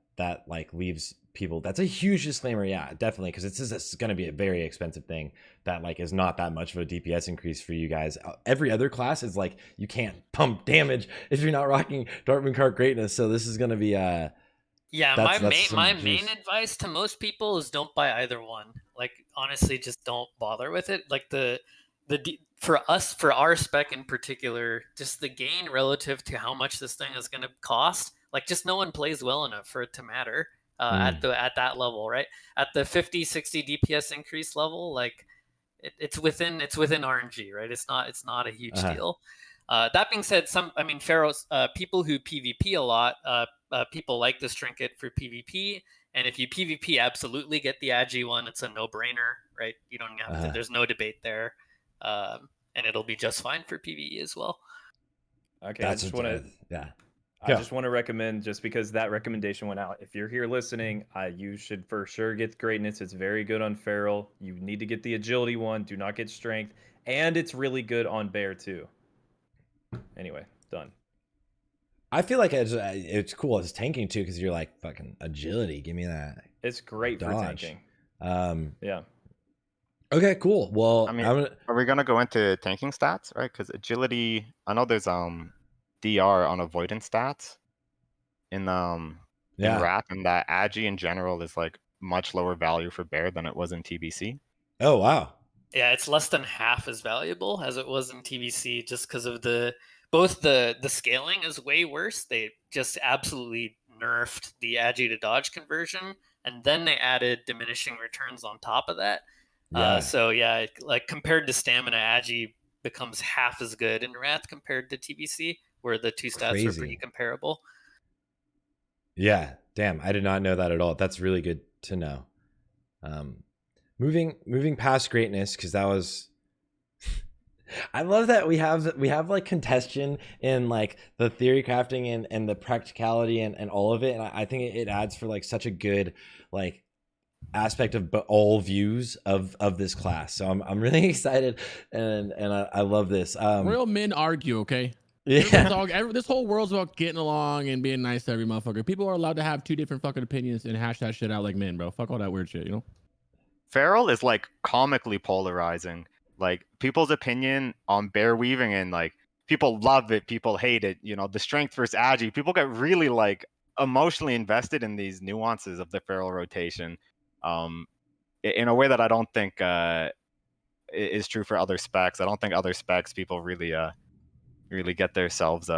like leaves people. That's a huge disclaimer, yeah, definitely, because it's going to be a very expensive thing that like is not that much of a DPS increase for you guys. Every other class is like you can't pump damage if you're not rocking Dartmoon Cart Greatness. So this is going to be Yeah, that's some my main juice. advice to most people is don't buy either one. Like honestly, just don't bother with it. Like for us for our spec in particular, just the gain relative to how much this thing is going to cost. Like just no one plays well enough for it to matter Mm. at that level, right? At the 50, 60 DPS increase level, like it's within RNG, right? It's not a huge Uh-huh. deal. That being said, Pharaohs, people who PvP a lot, people like this trinket for PvP. And if you PvP, absolutely get the Agi one. It's a no-brainer, right? You don't have to. There's no debate there, and it'll be just fine for PvE as well. Okay, I just want to recommend, just because that recommendation went out. If you're here listening, you should for sure get Greatness. It's very good on Feral. You need to get the Agility one. Do not get Strength, and it's really good on Bear too. Anyway, done. I feel like it's cool as tanking too, because you're like fucking agility. Give me that. It's great dodge. for tanking. Yeah. Okay, cool. Well, I mean, are we gonna go into tanking stats, right? Because agility, I know there's DR on avoidance stats in Wrath, and that Agi in general is like much lower value for Bear than it was in TBC. Oh wow. Yeah, it's less than half as valuable as it was in TBC, just because of both the scaling is way worse. They just absolutely nerfed the Agi to dodge conversion, and then they added diminishing returns on top of that. Yeah. So yeah, like compared to stamina, Agi becomes half as good in Wrath compared to TBC, where the two stats are pretty comparable. Yeah, damn, I did not know that at all. That's really good to know. Moving past Greatness, because that was I love that we have like contestion in like the theory crafting and the practicality and all of it, and I think it adds for like such a good like aspect of all views of this class. So I'm really excited, and I love this. Real men argue, okay? Yeah. This whole world's about getting along and being nice to every motherfucker. People are allowed to have two different fucking opinions and hash that shit out like men, bro. Fuck all that weird shit, you know? Feral is like comically polarizing. Like people's opinion on Bearweaving, and like people love it, people hate it. You know, the strength versus Agi. People get really like emotionally invested in these nuances of the Feral rotation, in a way that I don't think is true for other specs. I don't think other specs people really get themselves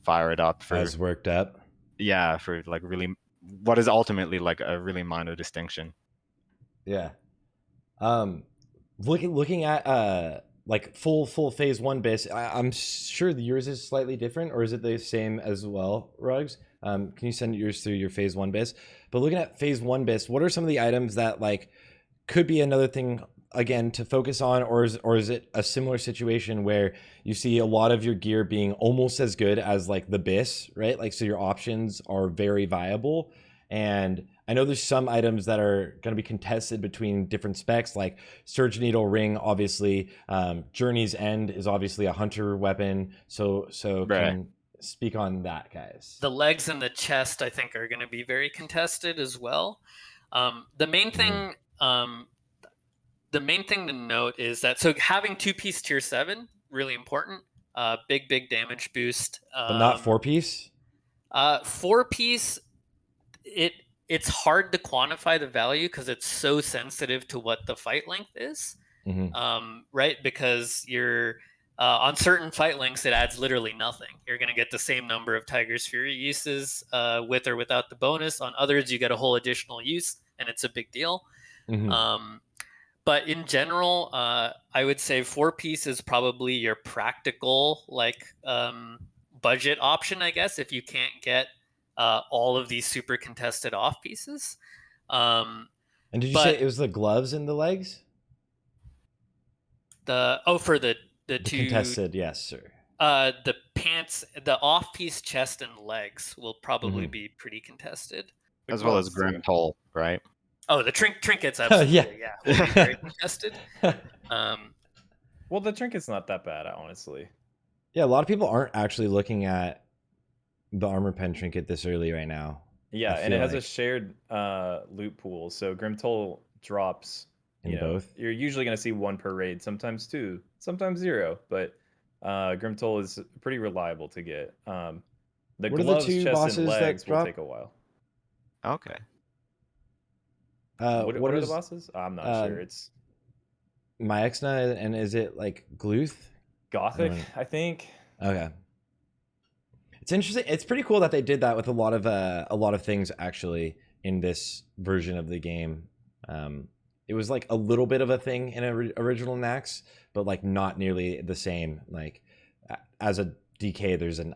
fired up for, as worked up. Yeah, for like really what is ultimately like a really minor distinction. Yeah. Looking at like full phase 1 Bis, I'm sure yours is slightly different, or is it the same as well, Rugs? Can you send yours through your phase 1 Bis? But looking at phase 1 Bis, what are some of the items that like could be another thing again to focus on, or is it a similar situation where you see a lot of your gear being almost as good as like the Bis, right? Like, so your options are very viable. And I know there's some items that are going to be contested between different specs, like Surge Needle Ring, obviously. Journey's End is obviously a hunter weapon. So Right. Can speak on that, guys. The legs and the chest, I think, are going to be very contested as well. The main thing to note is that, so having 2-piece tier 7, really important. Big damage boost. But not 4-piece? 4-piece, it's hard to quantify the value because it's so sensitive to what the fight length is. Right? Because you're on certain fight lengths, it adds literally nothing. You're going to get the same number of Tiger's Fury uses with or without the bonus. On others, you get a whole additional use, and it's a big deal. But in general, I would say 4-piece is probably your practical budget option, I guess, if you can't get all of these super contested off pieces. And did you say it was the gloves and the legs? For the two contested, yes, sir. The pants, the off-piece chest and legs will probably be pretty contested, as well as Grim Toll, right? Oh, the trinkets, absolutely, yeah, will be very contested. Well, the trinket's not that bad, honestly. Yeah, a lot of people aren't actually looking at the armor pen trinket this early right now. Yeah, and it has a shared loot pool, so Grim Toll drops. In both? You're usually going to see 1 per raid, sometimes 2, sometimes 0, but Grim Toll is pretty reliable to get. The what gloves, are the 2 chest, bosses and legs that drop? will take a while. Okay. What are the bosses? I'm not sure. It's Myexna, and is it like Gluth? Gothic, I think. Okay. It's interesting. It's pretty cool that they did that with a lot of things actually in this version of the game. it was like a little bit of a thing in original Nax, but like not nearly the same. Like as a DK, there's an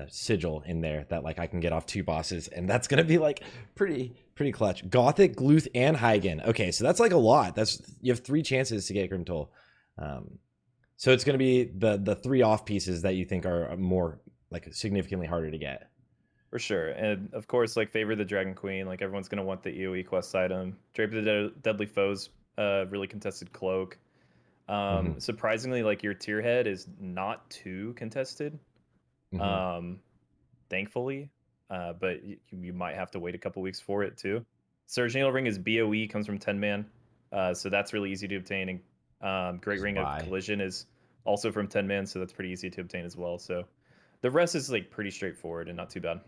sigil in there that like I can get off 2 bosses, and that's gonna be like pretty clutch. Gothic, Gluth, and Hygen. Okay, so that's like a lot. You have 3 chances to get Grimtoll. So it's gonna be the 3 off pieces that you think are more like significantly harder to get. For sure. And of course, like Favor the Dragon Queen, like everyone's going to want the EOE quest item. Drape of the Deadly Foes, really contested cloak. Surprisingly, like your tier head is not too contested, thankfully. But you might have to wait a couple weeks for it too. Surge Needle Ring is BOE, comes from 10 man. So that's really easy to obtain. And Great Ring of Collision is also from 10 man, so that's pretty easy to obtain as well. So the rest is like pretty straightforward and not too bad.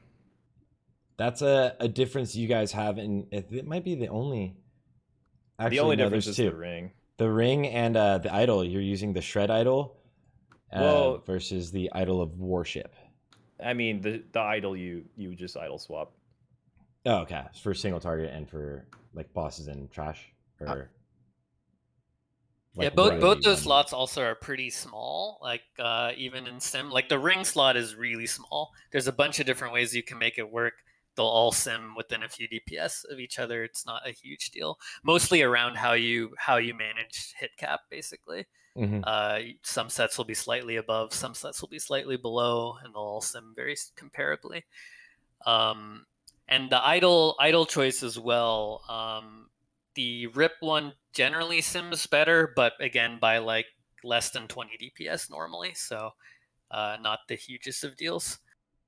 That's a difference you guys have, and it might be the only. Actually, the only no, difference there's is 2. the ring. The ring and the idol. You're using the Shred idol, versus the idol of Worship. I mean, the idol you just idol swap. Oh, okay. For single target and for like bosses and trash. Or yeah, both those slots also are pretty small. Like even in sim, like the ring slot is really small. There's a bunch of different ways you can make it work. They'll all sim within a few DPS of each other. It's not a huge deal. Mostly around how you manage hit cap, basically. Some sets will be slightly above, some sets will be slightly below, and they'll all sim very comparably. And the idle choice as well. The rip one generally sims better, but again by like less than 20 DPS normally, so not the hugest of deals.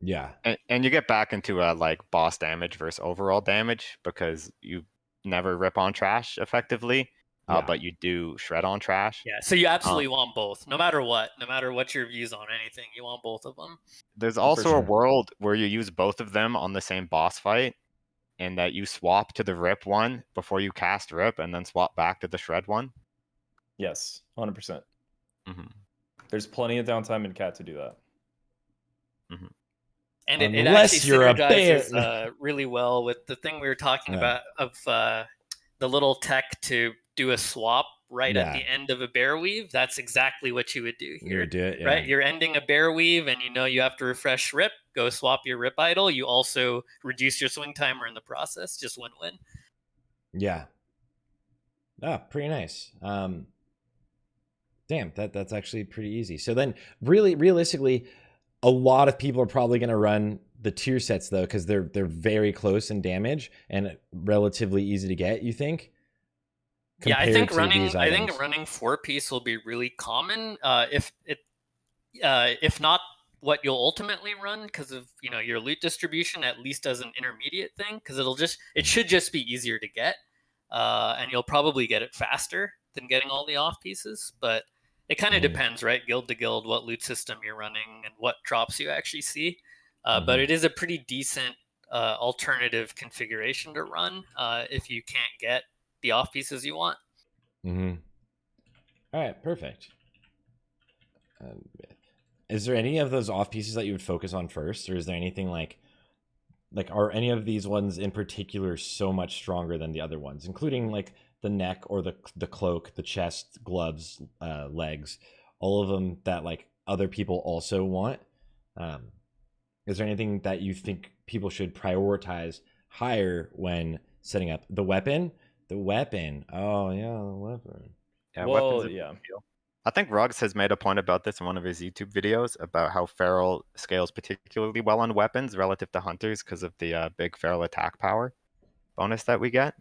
Yeah, and you get back into like boss damage versus overall damage because you never rip on trash effectively, but you do shred on trash. Yeah, so you absolutely want both, no matter what your views on anything, you want both of them. There's also a world where you use both of them on the same boss fight, and that you swap to the rip one before you cast rip, and then swap back to the shred one. Yes, 100%. There's plenty of downtime in Cat to do that. And it actually synergizes really well with the thing we were talking about of the little tech to do a swap right at the end of a Bearweave. That's exactly what you would do here. You would do it, right? You're ending a Bearweave and you have to refresh rip, go swap your rip idol. You also reduce your swing timer in the process. Just win-win. Yeah. Ah, pretty nice. Damn, that's actually pretty easy. So then really realistically, a lot of people are probably going to run the tier sets though, because they're very close in damage and relatively easy to get, you think? Yeah, I think running 4-piece will be really common. If not what you'll ultimately run, because of your loot distribution, at least as an intermediate thing, because it should just be easier to get, and you'll probably get it faster than getting all the off pieces. But it kind of depends, right? Guild to guild, what loot system you're running and what drops you actually see. But it is a pretty decent alternative configuration to run if you can't get the off pieces you want. All right, perfect. Is there any of those off pieces that you would focus on first, or is there anything like are any of these ones in particular so much stronger than the other ones, including like the neck or the cloak, the chest, gloves, legs, all of them that like other people also want? Is there anything that you think people should prioritize higher when setting up the weapon? The weapon. Oh yeah, the weapon. Yeah, well, yeah. I think Ruggs has made a point about this in one of his YouTube videos about how Feral scales particularly well on weapons relative to Hunters because of the big Feral attack power bonus that we get.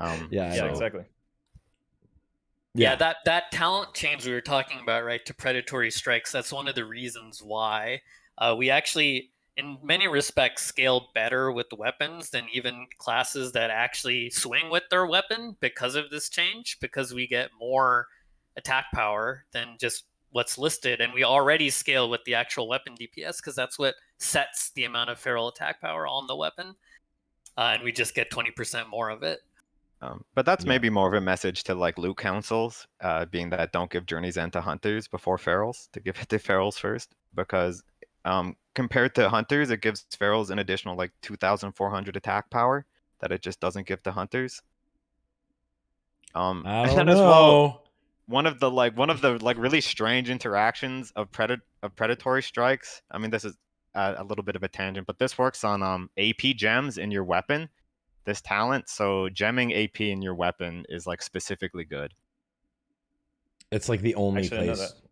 Exactly. Yeah, that talent change we were talking about, right, to predatory strikes, that's one of the reasons why we actually, in many respects, scale better with weapons than even classes that actually swing with their weapon because of this change, because we get more attack power than just what's listed, and we already scale with the actual weapon DPS because that's what sets the amount of feral attack power on the weapon, and we just get 20% more of it. But that's maybe more of a message to like loot councils, being that don't give Journey's End to Hunters before Ferals, to give it to Ferals first, because compared to Hunters, it gives Ferals an additional like 2,400 attack power that it just doesn't give to Hunters. I And don't then as well, know. one of the really strange interactions of predatory strikes. I mean, this is a little bit of a tangent, but this works on AP gems in your weapon. This talent, so gemming AP in your weapon is like specifically good. It's like the only Actually, I know that. place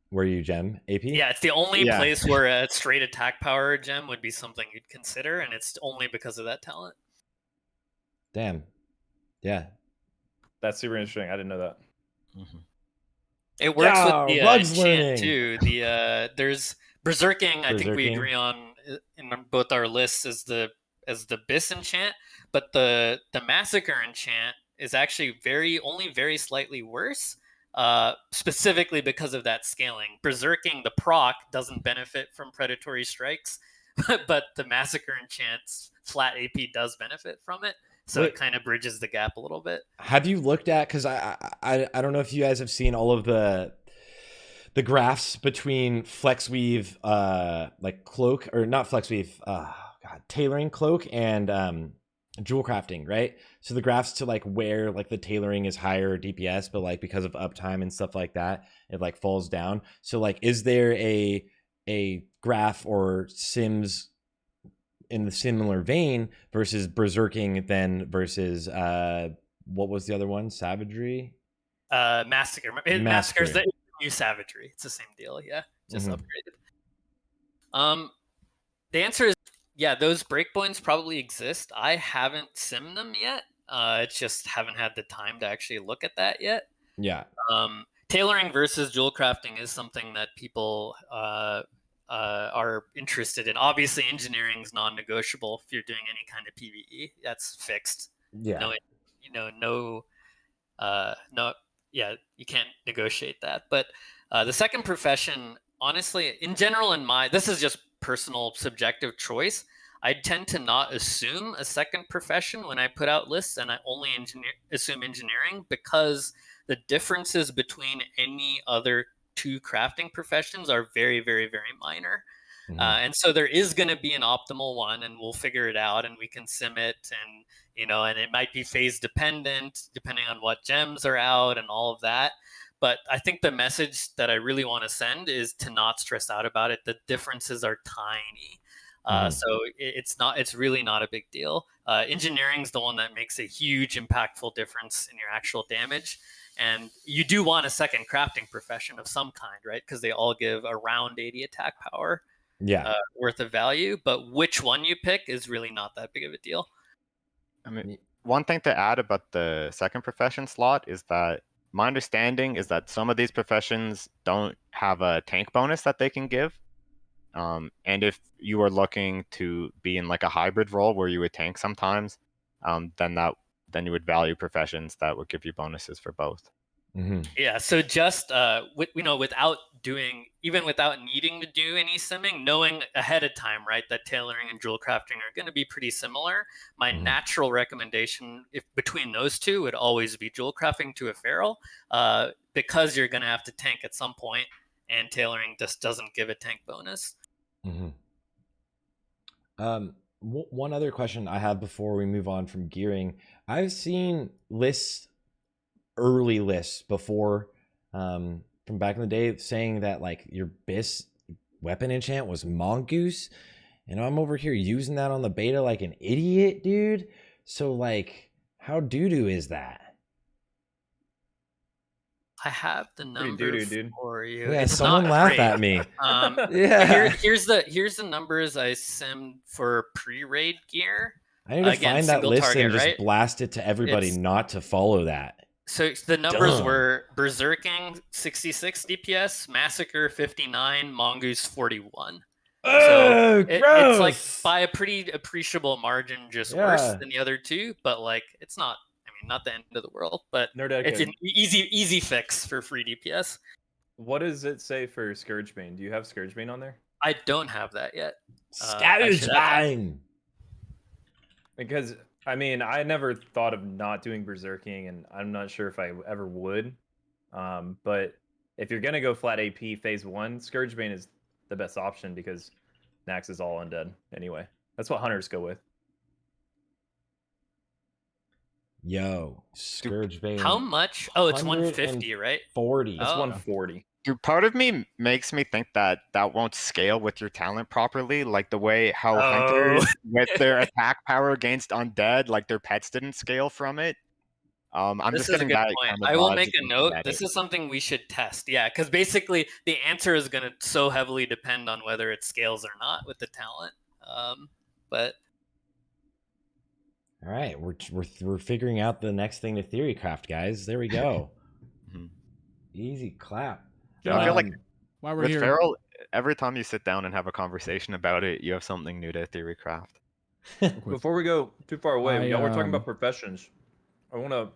where you gem AP. Yeah, it's the only Yeah. place where a straight attack power gem would be something you'd consider, and it's only because of that talent. Damn. Yeah. That's super interesting. I didn't know that. Mm-hmm. It works with Yeah, the Rugs enchant learning. too. There's berserking. I think we Berserking. agree on in both our lists as the Bis enchant, but the massacre enchant is actually very slightly worse. Specifically because of that scaling. Berserking, the proc doesn't benefit from predatory strikes, but the massacre enchant's flat AP does benefit from it. So Wait. it kind of bridges the gap a little bit. Have you looked at, because I don't know if you guys have seen all of the graphs between FlexWeave like cloak, or not FlexWeave, tailoring cloak and jewel crafting, right? So the graphs to like where like the tailoring is higher DPS, but like because of uptime and stuff like that, it like falls down. So like, is there a graph or sims in the similar vein versus berserking then versus what was the other one? Savagery? Massacre. Massacre's the new savagery. It's the same deal. Yeah, just upgraded. The answer is yeah. Those breakpoints probably exist. I haven't simmed them yet. It's just haven't had the time to actually look at that yet. Yeah. Tailoring versus jewel crafting is something that people are interested in. Obviously, engineering is non-negotiable if you're doing any kind of PvE. That's fixed. Yeah. No, yeah, you can't negotiate that. But the second profession, honestly, in general, this is just personal subjective choice. I tend to not assume a second profession when I put out lists, and I only assume engineering because the differences between any other two crafting professions are very, very, very minor. And so there is going to be an optimal one, and we'll figure it out, and we can sim it, and and it might be phase dependent depending on what gems are out and all of that. But I think the message that I really want to send is to not stress out about it. The differences are tiny. So it's really not a big deal. Engineering is the one that makes a huge impactful difference in your actual damage. And you do want a second crafting profession of some kind, right? Because they all give around 80 attack power worth of value. But which one you pick is really not that big of a deal. I mean, one thing to add about the second profession slot is that my understanding is that some of these professions don't have a tank bonus that they can give. And if you are looking to be in like a hybrid role where you would tank sometimes, then you would value professions that would give you bonuses for both. Yeah, so just without needing to do any simming, knowing ahead of time, right, that tailoring and jewel crafting are going to be pretty similar. My natural recommendation, if between those two, would always be jewel crafting to a feral, because you're going to have to tank at some point, and tailoring just doesn't give a tank bonus. One other question I have before we move on from gearing, I've seen early lists before from back in the day saying that like your Bis weapon enchant was mongoose, and I'm over here using that on the beta like an idiot, dude. So like, how doo-doo is that? I have the number for you. Yeah, it's someone not laugh great. at me. Yeah. Here's the numbers I simmed for pre-raid gear. I need to find that list and just blast it to everybody not to follow that. So the numbers were Berserking 66 DPS, Massacre 59, Mongoose 41. Oh, so it's like by a pretty appreciable margin, just worse than the other two, but like it's not. I mean, not the end of the world, but it's an easy fix for free DPS. What does it say for Scourgebane? Do you have Scourgebane on there? I don't have that yet. Scourgebane. Because I mean, I never thought of not doing Berserking, and I'm not sure if I ever would. But if you're gonna go flat AP phase 1, Scourgebane is the best option because Nax is all undead anyway. That's what hunters go with. Yo, Scourge Bane. How much? Oh, it's 150, right? 40. That's Oh. 140. Dude, part of me makes me think that won't scale with your talent properly, like the way how hunters with their attack power against undead, like their pets didn't scale from it. I'm This just is a getting good that point. kind of I will vibes make a looking note. at This it. is something we should test. Yeah, because basically the answer is going to so heavily depend on whether it scales or not with the talent. But All right, we're figuring out the next thing to theory craft, guys. There we go. Mhm. Easy clap. I feel like while we're with here, Feral, every time you sit down and have a conversation about it, you have something new to theory craft. Before we go too far away, y'all were talking um, about professions. I want to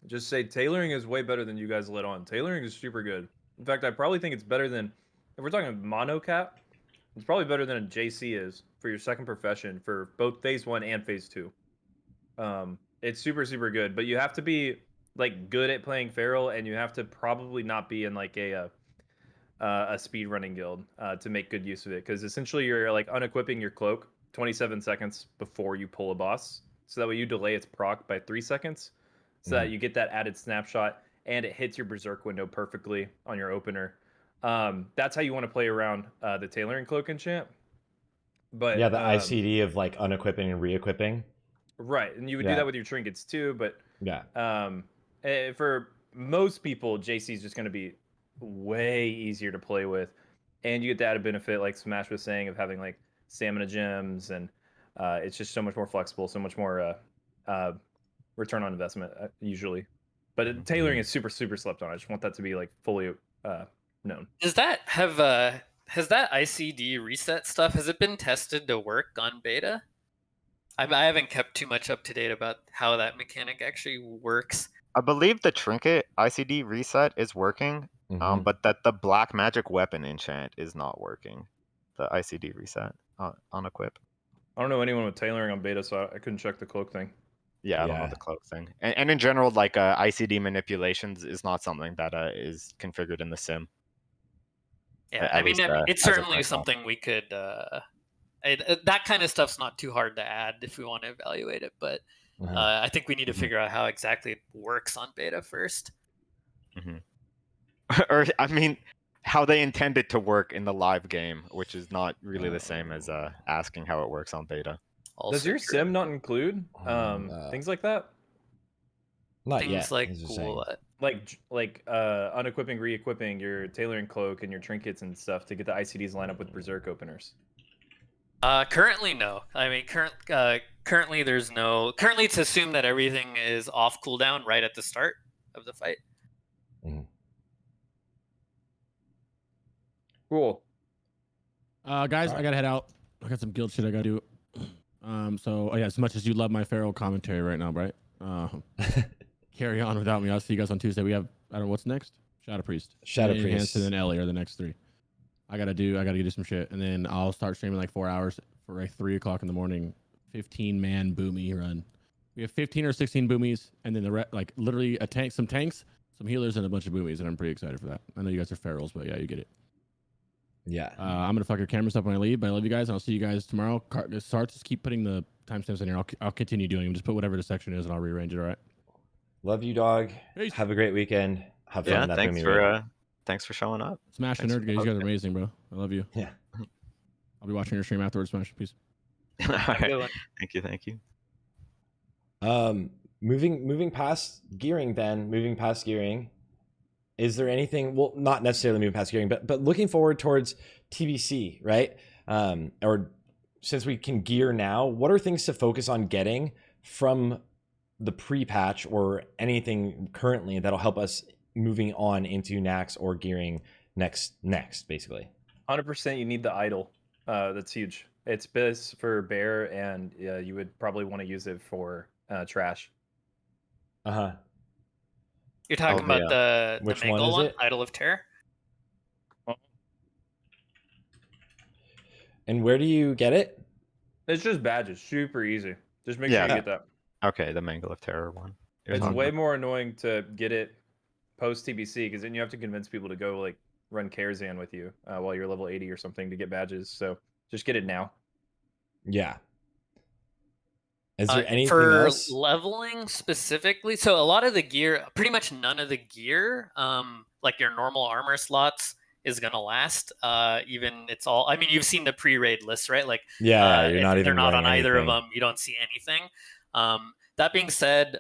just say tailoring is way better than you guys let on. Tailoring is super good. In fact, I probably think it's better than, if we're talking monocap, it's probably better than a JC is for your second profession for both phase 1 and phase 2. It's super, super good, but you have to be like good at playing Feral, and you have to probably not be in like a speed running guild to make good use of it, because essentially you're like unequipping your cloak 27 seconds before you pull a boss, so that way you delay its proc by 3 seconds, so that you get that added snapshot and it hits your berserk window perfectly on your opener. That's how you want to play around the tailoring cloak enchant. But Yeah, the ICD of like unequipping and re-equipping. right, and you would do that with your trinkets too, but yeah, for most people, JC is just going to be way easier to play with, and you get the added benefit, like Smash was saying, of having like stamina gems, and it's just so much more flexible, so much more return on investment usually. But tailoring is super, super slept on. I just want that to be like fully known. does that have has that ICD reset stuff, has it been tested to work on beta? I haven't kept too much up to date about how that mechanic actually works. I believe the trinket ICD reset is working, but that the black magic weapon enchant is not working. The ICD reset on equip. I don't know anyone with tailoring on beta, so I couldn't check the cloak thing. Yeah, I don't know the cloak thing. And in general, like ICD manipulations is not something that is configured in the sim. Yeah, At I mean, least, it's as of certainly right now. something we could. That kind of stuff's not too hard to add if we want to evaluate it, but I think we need to figure out how exactly it works on beta first. Or I mean, how they intend it to work in the live game, which is not really the same as asking how it works on beta. Also Does your true. sim not include things like that? Not Things yet. like as you're saying. Like unequipping, re-equipping your tailoring cloak and your trinkets and stuff to get the ICDs line up with berserk openers. Currently, no. I mean, currently there's no. Currently, it's assumed that everything is off cooldown right at the start of the fight. Cool. Guys, I gotta head out. I got some guild shit I gotta do. So yeah, as much as you love my Feral commentary right now, right? Carry on without me. I'll see you guys on Tuesday. We have, I don't know what's next. Shadow Priest, Hanson, and Ellie are the next 3. I gotta do some shit, and then I'll start streaming like 4 hours for like 3 o'clock in the morning. 15-man boomy run. We have 15 or 16 boomies, and then like literally some tanks, some healers, and a bunch of boomies, and I'm pretty excited for that. I know you guys are ferals, but yeah, you get it. Yeah. I'm gonna fuck your cameras up when I leave, but I love you guys, and I'll see you guys tomorrow. Sarthe, just keep putting the timestamps in here. I'll continue doing them. Just put whatever the section is, and I'll rearrange it. All right. Love you, dog. Peace. Have a great weekend. Have fun. Yeah, thanks for showing up. Smash and NerdEgghead, you guys are amazing, bro. I love you. Yeah. I'll be watching your stream afterwards. Smash. Peace. All right. Thank you. Moving past gearing, is there anything, well, not necessarily moving past gearing, but looking forward towards TBC, right? Or since we can gear now, what are things to focus on getting from the pre-patch or anything currently that'll help us moving on into Nax or gearing next, basically? 100% you need the idol. That's huge. It's Bis for bear, and you would probably want to use it for trash. You're talking about the Which Mangle one is it? Idol of Terror? And where do you get it? It's just badges. Super easy. Just make sure you get that. Okay, the Mangle of Terror one. It's way more annoying to get it post TBC, because then you have to convince people to go like run Karazhan with you while you're level 80 or something to get badges. So just get it now. Yeah. Is there anything For else? leveling specifically, so a lot of the gear, pretty much none of the gear, like your normal armor slots, is gonna last. Even it's all. I mean, you've seen the pre-raid list, right? Like, Yeah, you're if not they're even not getting on either of anything. them, you don't see anything. That being said,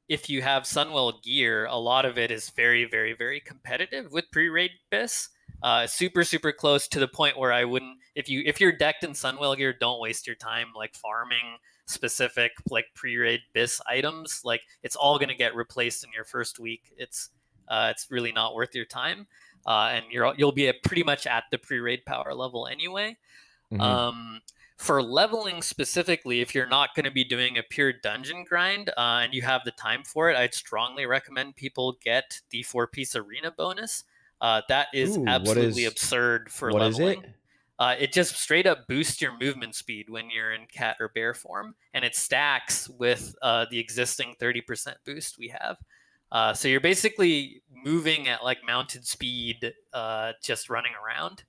if you have Sunwell gear, a lot of it is very, very, very competitive with pre-raid Bis. Super, super close to the point where I wouldn't, if you're decked in Sunwell gear, don't waste your time like farming specific like pre-raid Bis items. Like, it's all going to get replaced in your first week. It's really not worth your time, and you'll be pretty much at the pre-raid power level anyway. Mhm. For leveling specifically, if you're not going to be doing a pure dungeon grind, and you have the time for it, I'd strongly recommend people get the 4-piece arena bonus. That is Ooh, absolutely absurd for what is leveling. it? It just straight up boosts your movement speed when you're in cat or bear form, and it stacks with the existing 30% boost we have. So you're basically moving at like mounted speed, just running around.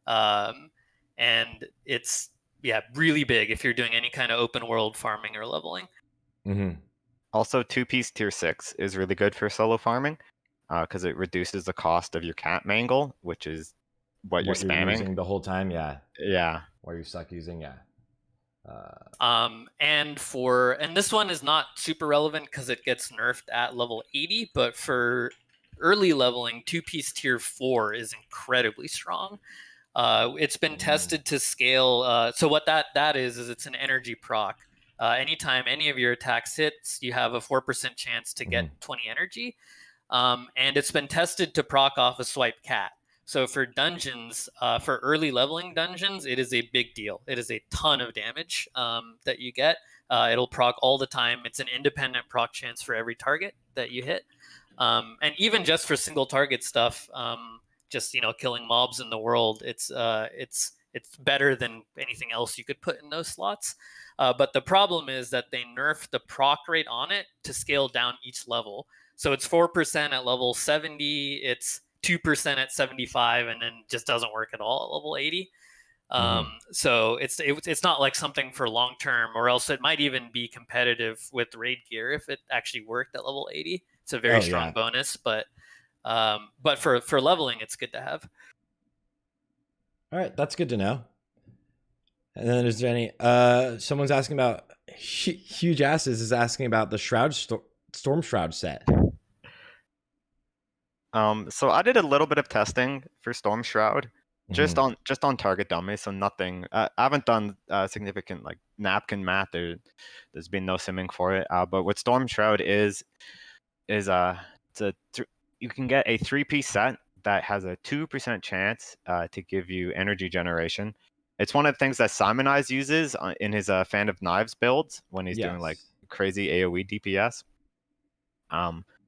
Um, and it's, yeah, really big if you're doing any kind of open world farming or leveling. Mhm. Also, 2-piece tier 6 is really good for solo farming because it reduces the cost of your cat mangle, which is what you're What you're spamming. using the whole time, yeah. Yeah. What you suck using, yeah. And this one is not super relevant because it gets nerfed at level 80, but for early leveling, 2-piece tier 4 is incredibly strong. It's been tested to scale. So what that is it's an energy proc. Anytime any of your attacks hits, you have a 4% chance to get 20 energy. And it's been tested to proc off a swipe cat. So for dungeons, for early leveling dungeons, it is a big deal. It is a ton of damage that you get. It'll proc all the time. It's an independent proc chance for every target that you hit. And even just for single target stuff, just killing mobs in the world, it's better than anything else you could put in those slots. But the problem is that they nerfed the proc rate on it to scale down each level. So it's 4% at level 70, it's 2% at 75, and then just doesn't work at all at level 80. So it's not like something for long term, or else it might even be competitive with raid gear if it actually worked at level 80. It's a very strong bonus, but for leveling, it's good to have. All right, that's good to know. And then is there any? Someone's asking about huge asses is asking about the storm shroud set. So I did a little bit of testing for Storm Shroud, just on target dummies, so nothing. I haven't done significant like napkin math. There's been no simming for it. But what Storm Shroud is you can get a 3-piece set that has a 2% chance to give you energy generation. It's one of the things that Simon Eyes uses in his Fan of Knives builds when he's doing like crazy AoE DPS.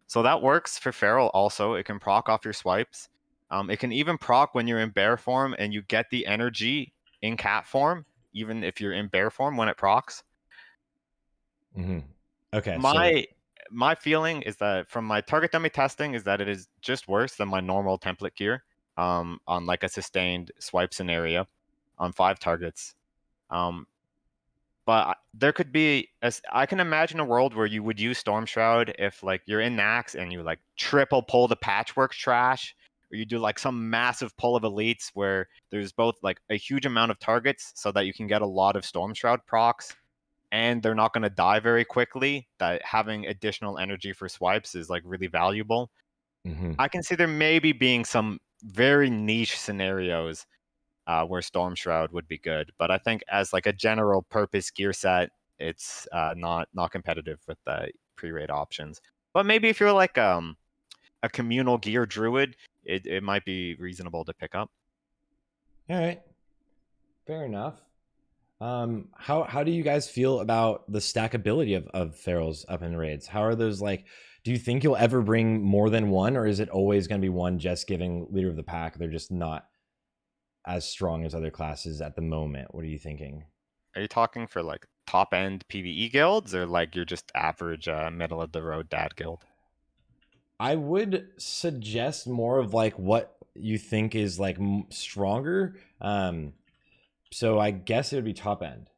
So that works for Feral also. It can proc off your swipes. It can even proc when you're in bear form and you get the energy in cat form, even if you're in bear form when it procs. Okay. My feeling is that from my target dummy testing is that it is just worse than my normal template gear on like a sustained swipe scenario on 5 targets. But there could be, I can imagine a world where you would use Storm Shroud if like you're in Nax and you like triple pull the patchwork trash, or you do like some massive pull of elites where there's both like a huge amount of targets so that you can get a lot of Storm Shroud procs and they're not going to die very quickly, that having additional energy for swipes is like really valuable. I can see there maybe being some very niche scenarios where Storm Shroud would be good. But I think as like a general purpose gear set, it's not competitive with the pre-raid options. But maybe if you're like a communal gear druid, it might be reasonable to pick up. All right, fair enough. How do you guys feel about the stackability of ferals up in raids? How are those like? Do you think you'll ever bring more than one, or is it always going to be one just giving leader of the pack? They're just not as strong as other classes at the moment. What are you thinking? Are you talking for like top end PvE guilds, or like you're just average middle of the road dad guild? I would suggest more of like what you think is like stronger. So I guess it would be top end.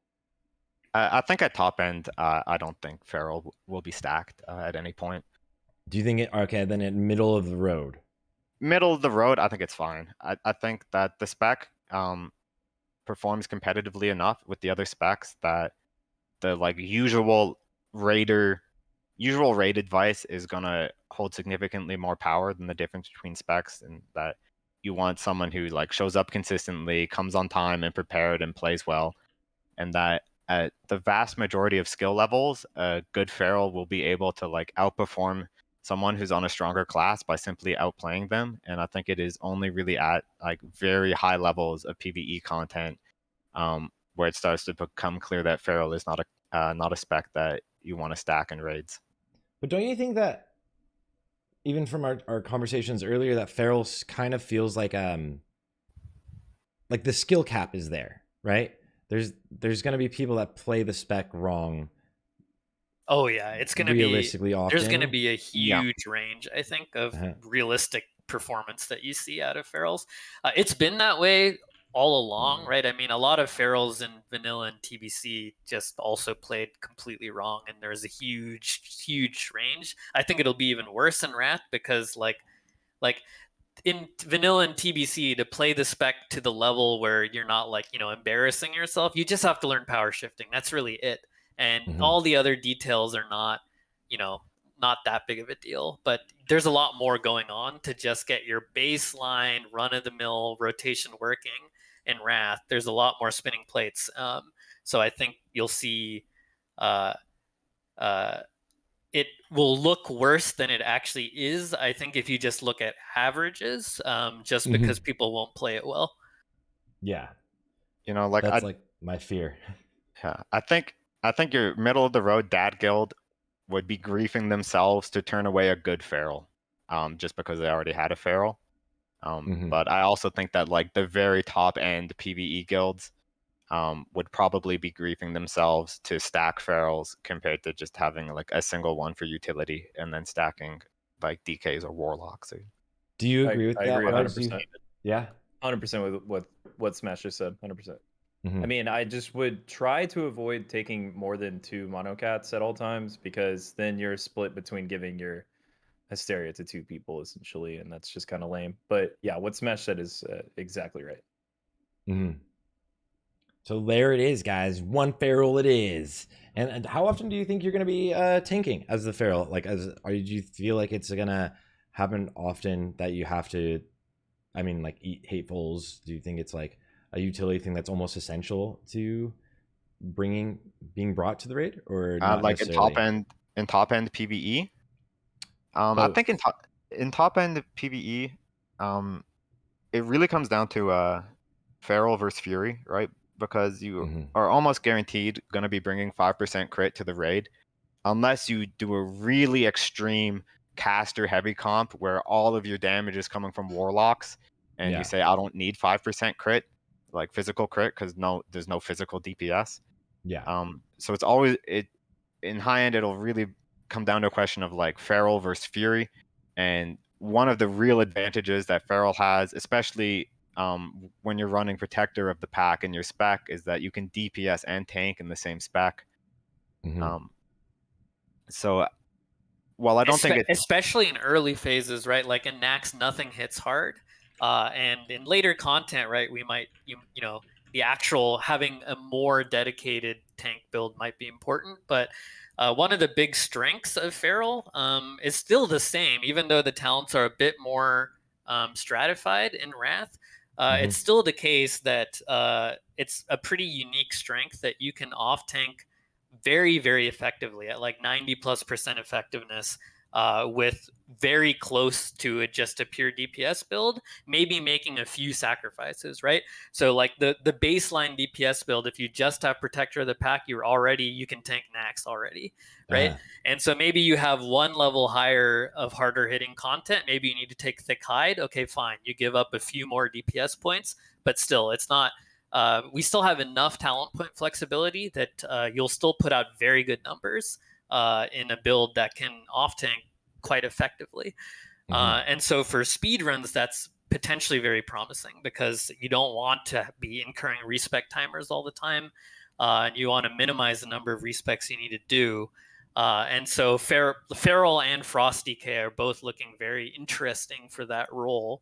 I think at top end, I don't think Feral will be stacked at any point. Do you think it? Okay, then at middle of the road. Middle of the road, I think it's fine. I think that the spec performs competitively enough with the other specs that the like usual raid advice is gonna hold significantly more power than the difference between specs, and that you want someone who like shows up consistently, comes on time and prepared and plays well, and that at the vast majority of skill levels, a good Feral will be able to like outperform someone who's on a stronger class by simply outplaying them. And I think it is only really at like very high levels of PvE content where it starts to become clear that Feral is not a spec that you want to stack in raids. But don't you think that even from our conversations earlier, that Feral kind of feels like the skill cap is there, right? There's gonna be people that play the spec wrong. Oh yeah, it's gonna be realistically often. There's gonna be a huge range, I think, of realistic performance that you see out of Ferals. It's been that way all along, right? I mean, a lot of Ferals in vanilla and TBC just also played completely wrong, and there's a huge range. I think it'll be even worse in Wrath because like in vanilla and TBC, to play the spec to the level where you're not like, embarrassing yourself, you just have to learn power shifting. That's really it. And all the other details are not, not that big of a deal. But there's a lot more going on to just get your baseline run of the mill rotation working in Wrath. There's a lot more spinning plates. So I think you'll see it will look worse than it actually is, I think, if you just look at averages, just because people won't play it well. Yeah. That's like my fear. Yeah, I think your middle of the road dad guild would be griefing themselves to turn away a good Feral, just because they already had a Feral. But I also think that like the very top end PvE guilds would probably be griefing themselves to stack Ferals compared to just having like a single one for utility and then stacking like DKs or Warlocks. Do you agree with that? I agree 100%. Yeah. 100% with what Smash just said. 100%. I mean, I just would try to avoid taking more than 2 monocats at all times, because then you're split between giving your Hysteria to 2 people essentially, and that's just kind of lame. But yeah, what Smash said is exactly right. So there it is, guys. 1 Feral it is. And how often do you think you're going to be tanking as the Feral? Like, do you feel like it's going to happen often that you have to, eat hatefuls? Do you think it's like a utility thing that's almost essential to being brought to the raid, or not like in top end PvE? I think in top end PvE, it really comes down to Feral versus Fury, right? Because you are almost guaranteed going to be bringing 5% crit to the raid, unless you do a really extreme caster heavy comp where all of your damage is coming from Warlocks, and you say, I don't need 5% crit, like physical crit, because there's no physical DPS. Yeah. So it's always in high end, it'll really come down to a question of like Feral versus Fury, and one of the real advantages that Feral has, especially when you're running Protector of the Pack in your spec, is that you can DPS and tank in the same spec. So while I don't think it's... Especially in early phases, right? Like in Nax, nothing hits hard. And in later content, right, we might, the actual having a more dedicated tank build might be important. But one of the big strengths of Feral is still the same, even though the talents are a bit more stratified in Wrath. It's still the case that it's a pretty unique strength that you can off tank very, very effectively at like 90+% effectiveness, with very close to just a pure DPS build, maybe making a few sacrifices, right? So like the baseline DPS build, if you just have Protector of the Pack, you can tank Nax already, right? And so maybe you have 1 level higher of harder hitting content. Maybe you need to take Thick Hide. Okay, fine. You give up a few more DPS points, but still, it's not... we still have enough talent point flexibility that you'll still put out very good numbers in a build that can off tank quite effectively. And so for speed runs, that's potentially very promising, because you don't want to be incurring respec timers all the time. and you want to minimize the number of respecs you need to do. And so Feral and Frost DK are both looking very interesting for that role,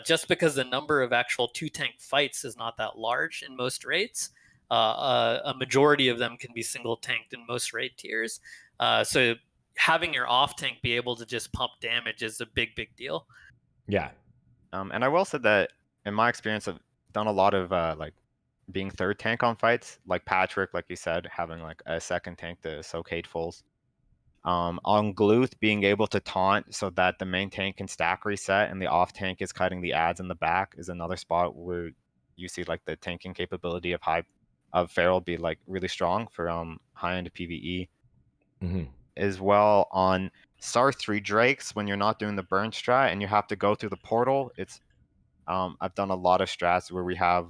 just because the number of actual 2-tank fights is not that large in most raids. A majority of them can be single tanked in most raid tiers. So having your off tank be able to just pump damage is a big deal. Yeah. And I will say that in my experience, I've done a lot of like being third tank on fights, like Patrick, like you said, having like a second tank to soak hatefuls. On Gluth, being able to taunt so that the main tank can stack reset and the off tank is cutting the ads in the back is another spot where you see like the tanking capability of Feral be like really strong for high end PvE. Mm-hmm. As well on Sarthe 3 Drakes when you're not doing the burn strat and you have to go through the portal. It's I've done a lot of strats where we have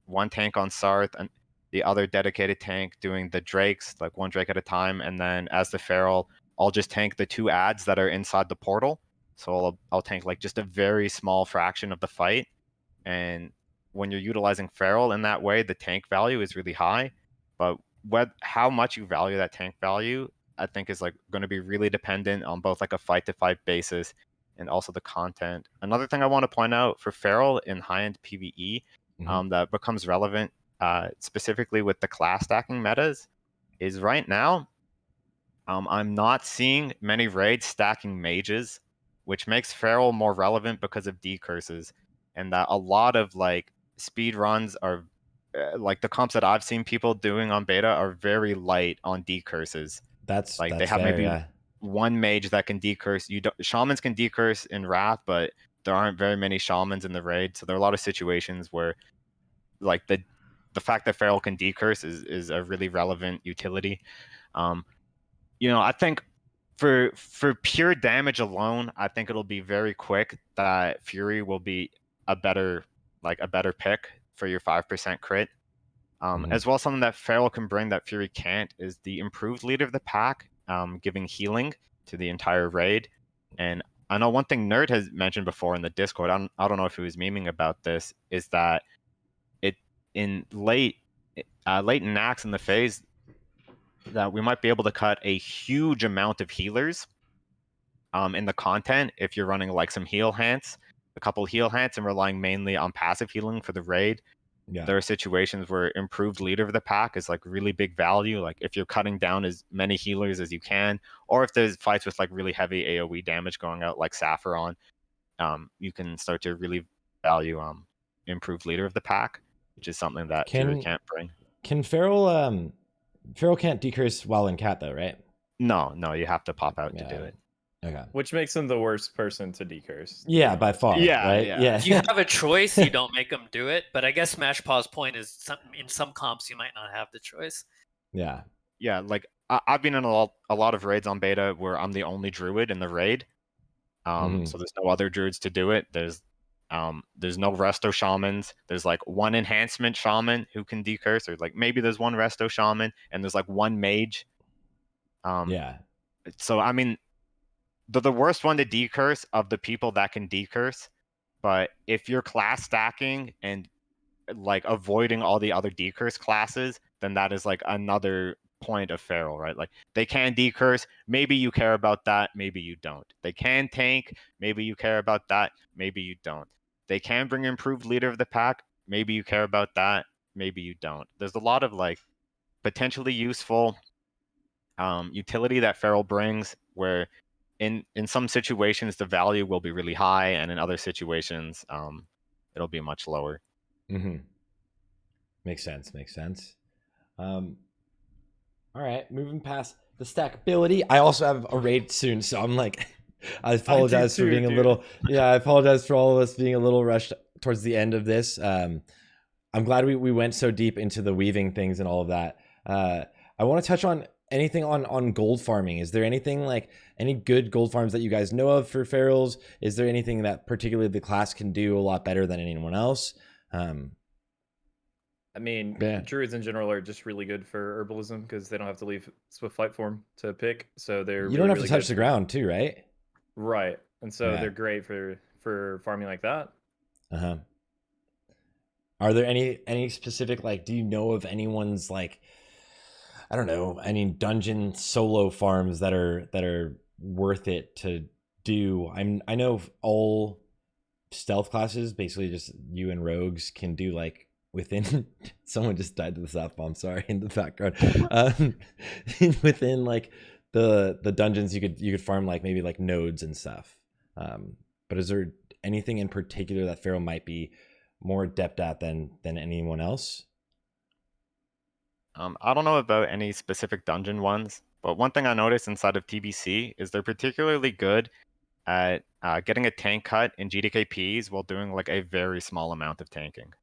one tank on Sarthe and the other dedicated tank doing the Drakes, like one Drake at a time, and then as the Feral, I'll just tank the 2 ads that are inside the portal. So I'll tank like just a very small fraction of the fight. And when you're utilizing Feral in that way, the tank value is really high. But how much you value that tank value, I think is like going to be really dependent on both like a fight to fight basis and also the content. Another thing I want to point out for Feral in high-end PvE that becomes relevant specifically with the class stacking metas is right now I'm not seeing many raids stacking mages, which makes Feral more relevant because of decurses, and that a lot of like speed runs are like the comps that I've seen people doing on beta are very light on decurses. That's Like they have fair, maybe yeah. one mage that can decurse. Shamans can decurse in Wrath, but there aren't very many shamans in the raid. So there are a lot of situations where like the fact that Feral can decurse is a really relevant utility. I think for pure damage alone, I think it'll be very quick that Fury will be a better pick for your 5% crit. As well, something that Feral can bring that Fury can't is the improved leader of the pack, giving healing to the entire raid. And I know one thing Nerd has mentioned before in the Discord, I don't know if he was memeing about this, is that it in late in Nax in the phase that we might be able to cut a huge amount of healers in the content if you're running like some heal hants, a couple heal hants, and relying mainly on passive healing for the raid. Yeah. There are situations where improved leader of the pack is like really big value. Like if you're cutting down as many healers as you can, or if there's fights with like really heavy AoE damage going out like Saffron, you can start to really value improved leader of the pack, which is something that Fury can't bring. Can Feral can't decurse while in cat though, right? No, you have to pop out to do it. Okay. Which makes him the worst person to decurse. Yeah, by far. Yeah, right? yeah. If you have a choice, you don't make them do it. But I guess Smashpaw's point is in some comps you might not have the choice. Yeah. Yeah, like I've been in a lot of raids on beta where I'm the only druid in the raid. So there's no other druids to do it. There's no resto shamans. There's like one enhancement shaman who can decurse, or like maybe there's one resto shaman, and there's like one mage. Yeah. So I mean, the worst one to decurse of the people that can decurse, but if you're class stacking and like avoiding all the other decurse classes, then that is like another point of Feral, right? Like they can decurse, maybe you care about that, maybe you don't. They can tank, maybe you care about that, maybe you don't. They can bring improved leader of the pack, maybe you care about that, maybe you don't. There's a lot of like potentially useful utility that Feral brings where in some situations the value will be really high, and in other situations it'll be much lower. Makes sense. All right, moving past the stackability, I also have a raid soon, so I'm like, I apologize for being a little. Yeah, I apologize for all of us being a little rushed towards the end of this. I'm glad we went so deep into the weaving things and all of that. I want to touch on anything on gold farming. Is there anything like any good gold farms that you guys know of for Ferals? Is there anything that particularly the class can do a lot better than anyone else? I mean, Yeah. druids in general are just really good for herbalism because they don't have to leave Swift Flight form to pick. So they're you don't have to touch the ground too, right? Right, and so they're great for farming like that. Are there any specific, like, do you know of anyone's, like, I don't know, any dungeon solo farms that are worth it to do? I know all stealth classes, basically just you and rogues, can do like within someone just died to the south bomb, sorry, in the background. Within like the dungeons, you could farm like maybe like nodes and stuff. But is there anything in particular that Feral might be more adept at than anyone else? I don't know about any specific dungeon ones, but one thing I noticed inside of TBC is they're particularly good at getting a tank cut in GDKPs while doing like a very small amount of tanking.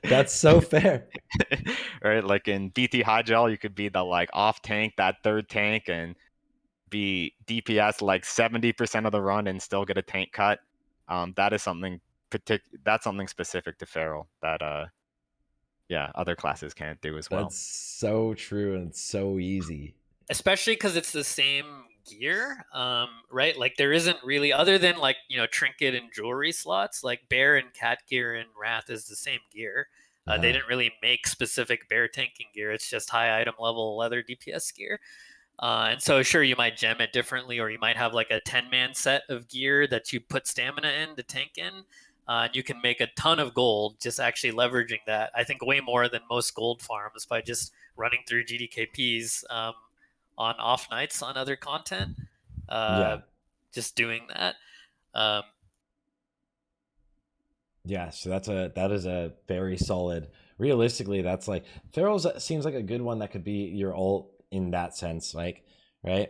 That's so fair. Right, like in DT High Gel, you could be the like off tank, that third tank, and be DPS like 70% of the run and still get a tank cut. That is something that's something specific to Feral that yeah, other classes can't do as well. That's so true and so easy. Especially because it's the same gear, right? Like there isn't really, other than like, you know, trinket and jewelry slots, like bear and cat gear and wrath is the same gear. They didn't really make specific bear tanking gear. It's just high item level leather DPS gear. And so sure, you might gem it differently, or you might have like a 10-man set of gear that you put stamina in to tank in. And you can make a ton of gold just actually leveraging that. I think way more than most gold farms by just running through GDKPs on off nights on other content. Yeah. Just doing that. Yeah, so that is a very solid. Realistically, that's like Feral's seems like a good one that could be your ult in that sense, like, right?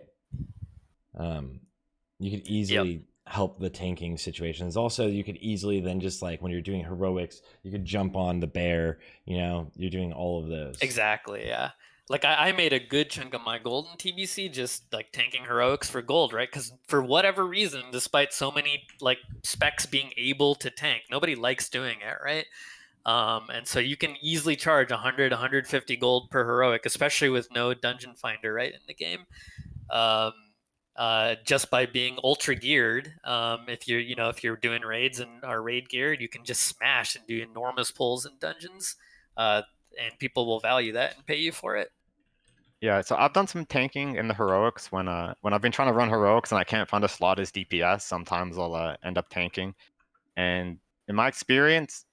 You could easily help the tanking situations. Also, you could easily then just like when you're doing heroics, you could jump on the bear, you know, you're doing all of those. Exactly, yeah. Like I made a good chunk of my gold in TBC just like tanking heroics for gold, right? Because for whatever reason, despite so many like specs being able to tank, nobody likes doing it, right? And so you can easily charge 100, 150 gold per heroic, especially with no dungeon finder, right, in the game. Just by being ultra geared, if you're doing raids and are raid geared, you can just smash and do enormous pulls in dungeons, and people will value that and pay you for it. Yeah, so I've done some tanking in the heroics when I've been trying to run heroics and I can't find a slot as DPS. Sometimes I'll end up tanking, and in my experience,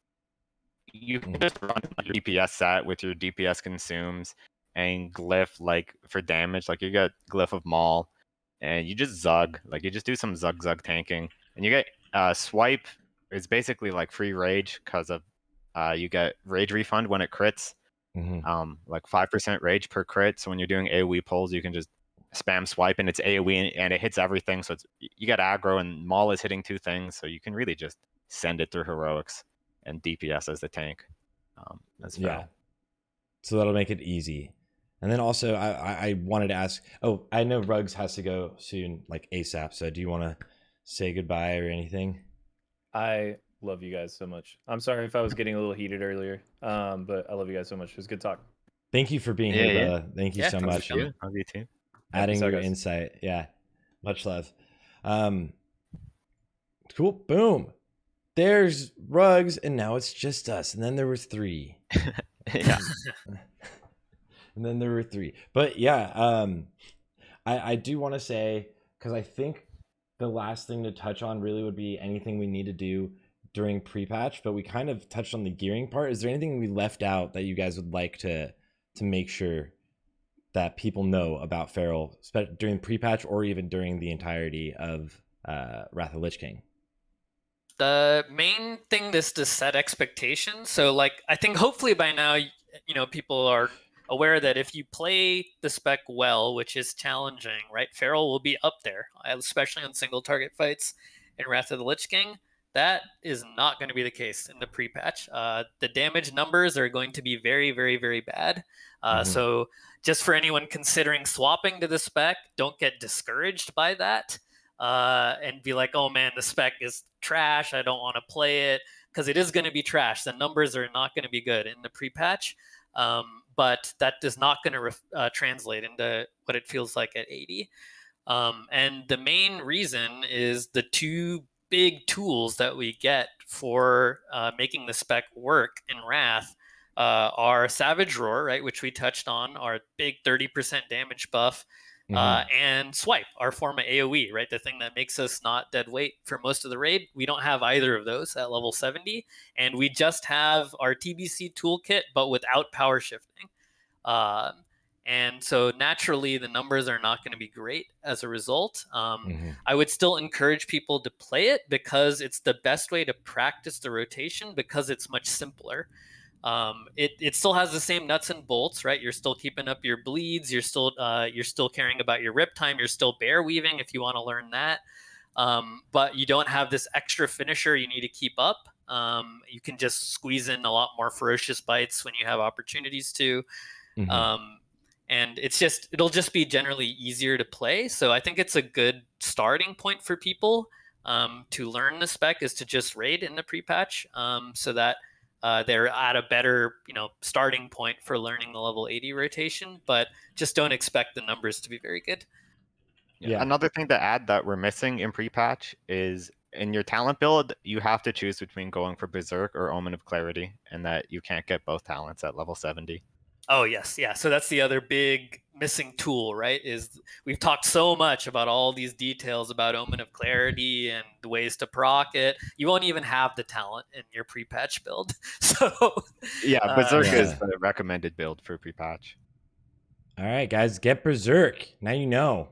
you can just run your DPS set with your DPS consumes and glyph like for damage. Like you get glyph of Maul, and you just zug. Like you just do some zug tanking, and you get swipe. It's basically like free rage because of you get rage refund when it crits. Like 5% rage per crit. So when you're doing AoE pulls, you can just spam swipe and it's AoE and it hits everything. So you get aggro and Maul is hitting two things. So you can really just send it through heroics and DPS as the tank. As Feral. Yeah. So that'll make it easy. And then also I wanted to ask, oh, I know Rugs has to go soon, like ASAP. So do you want to say goodbye or anything? I love you guys so much. I'm sorry if I was getting a little heated earlier, but I love you guys so much. It was good talk. Thank you for being here, brother. Thank you so much. Love you too. Adding your guys. insight. Yeah. Much love. Cool. Boom. There's Rugs, and now it's just us. And then there was 3. Yeah. And then there were 3. But yeah, I do want to say, because I think the last thing to touch on really would be anything we need to do during pre-patch, but we kind of touched on the gearing part. Is there anything we left out that you guys would like to make sure that people know about Feral during pre-patch or even during the entirety of Wrath of the Lich King? The main thing is to set expectations. So like I think hopefully by now, you know, people are aware that if you play the spec well, which is challenging, right, Feral will be up there, especially on single target fights in Wrath of the Lich King. That is not going to be the case in the pre-patch. The damage numbers are going to be very, very, very bad. So just for anyone considering swapping to the spec, don't get discouraged by that and be like, oh man, the spec is trash. I don't want to play it, because it is going to be trash. The numbers are not going to be good in the pre-patch. But that is not going to translate into what it feels like at 80. And the main reason is the 2 big tools that we get for making the spec work in Wrath are Savage Roar, right, which we touched on, our big 30% damage buff, and Swipe, our form of AoE, right, the thing that makes us not dead weight for most of the raid. We don't have either of those at level 70, and we just have our TBC toolkit, but without power shifting. And so naturally, the numbers are not going to be great as a result. I would still encourage people to play it because it's the best way to practice the rotation because it's much simpler. It still has the same nuts and bolts, right? You're still keeping up your bleeds. You're still caring about your rip time. You're still bear weaving if you want to learn that. But you don't have this extra finisher you need to keep up. You can just squeeze in a lot more ferocious bites when you have opportunities to. And it'll just be generally easier to play. So I think it's a good starting point for people to learn the spec is to just raid in the pre-patch so that they're at a better, starting point for learning the level 80 rotation, but just don't expect the numbers to be very good. Yeah. Another thing to add that we're missing in pre-patch is in your talent build, you have to choose between going for Berserk or Omen of Clarity, and that you can't get both talents at level 70. Oh, yes. Yeah. So that's the other big missing tool, right? Is we've talked so much about all these details about Omen of Clarity and the ways to proc it. You won't even have the talent in your pre-patch build. So yeah, Berserk is the recommended build for pre-patch. All right, guys, get Berserk. Now you know.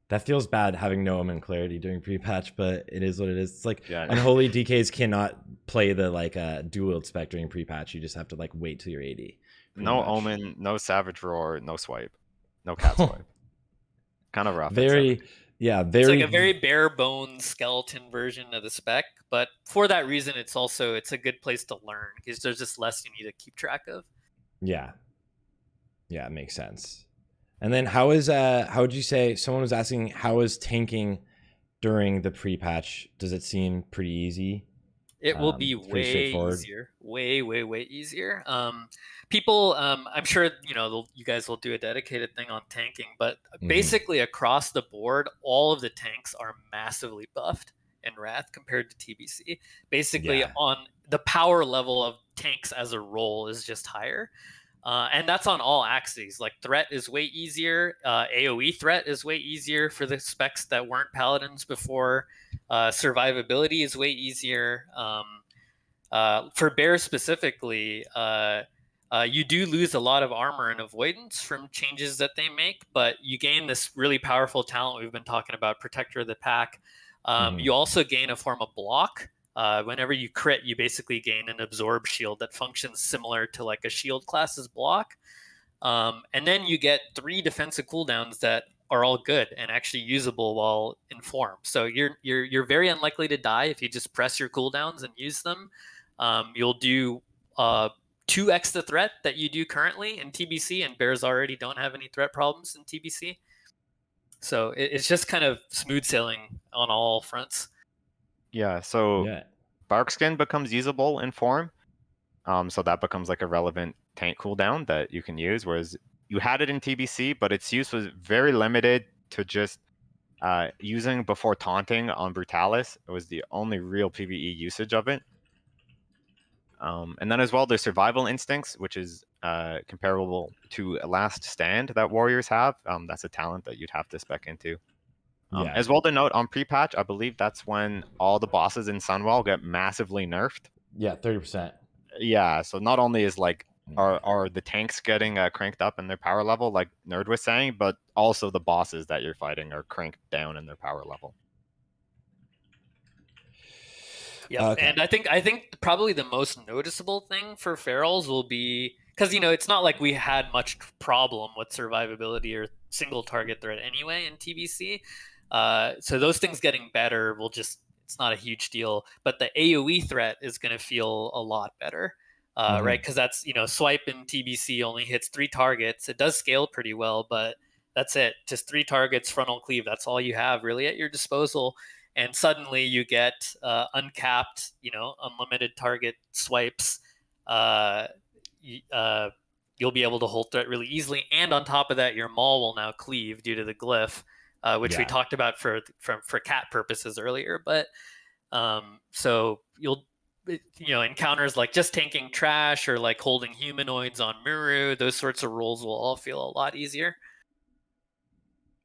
That feels bad having no Omen Clarity during pre-patch, but it is what it is. It's like Unholy DKs cannot play the dual wield spec during pre-patch. You just have to wait till you're 80. No Omen, no Savage Roar, no Swipe, no Cat Swipe. Kind of rough. Very. It's like a very bare bones skeleton version of the spec, but for that reason, it's a good place to learn because there's just less you need to keep track of. Yeah, it makes sense. And then how would you say, someone was asking, how is tanking during the pre-patch? Does it seem pretty easy? It will be way easier, way easier. People, I'm sure you guys will do a dedicated thing on tanking, but basically across the board, all of the tanks are massively buffed in Wrath compared to TBC. Basically, on the power level of tanks as a role is just higher. And that's on all axes. Like threat is way easier. AoE threat is way easier for the specs that weren't paladins before. Survivability is way easier. For bear specifically, you do lose a lot of armor and avoidance from changes that they make, but you gain this really powerful talent we've been talking about, Protector of the Pack. You also gain a form of block. Whenever you crit, you basically gain an absorb shield that functions similar to like a shield class's block. And then you get 3 defensive cooldowns that are all good and actually usable while in form. So you're very unlikely to die if you just press your cooldowns and use them. You'll do 2x the threat that you do currently in TBC, and bears already don't have any threat problems in TBC. So it's just kind of smooth sailing on all fronts. Yeah, so Barkskin becomes usable in form. So that becomes like a relevant tank cooldown that you can use, whereas you had it in TBC, but its use was very limited to just using before taunting on Brutalis. It was the only real PvE usage of it. And then as well, there's Survival Instincts, which is comparable to a Last Stand that warriors have. That's a talent that you'd have to spec into. As well to note, on pre-patch, I believe that's when all the bosses in Sunwell get massively nerfed. Yeah, 30%. Yeah, so not only is are the tanks getting cranked up in their power level, like Nerd was saying, but also the bosses that you're fighting are cranked down in their power level. Yeah, and I think probably the most noticeable thing for ferals will be, because it's not like we had much problem with survivability or single target threat anyway in TBC. So those things getting better it's not a huge deal, but the AoE threat is going to feel a lot better, right? Because that's, swipe in TBC only hits 3 targets. It does scale pretty well, but that's it. Just 3 targets, frontal cleave. That's all you have really at your disposal. And suddenly you get uncapped, unlimited target swipes. You'll be able to hold threat really easily. And on top of that, your maul will now cleave due to the glyph, which we talked about for cat purposes earlier. But So you'll encounters like just tanking trash or like holding humanoids on Muru, those sorts of roles will all feel a lot easier.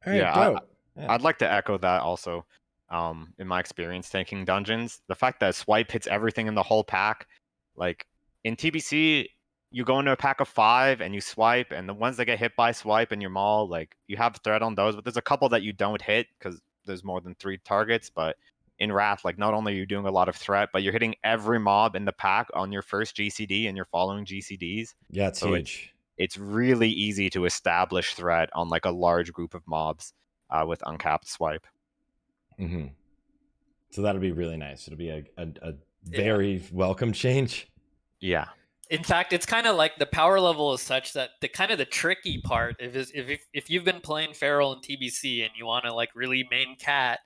All right, Yeah, dope. Yeah. I'd like to echo that also. In my experience tanking dungeons, the fact that swipe hits everything in the whole pack, like in TBC, you go into a pack of 5 and you swipe, and the ones that get hit by swipe and your maul, like you have threat on those, but there's a couple that you don't hit because there's more than 3 targets. But in Wrath, like not only are you doing a lot of threat, but you're hitting every mob in the pack on your first GCD and you're following GCDs. Yeah, it's So huge. It's really easy to establish threat on like a large group of mobs with uncapped swipe. Mm-hmm. So that'll be really nice. It'll be a very welcome change. Yeah. In fact, it's kind of like the power level is such that the tricky part if you've been playing Feral and TBC and you want to like really main cat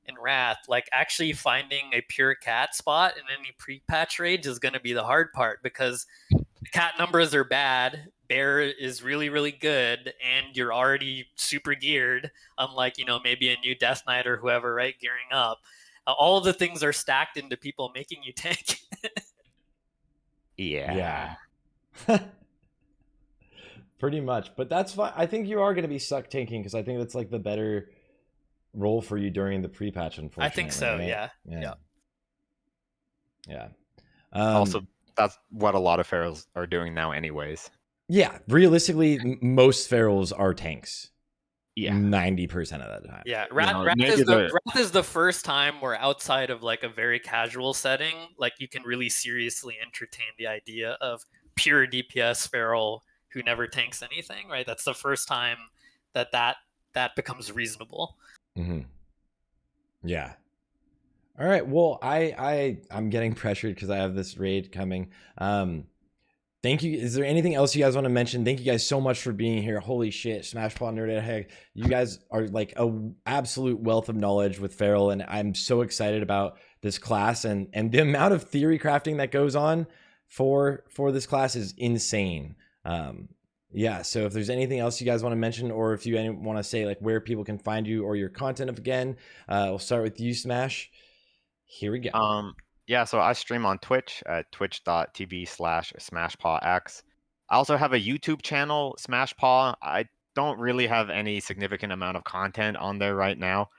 in Wrath, like actually finding a pure cat spot in any pre-patch raids is going to be the hard part, because the cat numbers are bad, bear is really really good, and you're already super geared, unlike maybe a new Death Knight or whoever, right, gearing up. All of the things are stacked into people making you tank. Yeah. Pretty much, but that's fine. I think you are going to be suck tanking because I think that's like the better role for you during the pre-patch. Unfortunately, I think so. Right? Yeah. Also, that's what a lot of ferals are doing now, anyways. Yeah, realistically, most ferals are tanks. Yeah, 90% of the time. Yeah, Wrath is the first time where outside of like a very casual setting, like you can really seriously entertain the idea of pure DPS feral who never tanks anything, right? That's the first time that becomes reasonable. Mm-hmm. Yeah. All right. Well, I'm getting pressured because I have this raid coming. Thank you. Is there anything else you guys want to mention? Thank you guys so much for being here. Holy shit, Smashpaw, NerdEgghead. You guys are like a absolute wealth of knowledge with Feral, and I'm so excited about this class, and the amount of theory crafting that goes on for this class is insane. Yeah, so if there's anything else you guys want to mention, or if you want to say like where people can find you or your content again, we'll start with you, Smash. Here we go. Yeah, so I stream on Twitch at twitch.tv/SmashpawX. I also have a YouTube channel, Smashpaw. I don't really have any significant amount of content on there right now,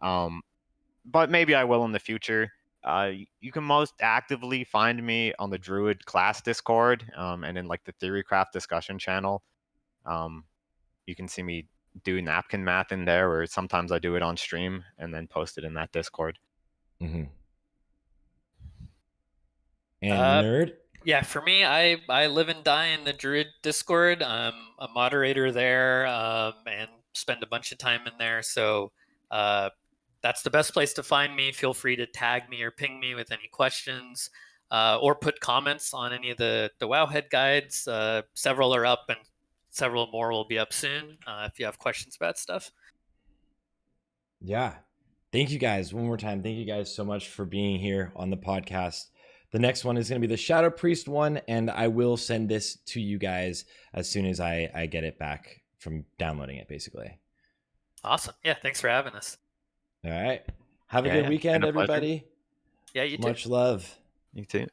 but maybe I will in the future. You can most actively find me on the Druid class Discord, and in like the Theorycraft discussion channel. You can see me do napkin math in there, or sometimes I do it on stream and then post it in that Discord. Mm-hmm. And Nerd? Yeah, for me, I live and die in the Druid Discord. I'm a moderator there, and spend a bunch of time in there. So that's the best place to find me. Feel free to tag me or ping me with any questions, or put comments on any of the WoWhead guides. Several are up, and several more will be up soon if you have questions about stuff. Yeah. Thank you guys one more time. Thank you guys so much for being here on the podcast. The next one is going to be the Shadow Priest one, and I will send this to you guys as soon as I get it back from downloading it, basically. Awesome. Yeah, thanks for having us. All right. Have a good weekend, everybody. Yeah, you too. Much love. You too.